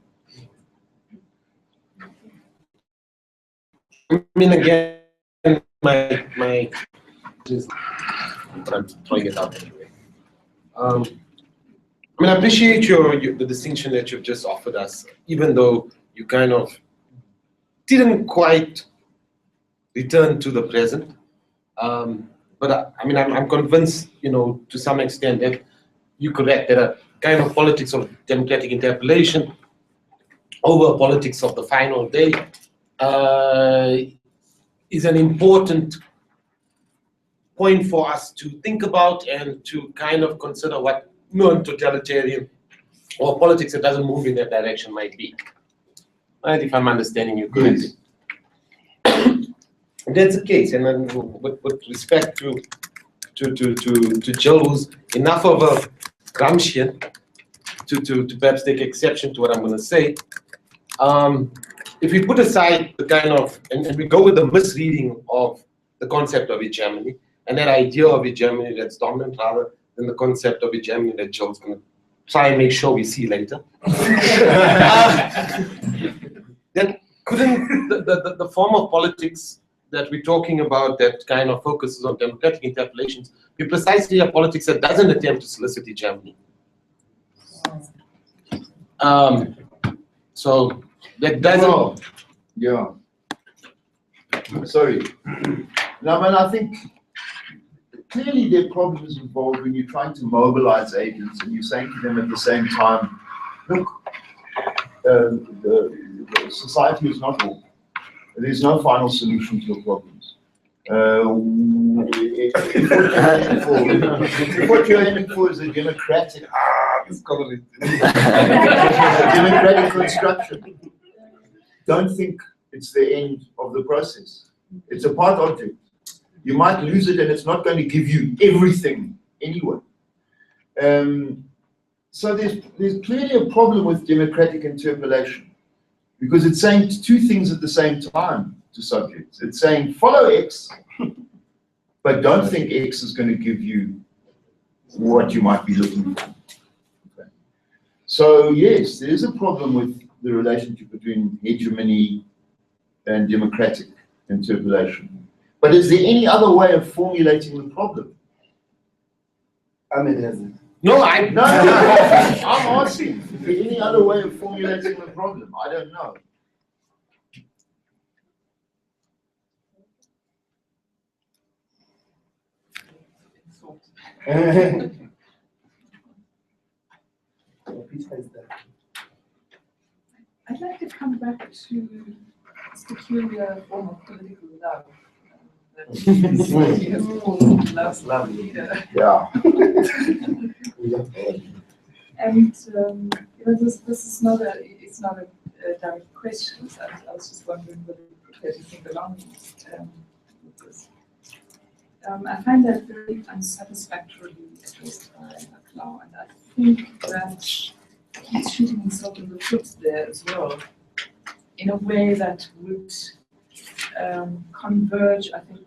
I mean, again, my but I'm throwing it out anyway. I appreciate the distinction that you've just offered us, even though you kind of didn't quite return to the present. But I'm convinced, to some extent that you're correct. That a kind of politics of democratic interpolation over politics of the final day is an important point for us to think about and to kind of consider what non-totalitarian or politics that doesn't move in that direction might be. Right, if I'm understanding you correctly. That's the case, and then with respect to Jill, who's enough of a Gramscian to perhaps take exception to what I'm going to say. If we put aside the kind of, and we go with the misreading of the concept of hegemony, and that idea of hegemony that's dominant rather than the concept of hegemony that Joe's going to try and make sure we see later. Then couldn't the form of politics that we're talking about that kind of focuses on democratic interpolations be precisely a politics that doesn't attempt to solicit hegemony? So that doesn't... Well, yeah. Sorry. No, man, I think clearly there are problems involved when you're trying to mobilize agents and you're saying to them at the same time, look, the society is not all. There's no final solution to your problems. If what you're aiming for is a democratic, democratic construction, don't think it's the end of the process. It's a part object. You might lose it and it's not going to give you everything anyway. So there's clearly a problem with democratic interpolation because it's saying two things at the same time to subjects. It's saying follow X, but don't think X is going to give you what you might be looking for. Okay. So yes, there is a problem with the relationship between hegemony and democratic interpolation. But is there any other way of formulating the problem? Ahmed hasn't. No, No, I'm asking. Is there any other way of formulating the problem? I don't know. I'd like to come back to this peculiar form of political love. That's lovely. Yeah. And this is not a direct question. So I was just wondering whether that you think along with this. I find that very unsatisfactorily addressed by Clau, and I think that he's shooting himself in the foot there as well, in a way that would converge, I think,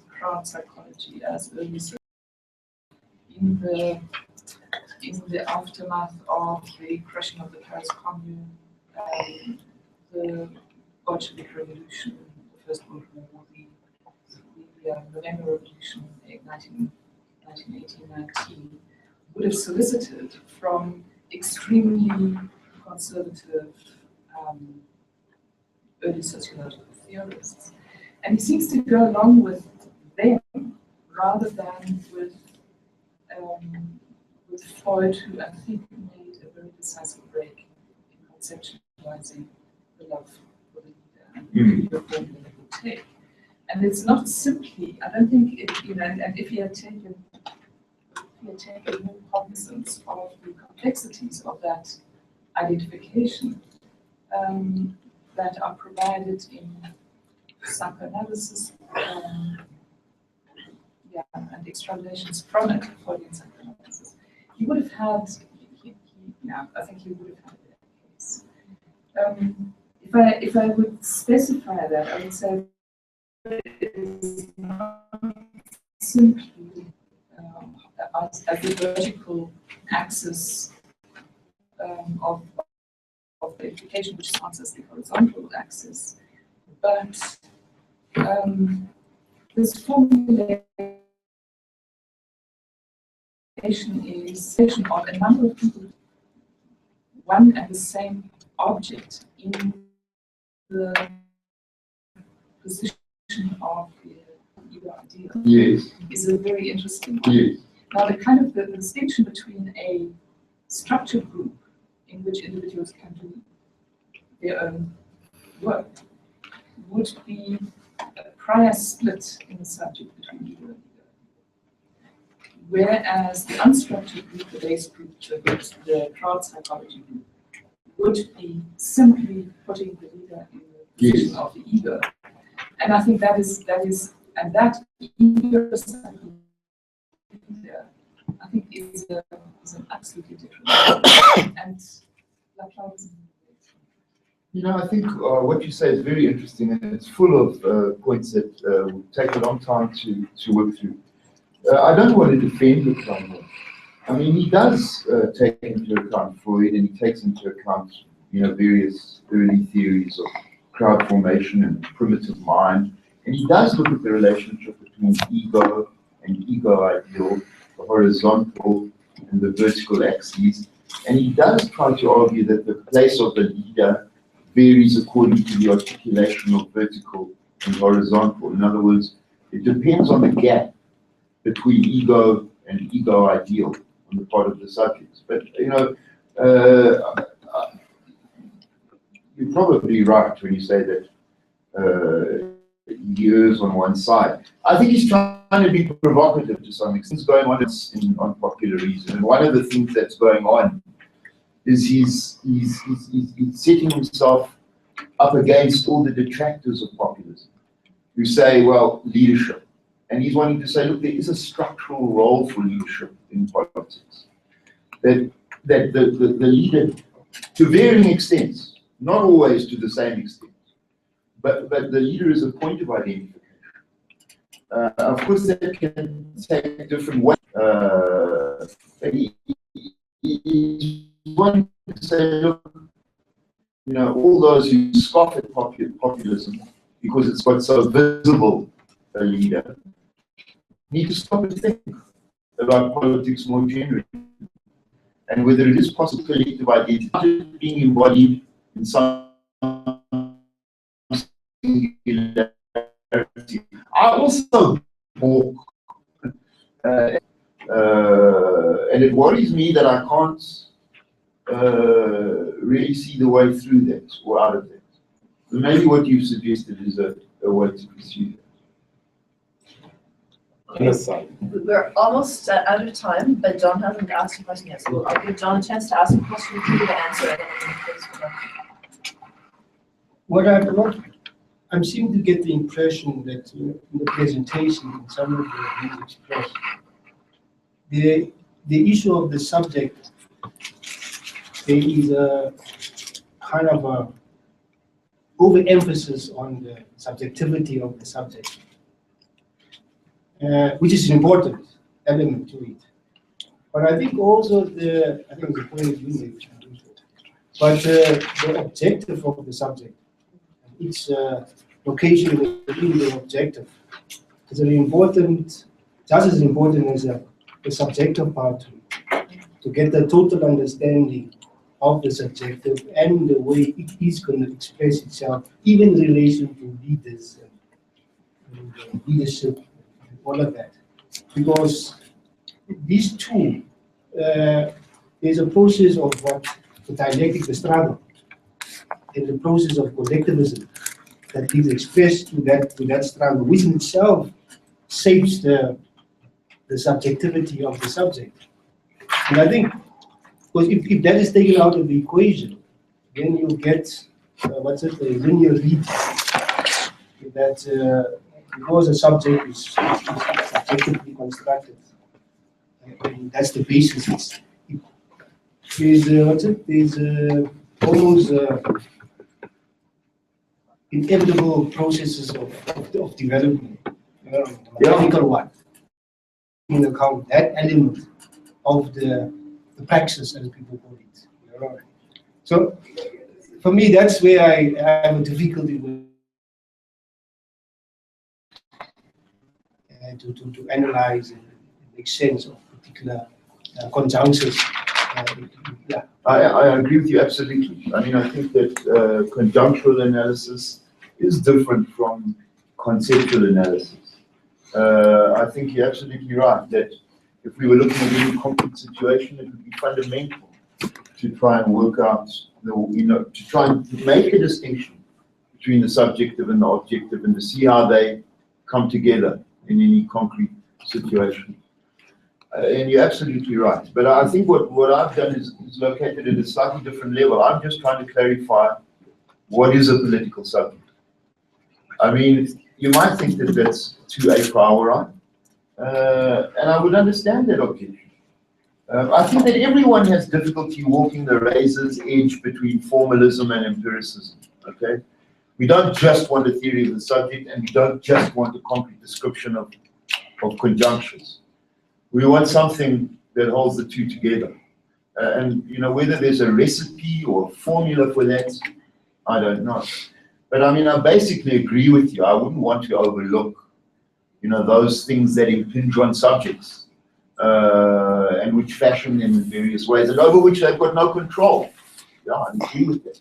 crowd psychology as early in the aftermath of the crushing of the Paris Commune, the Bolshevik Revolution, the First World War, the November Revolution, 1918-19, would have solicited from extremely conservative early sociological theorists. And he seems to go along with them rather than with Freud, who I think made a very decisive break in conceptualizing the love for the leader and the form that it would take. And it's not simply, I don't think it, and if he had taken more cognizance of the complexities of that identification that are provided in psychoanalysis, and extrapolations from it, Freudian psychoanalysis, he would have had, I think he would have had that case. If I would specify that, I would say it is not simply as the vertical axis of the implication, which answers the horizontal axis, but this formulation is of a number of people, one and the same object in the position of the ego ideal. Yes. Is a very interesting one. Yes. Now, the distinction between a structured group in which individuals can do their own work would be a prior split in the subject between ego and ego. Whereas the unstructured group, the base group, the crowd psychology group, would be simply putting the leader in the position of the ego. And I think that is, and that ego psychology, I think is an absolutely different and Laplace. I think what you say is very interesting, and it's full of points that will take a long time to work through. I don't want to defend Laplace. I mean, he does take into account Freud, and he takes into account, various early theories of crowd formation and primitive mind, and he does look at the relationship between ego and ego ideal, the horizontal and the vertical axes, and he does try to argue that the place of the leader varies according to the articulation of vertical and horizontal. In other words, it depends on the gap between ego and ego ideal on the part of the subjects. But, you're probably right when you say that he errs on one side. I think he's trying to be provocative to some extent. It's going on in Unpopular Reason, and one of the things that's going on is he's setting himself up against all the detractors of populism, who say, well, leadership. And he's wanting to say, look, there is a structural role for leadership in politics. That the leader, to varying extents, not always to the same extent, but the leader is a point of identification. Of course, that can take different ways. He's wanting to say, look, all those who scoff at populism because it's got so visible a leader need to stop and think about politics more generally, and whether it is possible collective identity being embodied in some singularity. I also walk, and it worries me that I can't really see the way through that or out of that. So maybe what you've suggested is a way to pursue that. Genocide. We're almost out of time, but John hasn't asked a question yet, so I'll give John a chance to ask a question for you to answer, and then we can close with that. I'm seeming to get the impression that in the presentation, in some of the views expressed, the issue of the subject, there is a kind of a overemphasis on the subjectivity of the subject, which is an important element to it. But I think also I think the point is unique, but the objective of the subject, its location within the objective, is an important, just as important as the subjective part to get the total understanding of the subjective and the way it is going to express itself, even in relation to leaders and leadership and all of that. Because these two, there's a process of what the dialectic, the struggle, and the process of collectivism that is expressed to that struggle, which in itself shapes the subjectivity of the subject. And I think, because if that is taken out of the equation, then you get, a linear read that because a subject is subjectively constructed, and that's the basis. There's almost inevitable processes of development, mechanical one, in account that element of the praxis, as people call it. So, for me, that's where I have a difficulty with to analyze and make sense of particular conjunctions. Yeah. I agree with you absolutely. I mean, I think that conjunctural analysis is different from conceptual analysis. I think you're absolutely right that if we were looking at any concrete situation, it would be fundamental to try and work out, to try and make a distinction between the subjective and the objective, and to see how they come together in any concrete situation. And you're absolutely right. But I think what I've done is located at a slightly different level. I'm just trying to clarify what is a political subject. I mean, you might think that that's too a priori, and I would understand that objection. I think that everyone has difficulty walking the razor's edge between formalism and empiricism, okay? We don't just want a theory of the subject, and we don't just want a concrete description of conjunctions. We want something that holds the two together. And whether there's a recipe or a formula for that, I don't know. But I mean, I basically agree with you. I wouldn't want to overlook, those things that impinge on subjects and which fashion them in various ways, and over which they've got no control. Yeah, I agree with that.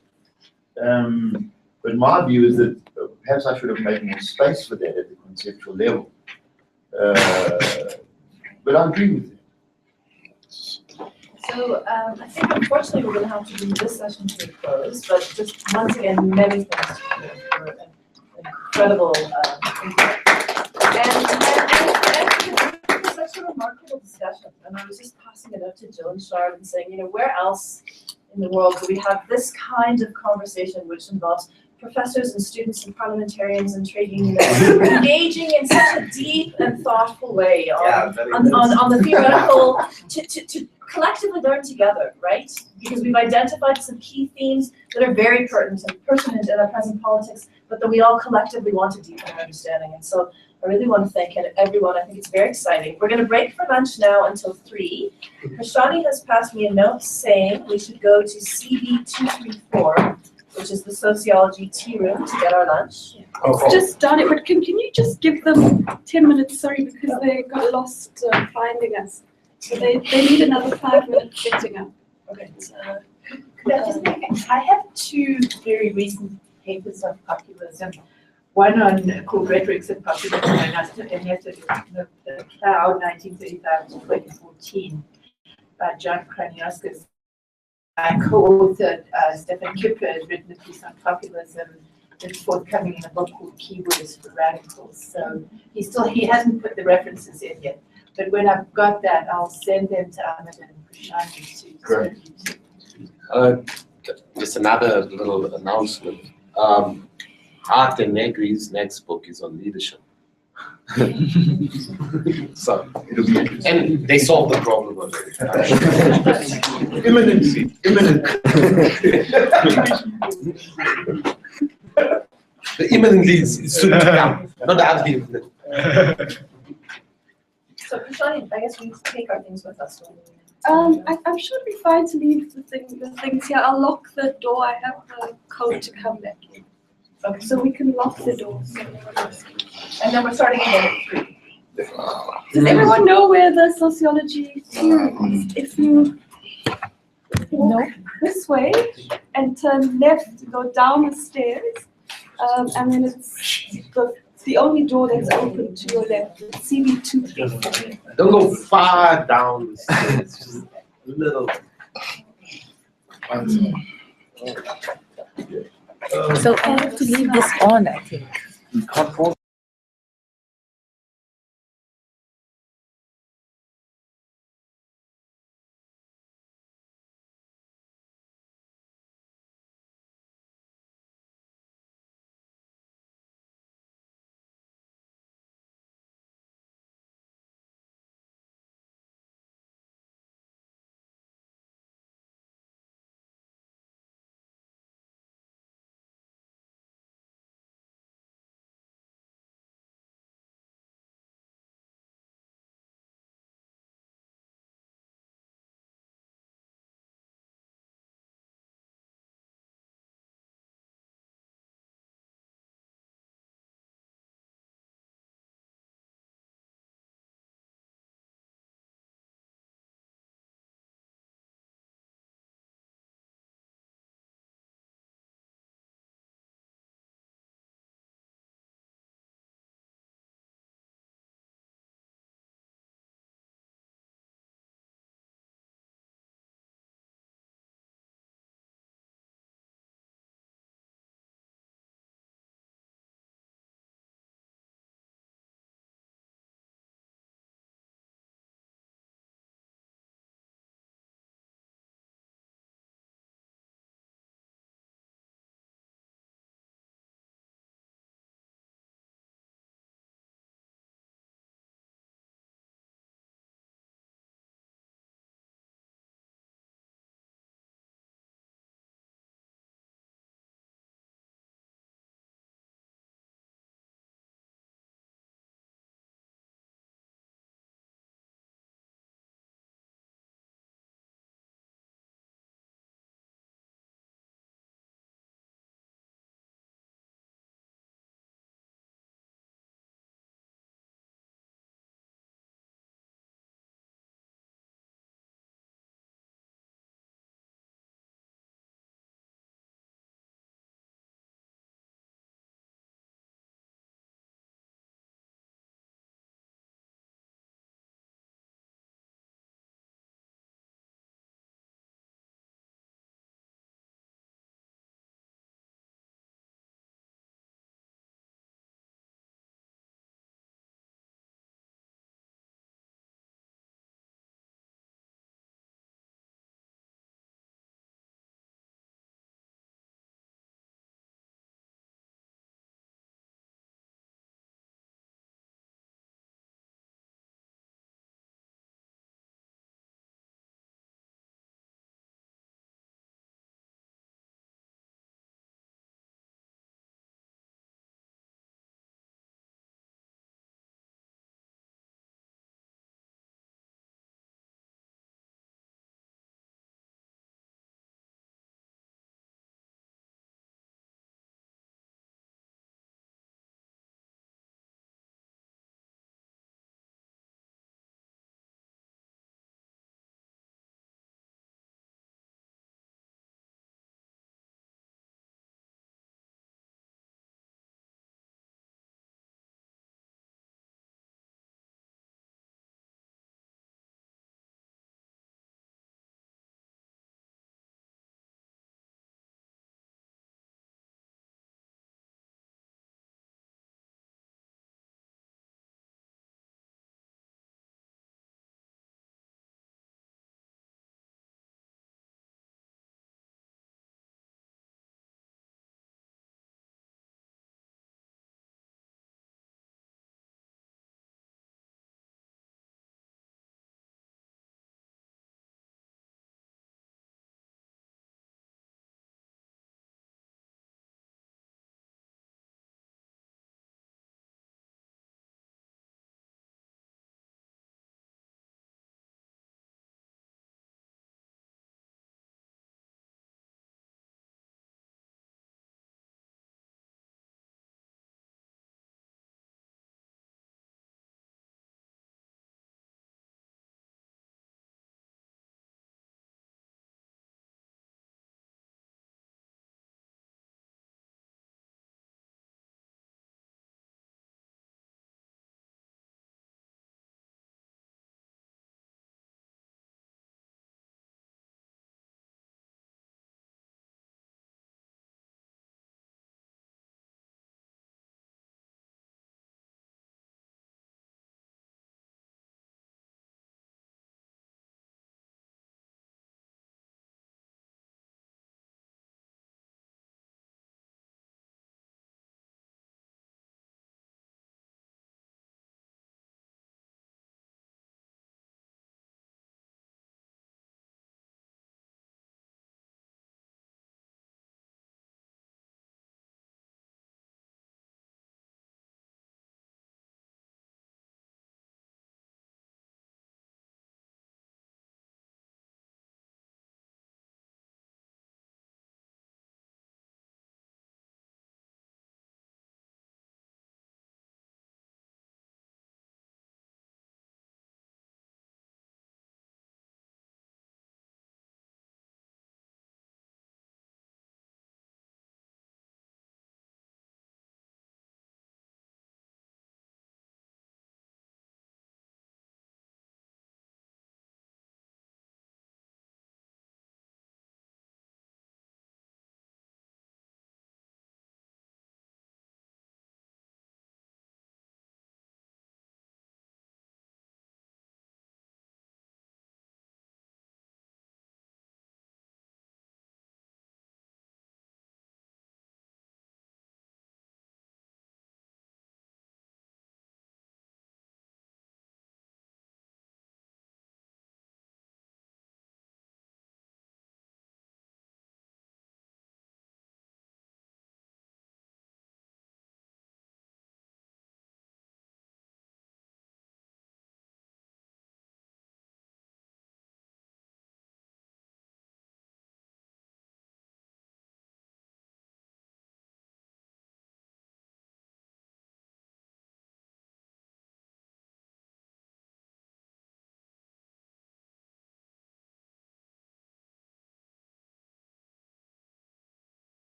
But my view is that perhaps I should have made more space for that at the conceptual level. But I agree with you. So I think unfortunately we're going to have to bring this session to a close, but just once again, many thanks for an incredible input. And such a remarkable discussion. And I was just passing it out to Jill and Shard and saying, where else in the world do we have this kind of conversation which involves professors and students and parliamentarians and trade unionists engaging in such a deep and thoughtful way on the theoretical to collectively learn together, right? Because we've identified some key themes that are very pertinent in our present politics, but that we all collectively want to deepen our understanding. And so I really want to thank everyone. I think it's very exciting. We're going to break for lunch now until 3. Prashani has passed me a note saying we should go to CB234, which is the sociology tea room, to get our lunch. It's just done it, but can you just give them 10 minutes, sorry, because they got lost finding us. So they need another 5 minutes getting up. Okay. Could I just make it? I have 2 very recent papers on populism. One called Rhetorics of Populism, and the Cloud 1935 to 2014 by John Kraniowskis. I co-authored, Stefan Kipper has written a piece on populism, that's forthcoming in a book called Keywords for Radicals. So he hasn't put the references in yet. But when I've got that, I'll send them to Ahmed and Prashant to Great. Just another little announcement. Art and Negri's next book is on leadership. So, and they solved the problem already. Imminency, imminent. The imminent is soon to come, not the ugly imminent. So Prashant, I guess we take our things with us. I'm sure it'll be fine to leave the things here. I'll lock the door. I have the code to come back in. Okay. So we can lock the door. So no one else can. And then we're starting again at 3. Does everyone know where the sociology theory is? If you walk this way and turn left to go down the stairs, and then it's the only door that's open to your left. It's CB234. Don't go far down the stairs, just a little. So I have to leave this on, I think. You can't pause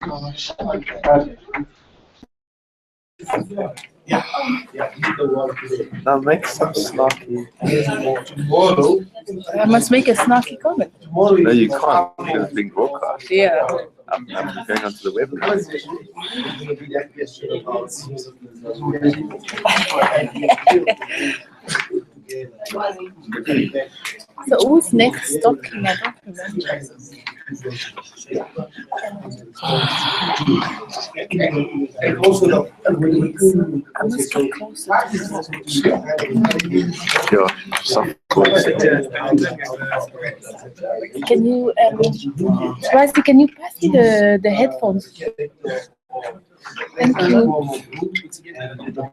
Gosh. Now make some snarky. Tomorrow. I must make a snarky comment. Tomorrow. No, you can't because it's being broadcast. Yeah. I'm going onto the web. So who's next talking? I don't remember. And also I must get closer to Sure. Soft voice. Can you, Rusty, can you pass me the headphones? Thank you.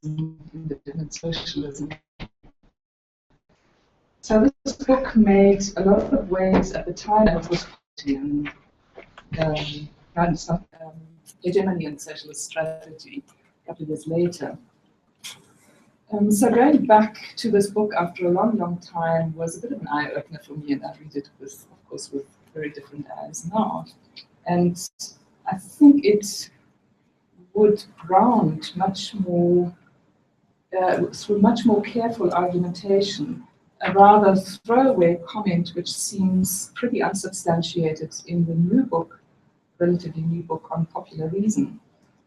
Independent socialism. So this book made a lot of waves at the time. It was Hegemony and Socialist Strategy a couple of years later. So going back to this book after a long, long time was a bit of an eye-opener for me, and I read it with, of course, with very different eyes now. And I think it would ground much more, through much more careful argumentation, a rather throwaway comment which seems pretty unsubstantiated in the new book, relatively new book on popular reason.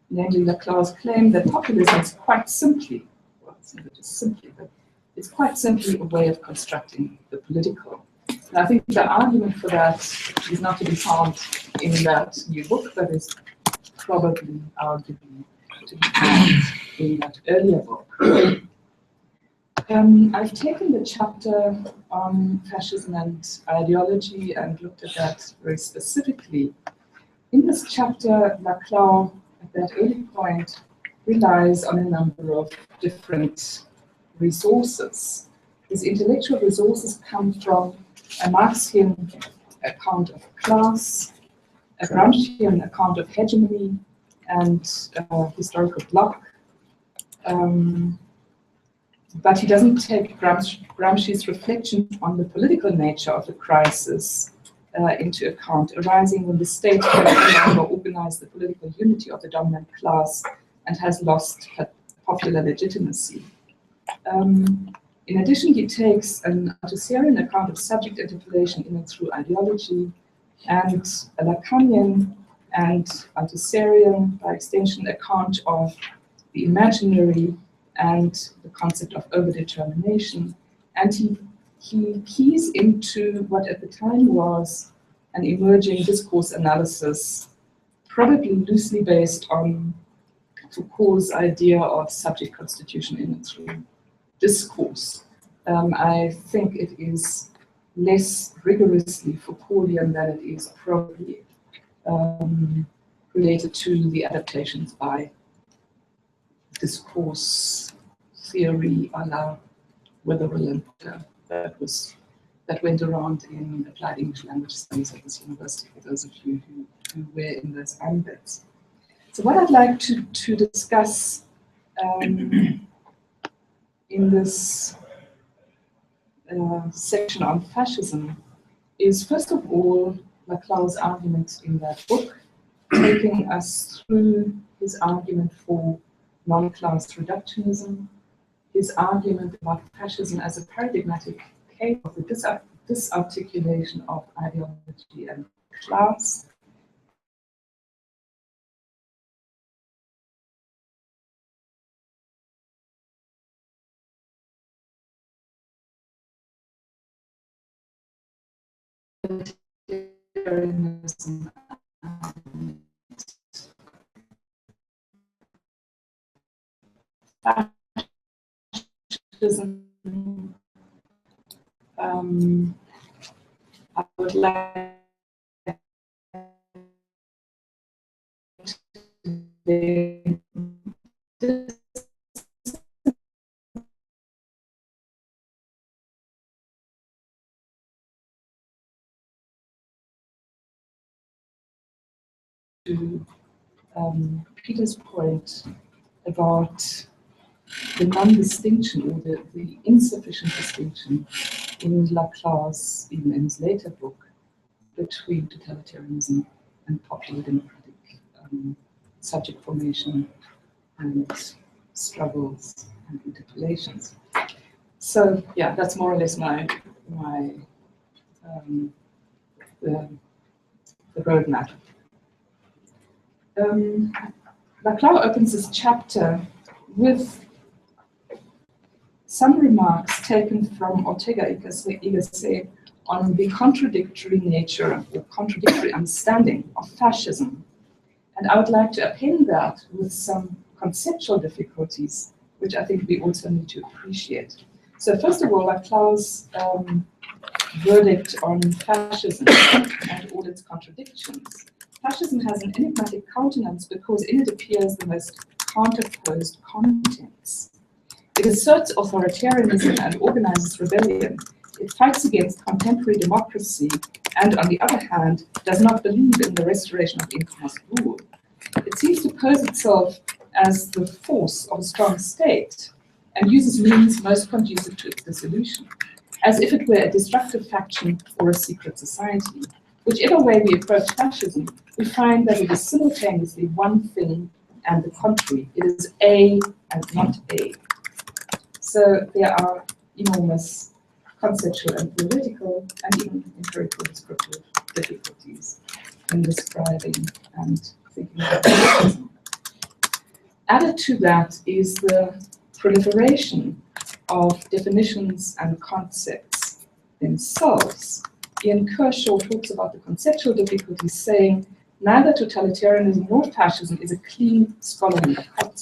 Namely, Laclau's claim that populism is quite simply, well, it's not just simply, but it's quite simply a way of constructing the political. And I think the argument for that is not to be found in that new book, but is probably arguably to be found in that earlier book. I've taken the chapter on fascism and ideology and looked at that very specifically. In this chapter, Laclau, at that early point, relies on a number of different resources. His intellectual resources come from a Marxian account of class, a Gramscian account of hegemony, and historical bloc. But he doesn't take Gramsci's reflection on the political nature of the crisis into account, arising when the state can no longer organize the political unity of the dominant class and has lost popular legitimacy. In addition, he takes an Althusserian account of subject interpolation in and through ideology, and a Lacanian and Althusserian, by extension, account of the imaginary and the concept of overdetermination. And he keys into what at the time was an emerging discourse analysis, probably loosely based on Foucault's idea of subject constitution in and through discourse. I think it is less rigorously Foucauldian than it is probably related to the adaptations by discourse theory a la Wetherell that went around in applied English language studies at this university, for those of you who were in those ambits. So what I'd like to discuss in this section on fascism is, first of all, Laclau's argument in that book, taking us through his argument for non-class reductionism, his argument about fascism as a paradigmatic case of the disarticulation of ideology and class, fascism. I would like to Peter's point about the non-distinction or the insufficient distinction in Laclau's, even in his later book, between totalitarianism and popular democratic subject formation and struggles and interpolations. So yeah, that's more or less the roadmap. Laclau opens this chapter with some remarks taken from Ortega y Gasset on the contradictory nature or contradictory understanding of fascism. And I would like to append that with some conceptual difficulties, which I think we also need to appreciate. So first of all, Laclau's verdict on fascism and all its contradictions. Fascism has an enigmatic countenance because in it appears the most counterposed contents. It asserts authoritarianism and organizes rebellion. It fights against contemporary democracy and, on the other hand, does not believe in the restoration of in-caste rule. it seems to pose itself as the force of a strong state and uses means most conducive to its dissolution, as if it were a destructive faction or a secret society. Whichever way we approach fascism, we find that it is simultaneously one thing and the contrary. It is A and not A. So there are enormous conceptual and theoretical and even empirical descriptive difficulties in describing and thinking about fascism. Added to that is the proliferation of definitions and concepts themselves. Ian Kershaw talks about the conceptual difficulties, saying neither totalitarianism nor fascism is a clean scholarly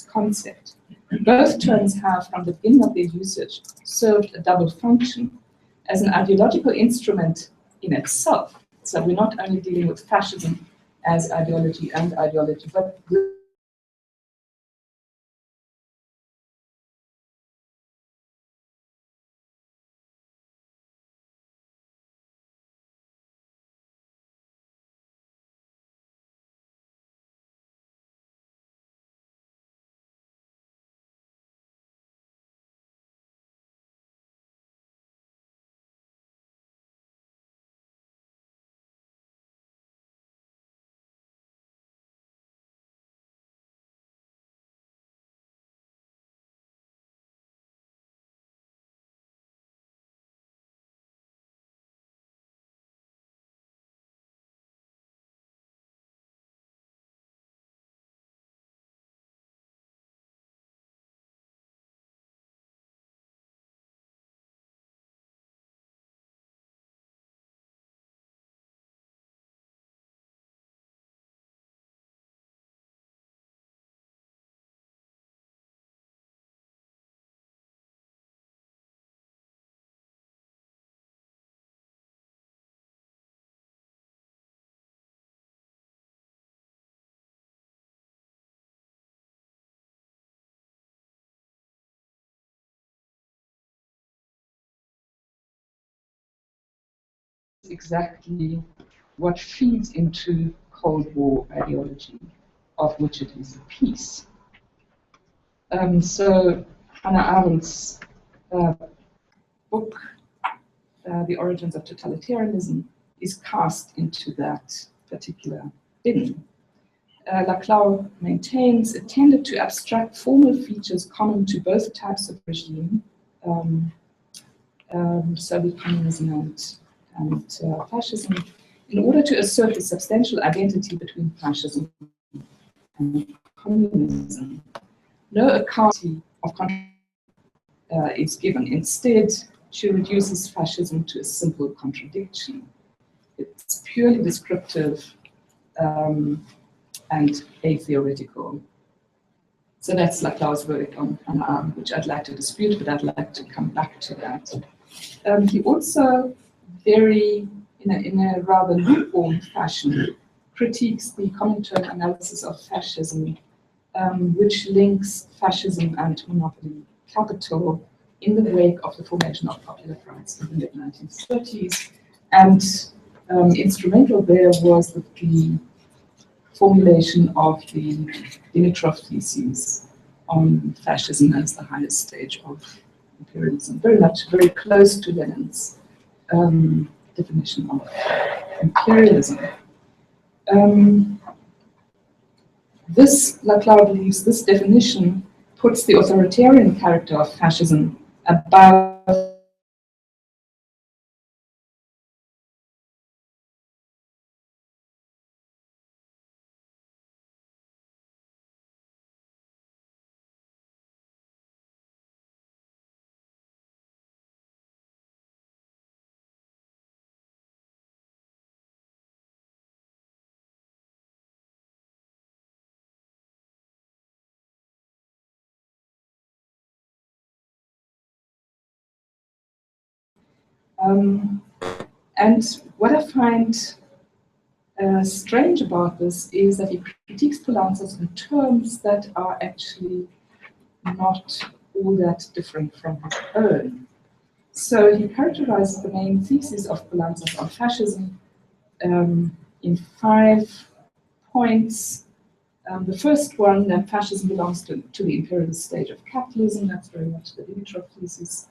concept. Both terms have, from the beginning of their usage, served a double function as an ideological instrument in itself. So we're not only dealing with fascism as ideology, but exactly what feeds into Cold War ideology, of which it is a piece. So Hannah Arendt's book, The Origins of Totalitarianism, is cast into that particular bin. Laclau maintains it tended to abstract formal features common to both types of regime, Soviet communism and fascism, in order to assert the substantial identity between fascism and communism. No account of is given. Instead, she reduces fascism to a simple contradiction. It's purely descriptive and atheoretical. So that's Laclau's verdict on Hannah Arendt, which I'd like to dispute, but I'd like to come back to that. He also, in a rather lukewarm fashion, critiques the Comintern analysis of fascism, which links fascism and monopoly capital in the wake of the formation of popular France in the mid-1930s. And instrumental there was the formulation of the Dimitrov thesis on fascism as the highest stage of imperialism, very close to Lenin's definition of imperialism. Laclau believes this definition puts the authoritarian character of fascism above and what I find strange about this is that he critiques Poulantzas in terms that are actually not all that different from his own. So he characterizes the main thesis of Poulantzas on fascism in 5 points, The first one, that fascism belongs to the imperialist stage of capitalism, that's very much the Dimitrov thesis.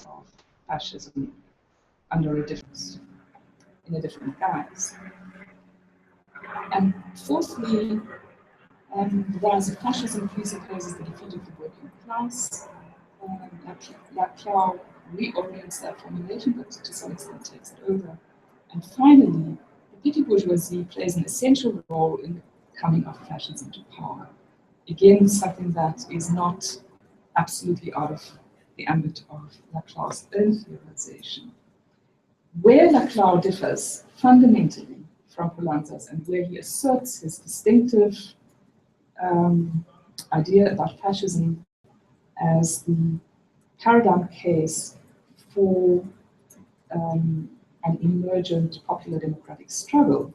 Of fascism under a different, in a different guise. And fourthly, the rise of fascism presupposes the defeat of the working class. Laclau reorients that formulation, but to some extent takes it over. And finally, the petty bourgeoisie plays an essential role in the coming of fascism to power. Again, something that is not absolutely out of the ambit of Laclau's own theorization. Where Laclau differs fundamentally from Poulantzas and where he asserts his distinctive idea about fascism as the paradigm case for an emergent popular democratic struggle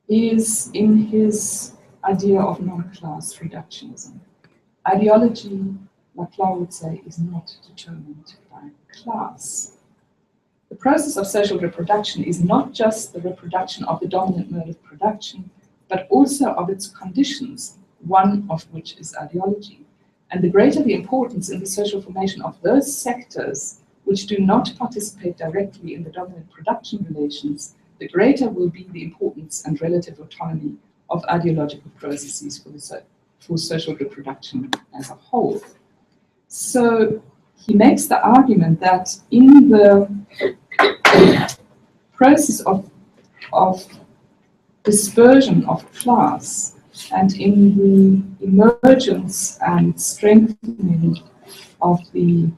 is in his idea of non-class reductionism. Ideology, Laclau would say, is not determined by class. The process of social reproduction is not just the reproduction of the dominant mode of production, but also of its conditions, one of which is ideology. And the greater the importance in the social formation of those sectors which do not participate directly in the dominant production relations, the greater will be the importance and relative autonomy of ideological processes for social reproduction as a whole. So he makes the argument that in the process of dispersion of class and in the emergence and strengthening of the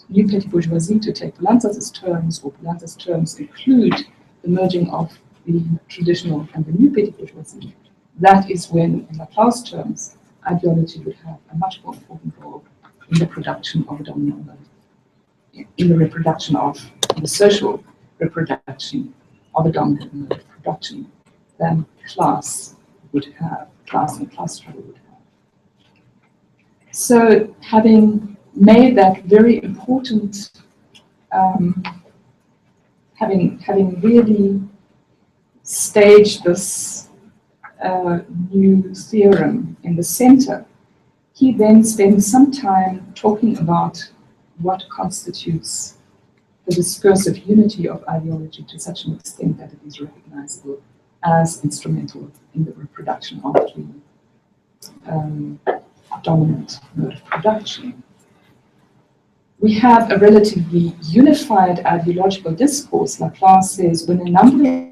new petty bourgeoisie, to take Poulantzas' terms, or Poulantzas' terms include the merging of the traditional and the new petty bourgeoisie, that is when, in Laclau's terms, ideology would have a much more important role in the production of a dominant mode, in the reproduction of the social reproduction of a dominant mode of production than class would have, class and class struggle would have. So having made that very important, having really staged this new theorem in the center, he then spends some time talking about what constitutes the discursive unity of ideology to such an extent that it is recognizable as instrumental in the reproduction of the dominant mode of production. We have a relatively unified ideological discourse. Laclau says when a number